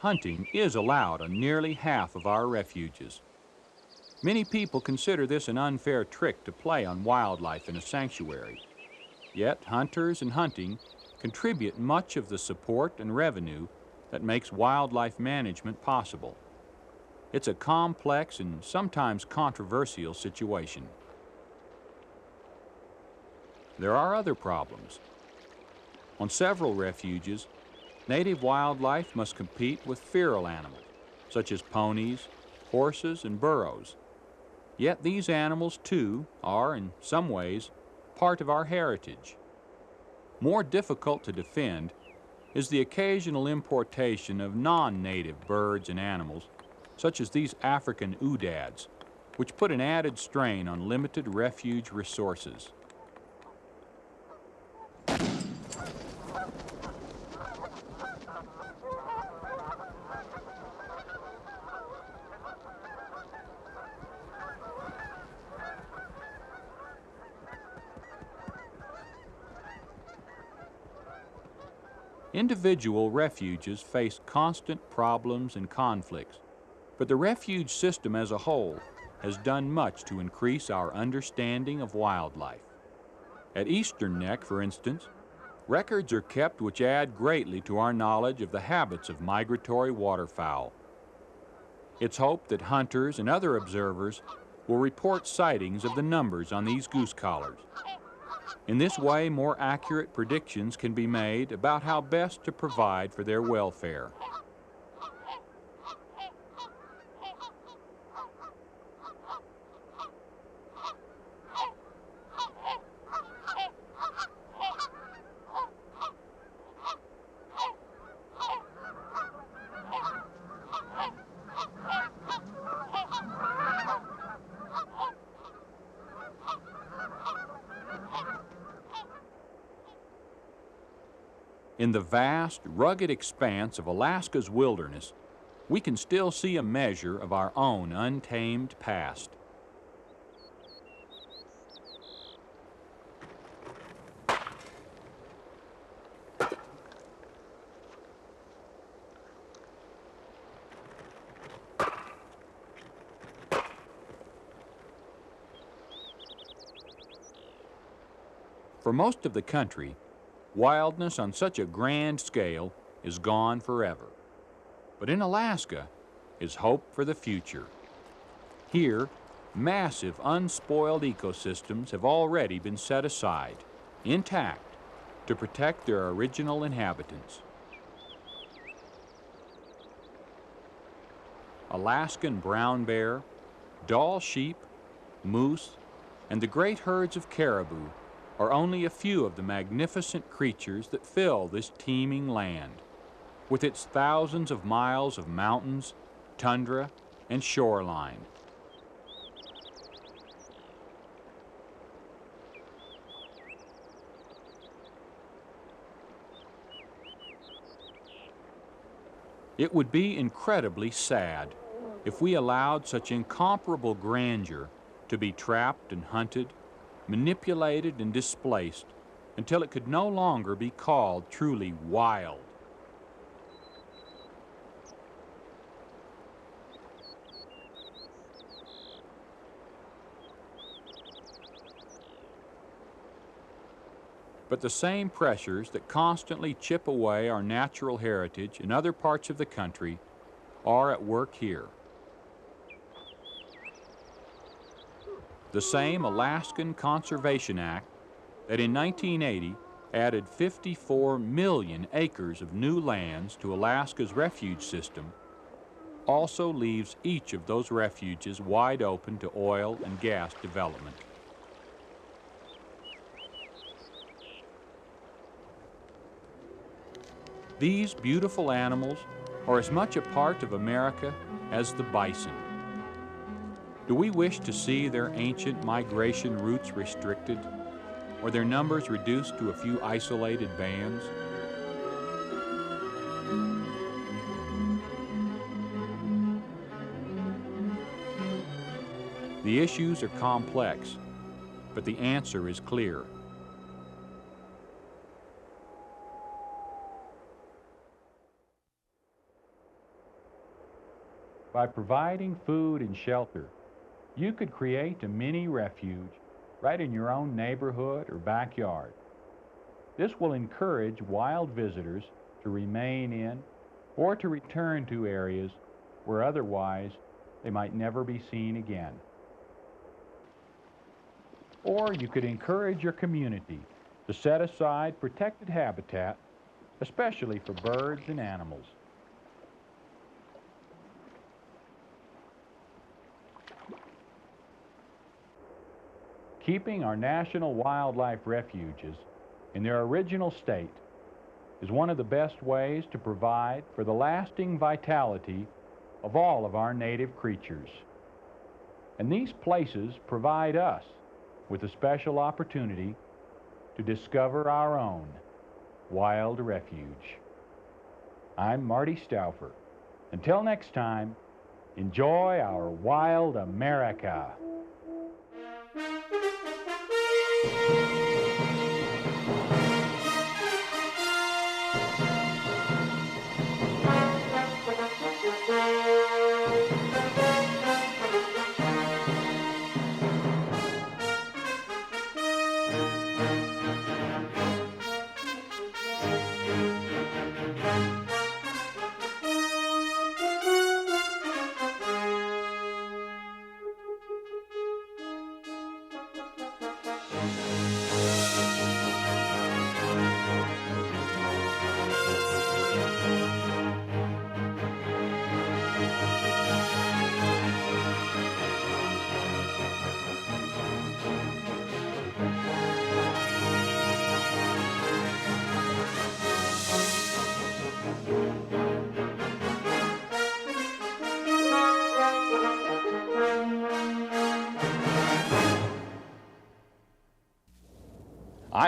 Hunting is allowed on nearly half of our refuges. Many people consider this an unfair trick to play on wildlife in a sanctuary. Yet hunters and hunting contribute much of the support and revenue that makes wildlife management possible. It's a complex and sometimes controversial situation. There are other problems. On several refuges, native wildlife must compete with feral animals, such as ponies, horses, and burros. Yet these animals, too, are, in some ways, part of our heritage. More difficult to defend is the occasional importation of non-native birds and animals, such as these African oodads, which put an added strain on limited refuge resources. Individual refuges face constant problems and conflicts, but the refuge system as a whole has done much to increase our understanding of wildlife. At Eastern Neck, for instance, records are kept which add greatly to our knowledge of the habits of migratory waterfowl. It's hoped that hunters and other observers will report sightings of the numbers on these goose collars. In this way, more accurate predictions can be made about how best to provide for their welfare. In the vast, rugged expanse of Alaska's wilderness, we can still see a measure of our own untamed past. For most of the country, wildness on such a grand scale is gone forever. But in Alaska is hope for the future. Here, massive unspoiled ecosystems have already been set aside, intact, to protect their original inhabitants. Alaskan brown bear, Dall sheep, moose, and the great herds of caribou are only a few of the magnificent creatures that fill this teeming land, with its thousands of miles of mountains, tundra, and shoreline. It would be incredibly sad if we allowed such incomparable grandeur to be trapped and hunted, manipulated and displaced until it could no longer be called truly wild. But the same pressures that constantly chip away our natural heritage in other parts of the country are at work here. The same Alaskan Conservation Act that in 1980 added 54 million acres of new lands to Alaska's refuge system also leaves each of those refuges wide open to oil and gas development. These beautiful animals are as much a part of America as the bison. Do we wish to see their ancient migration routes restricted, or their numbers reduced to a few isolated bands? The issues are complex, but the answer is clear. By providing food and shelter, you could create a mini refuge right in your own neighborhood or backyard. This will encourage wild visitors to remain in or to return to areas where otherwise they might never be seen again. Or you could encourage your community to set aside protected habitat, especially for birds and animals. Keeping our national wildlife refuges in their original state is one of the best ways to provide for the lasting vitality of all of our native creatures. And these places provide us with a special opportunity to discover our own wild refuge. I'm Marty Stauffer. Until next time, enjoy our wild America.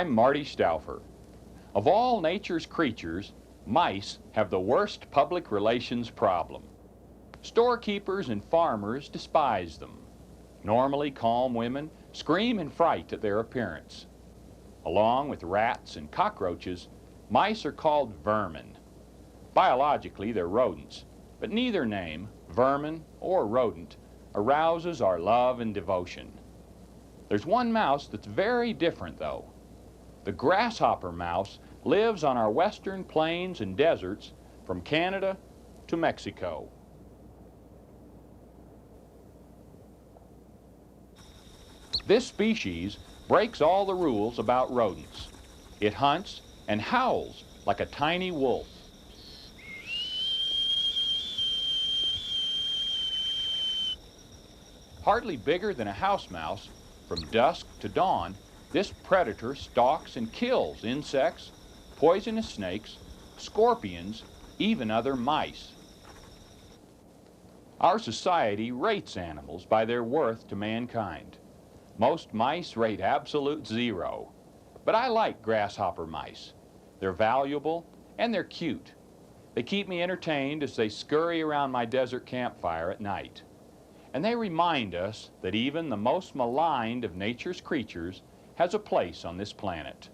I'm Marty Stauffer. Of all nature's creatures, mice have the worst public relations problem. Storekeepers and farmers despise them. Normally calm women scream in fright at their appearance. Along with rats and cockroaches, mice are called vermin. Biologically, they're rodents, but neither name, vermin or rodent, arouses our love and devotion. There's one mouse that's very different, though. The grasshopper mouse lives on our western plains and deserts from Canada to Mexico. This species breaks all the rules about rodents. It hunts and howls like a tiny wolf. Hardly bigger than a house mouse, from dusk to dawn, this predator stalks and kills insects, poisonous snakes, scorpions, even other mice. Our society rates animals by their worth to mankind. Most mice rate absolute 0. But I like grasshopper mice. They're valuable and they're cute. They keep me entertained as they scurry around my desert campfire at night. and they remind us that even the most maligned of nature's creatures has a place on this planet.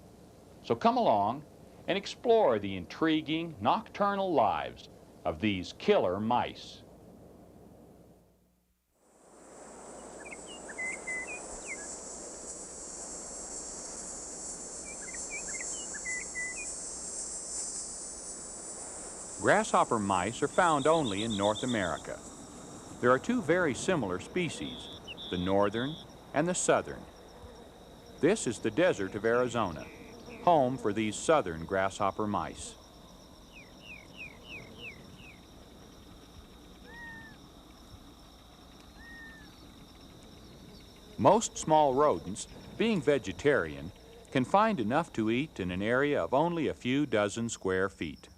So come along and explore the intriguing nocturnal lives of these killer mice. Grasshopper mice are found only in North America. There are two very similar species, the northern and the southern. This is the desert of Arizona, home for these southern grasshopper mice. Most small rodents, being vegetarian, can find enough to eat in an area of only a few dozen square feet.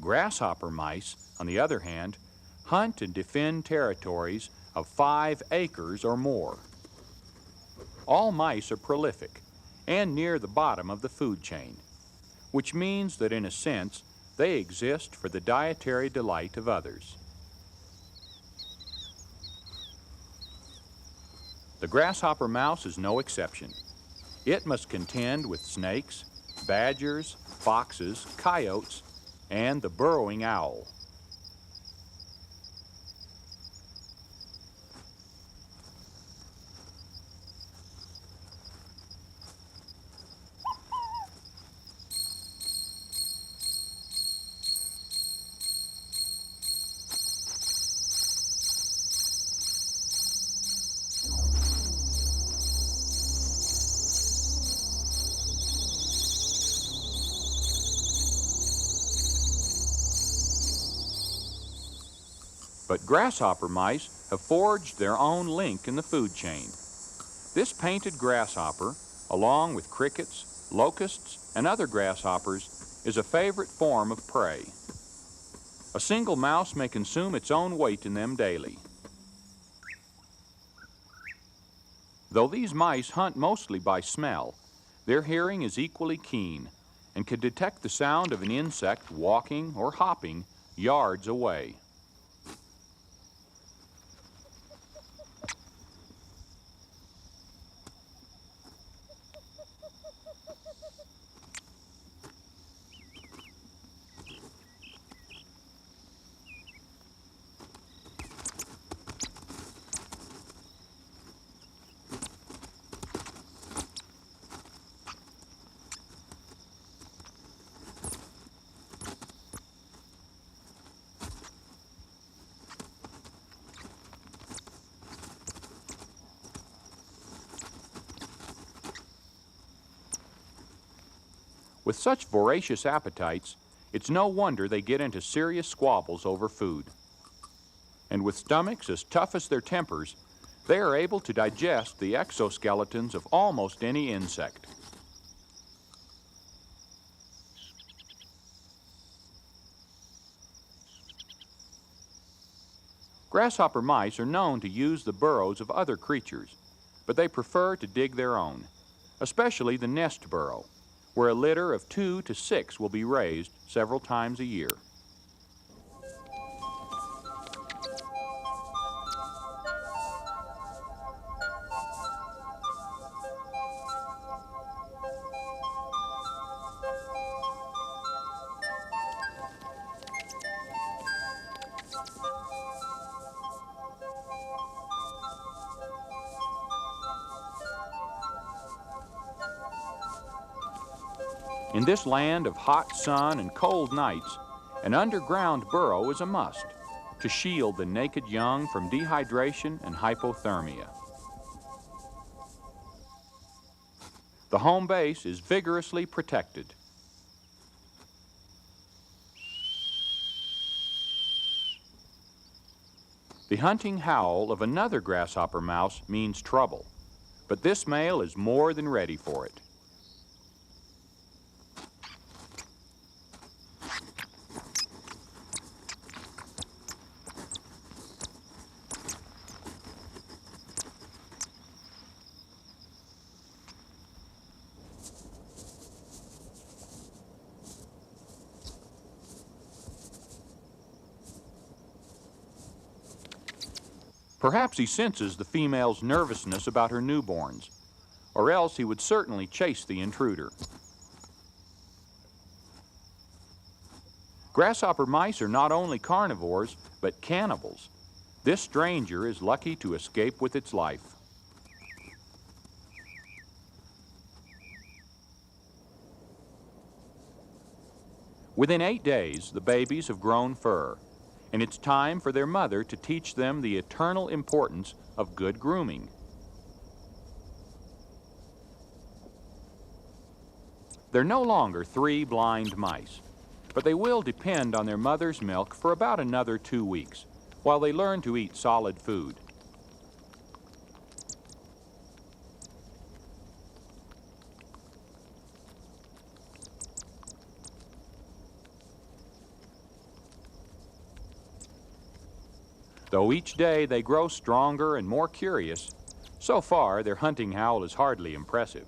Grasshopper mice, on the other hand, hunt and defend territories of 5 acres or more. All mice are prolific and near the bottom of the food chain, which means that in a sense they exist for the dietary delight of others. The grasshopper mouse is no exception. It must contend with snakes, badgers, foxes, coyotes, and the burrowing owl. But grasshopper mice have forged their own link in the food chain. This painted grasshopper, along with crickets, locusts, and other grasshoppers, is a favorite form of prey. A single mouse may consume its own weight in them daily. Though these mice hunt mostly by smell, their hearing is equally keen and can detect the sound of an insect walking or hopping yards away. With such voracious appetites, it's no wonder they get into serious squabbles over food. And with stomachs as tough as their tempers, they are able to digest the exoskeletons of almost any insect. Grasshopper mice are known to use the burrows of other creatures, but they prefer to dig their own, especially the nest burrow, where a litter of 2 to 6 will be raised several times a year. In this land of hot sun and cold nights, an underground burrow is a must to shield the naked young from dehydration and hypothermia. The home base is vigorously protected. The hunting howl of another grasshopper mouse means trouble, but this male is more than ready for it. Perhaps he senses the female's nervousness about her newborns, or else he would certainly chase the intruder. Grasshopper mice are not only carnivores, but cannibals. This stranger is lucky to escape with its life. Within 8 days, the babies have grown fur, and it's time for their mother to teach them the eternal importance of good grooming. They're no longer 3 blind mice, but they will depend on their mother's milk for about another 2 weeks, while they learn to eat solid food. Though each day they grow stronger and more curious, so far their hunting howl is hardly impressive.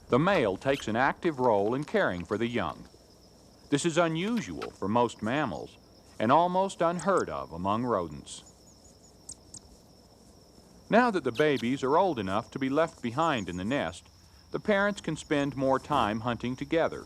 The male takes an active role in caring for the young. This is unusual for most mammals and almost unheard of among rodents. Now that the babies are old enough to be left behind in the nest, the parents can spend more time hunting together.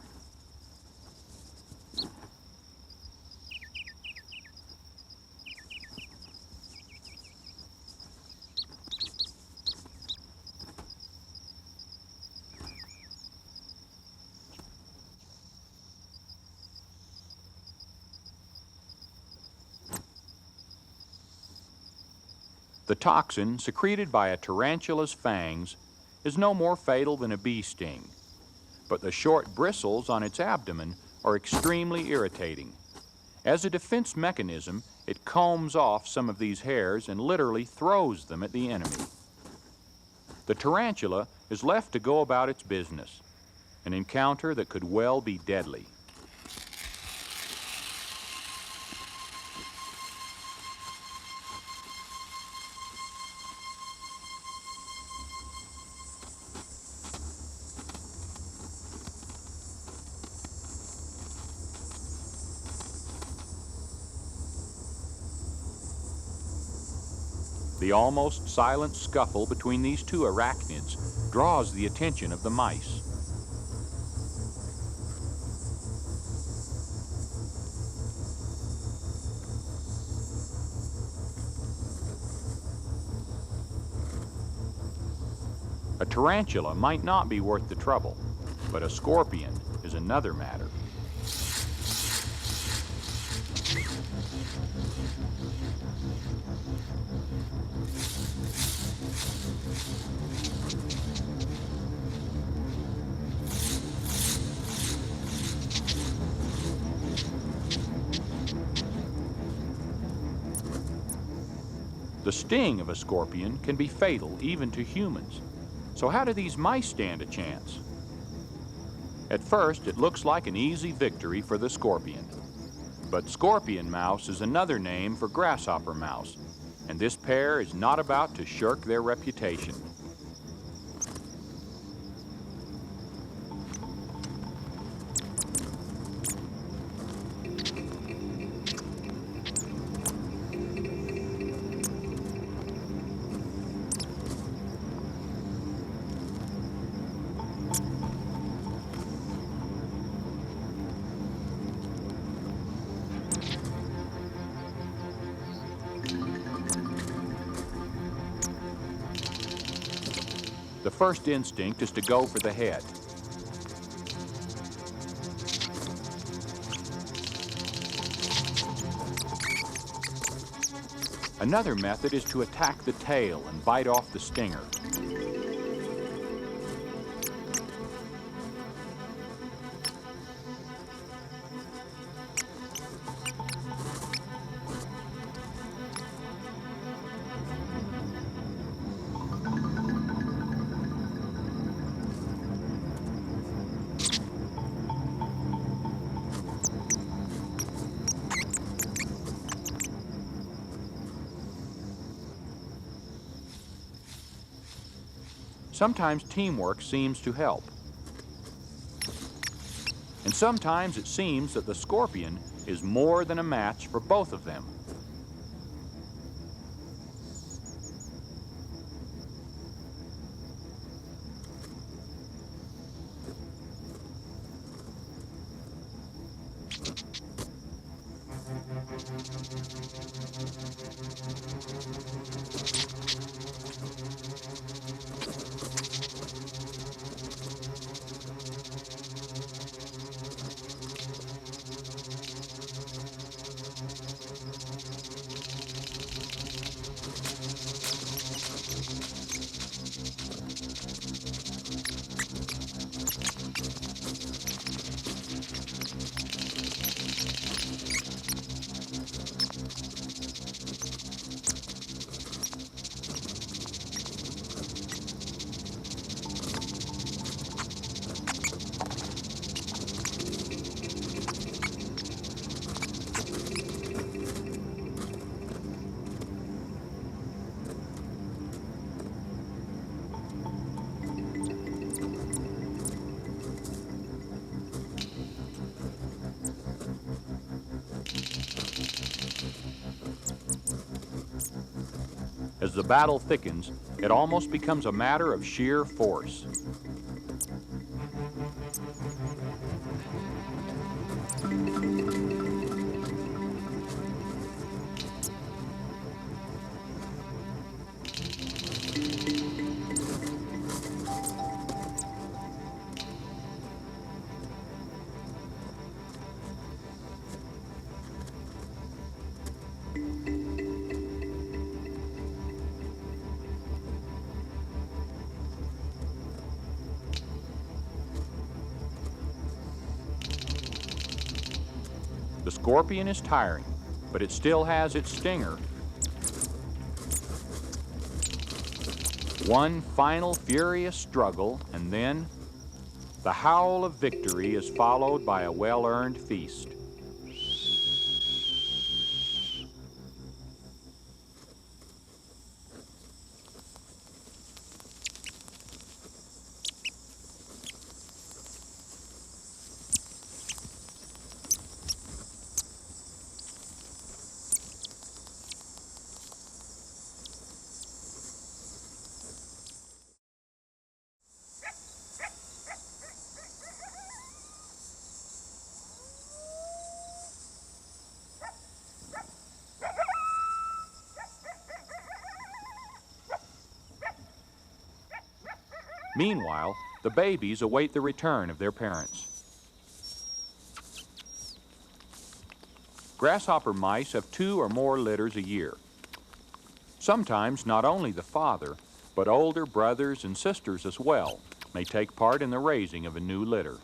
The toxin secreted by a tarantula's fangs is no more fatal than a bee sting, but the short bristles on its abdomen are extremely irritating. As a defense mechanism, it combs off some of these hairs and literally throws them at the enemy. The tarantula is left to go about its business, an encounter that could well be deadly. The almost silent scuffle between these 2 arachnids draws the attention of the mice. A tarantula might not be worth the trouble, but a scorpion is another matter. The sting of a scorpion can be fatal even to humans. So how do these mice stand a chance? At first, it looks like an easy victory for the scorpion. But scorpion mouse is another name for grasshopper mouse, and this pair is not about to shirk their reputation. The first instinct is to go for the head. Another method is to attack the tail and bite off the stinger. Sometimes teamwork seems to help. And sometimes it seems that the scorpion is more than a match for both of them. As the battle thickens, it almost becomes a matter of sheer force. The scorpion is tiring, but it still has its stinger. One final furious struggle, and then the howl of victory is followed by a well-earned feast. Meanwhile, the babies await the return of their parents. Grasshopper mice have 2 or more litters a year. Sometimes not only the father, but older brothers and sisters as well may take part in the raising of a new litter.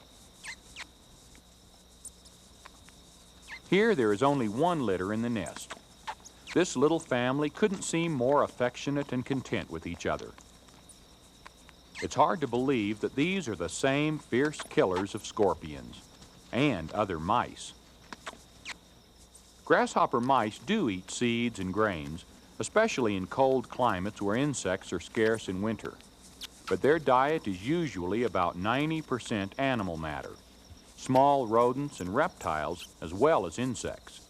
Here there is only one litter in the nest. This little family couldn't seem more affectionate and content with each other. It's hard to believe that these are the same fierce killers of scorpions and other mice. Grasshopper mice do eat seeds and grains, especially in cold climates where insects are scarce in winter. But their diet is usually about 90% animal matter, small rodents and reptiles as well as insects.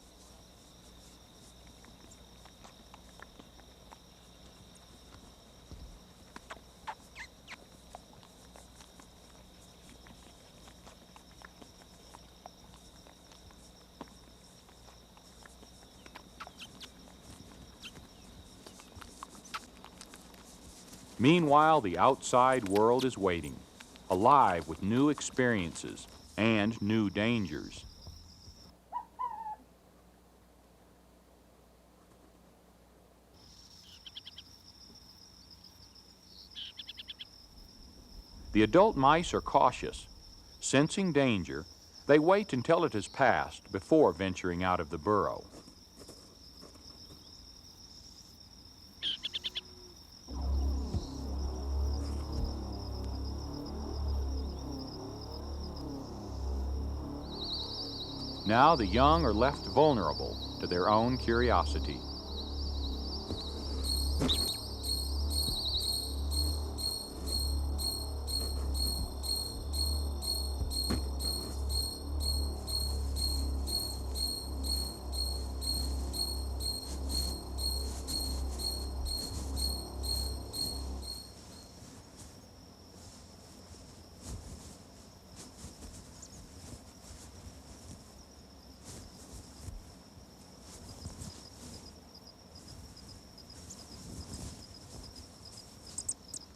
Meanwhile, the outside world is waiting, alive with new experiences and new dangers. The adult mice are cautious. Sensing danger, they wait until it has passed before venturing out of the burrow. Now the young are left vulnerable to their own curiosity.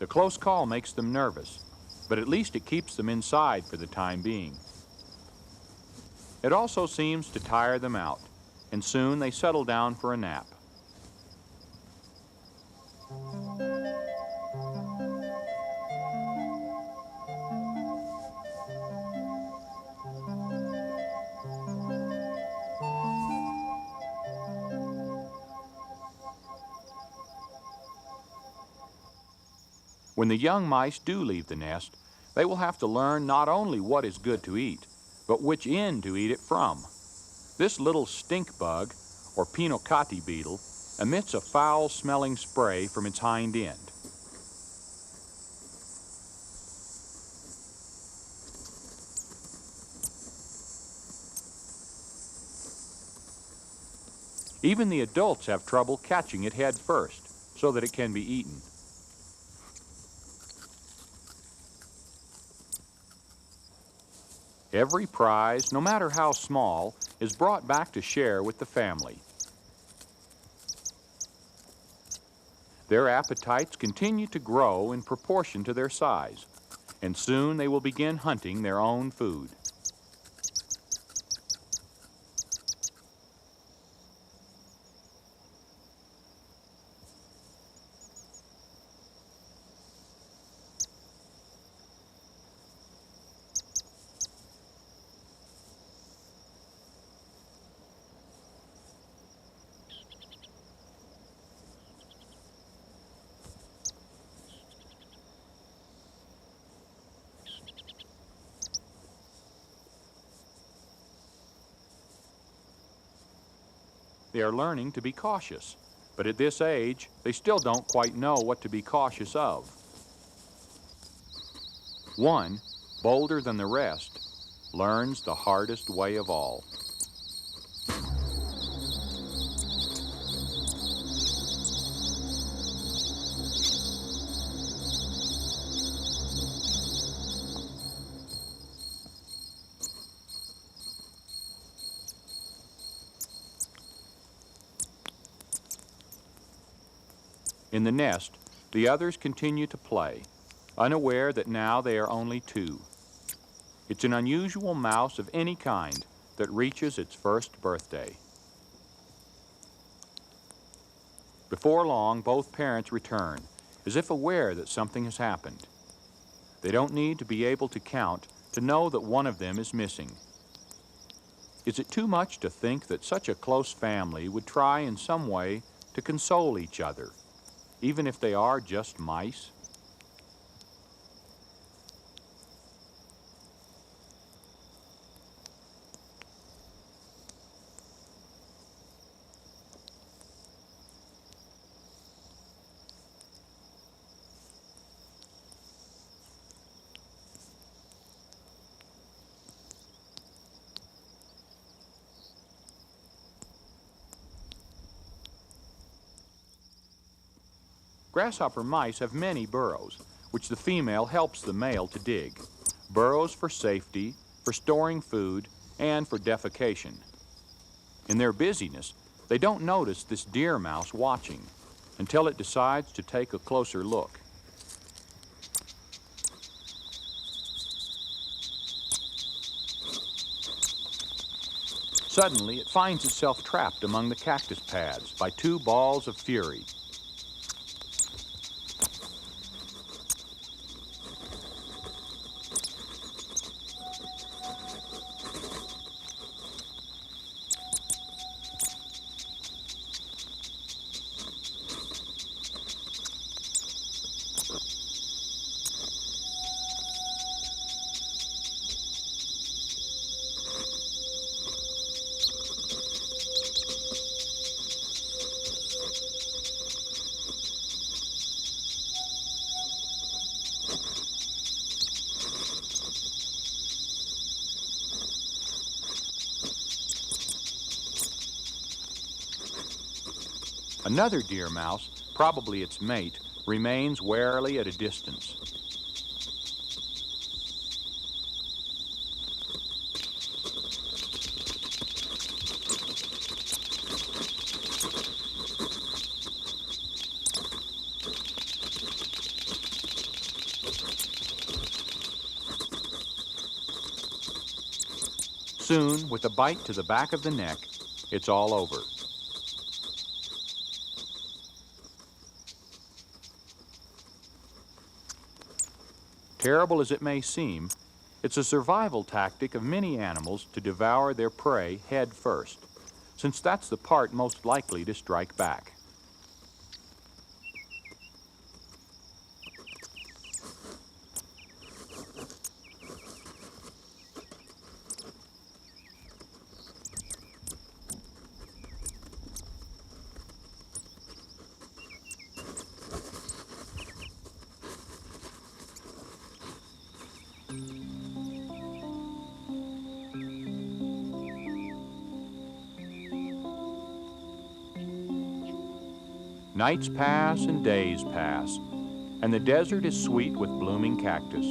The close call makes them nervous, but at least it keeps them inside for the time being. It also seems to tire them out, and soon they settle down for a nap. When the young mice do leave the nest, they will have to learn not only what is good to eat, but which end to eat it from. This little stink bug, or pinocati beetle, emits a foul-smelling spray from its hind end. Even the adults have trouble catching it head first, so that it can be eaten. Every prize, no matter how small, is brought back to share with the family. Their appetites continue to grow in proportion to their size, and soon they will begin hunting their own food. They are learning to be cautious, but at this age, they still don't quite know what to be cautious of. One, bolder than the rest, learns the hardest way of all. In the nest, the others continue to play, unaware that now they are only two. It's an unusual mouse of any kind that reaches its first birthday. Before long, both parents return, as if aware that something has happened. They don't need to be able to count to know that one of them is missing. Is it too much to think that such a close family would try in some way to console each other, even if they are just mice? Grasshopper mice have many burrows, which the female helps the male to dig. Burrows for safety, for storing food, and for defecation. In their busyness, they don't notice this deer mouse watching until it decides to take a closer look. Suddenly, it finds itself trapped among the cactus pads by two balls of fury. Another deer mouse, probably its mate, remains warily at a distance. Soon, with a bite to the back of the neck, it's all over. Terrible as it may seem, it's a survival tactic of many animals to devour their prey head first, since that's the part most likely to strike back. Nights pass and days pass, and the desert is sweet with blooming cactus.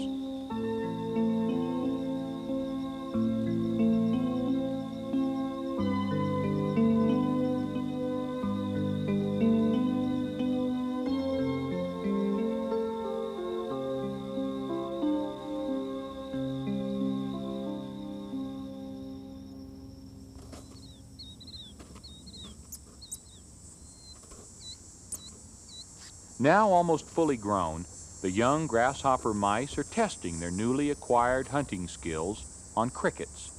Now almost fully grown, the young grasshopper mice are testing their newly acquired hunting skills on crickets.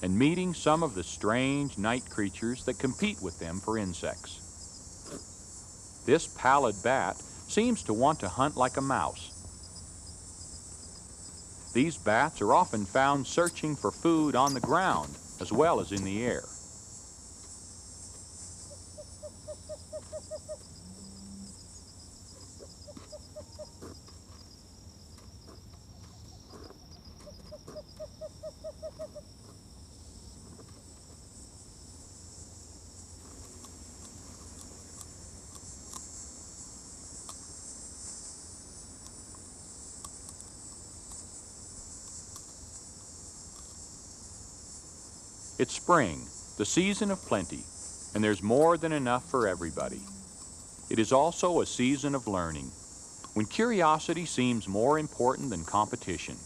And meeting some of the strange night creatures that compete with them for insects. This pallid bat seems to want to hunt like a mouse. These bats are often found searching for food on the ground as well as in the air. It's spring, the season of plenty, and there's more than enough for everybody. It is also a season of learning, when curiosity seems more important than competition.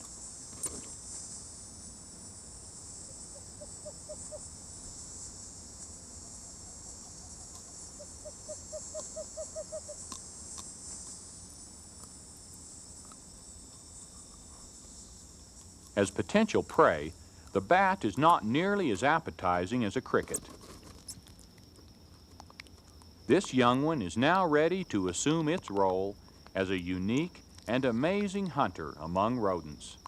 As potential prey, the bat is not nearly as appetizing as a cricket. This young one is now ready to assume its role as a unique and amazing hunter among rodents.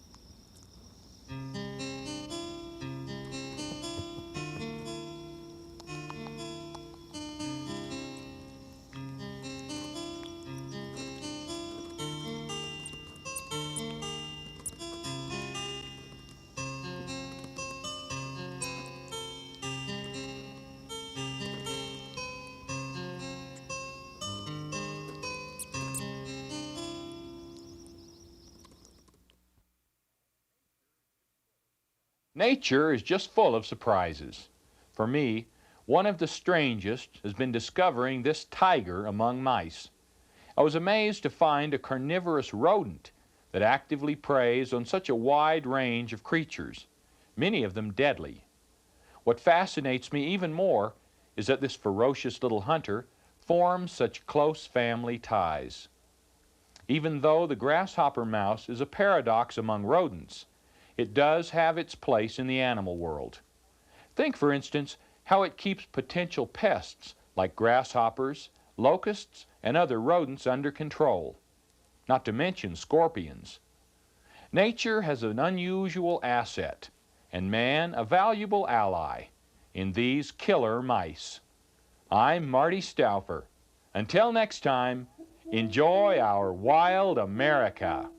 Nature is just full of surprises. For me, one of the strangest has been discovering this tiger among mice. I was amazed to find a carnivorous rodent that actively preys on such a wide range of creatures, many of them deadly. What fascinates me even more is that this ferocious little hunter forms such close family ties. Even though the grasshopper mouse is a paradox among rodents, it does have its place in the animal world. Think, for instance, how it keeps potential pests like grasshoppers, locusts, and other rodents under control, not to mention scorpions. Nature has an unusual asset, and man a valuable ally in these killer mice. I'm Marty Stauffer. Until next time, enjoy our wild America.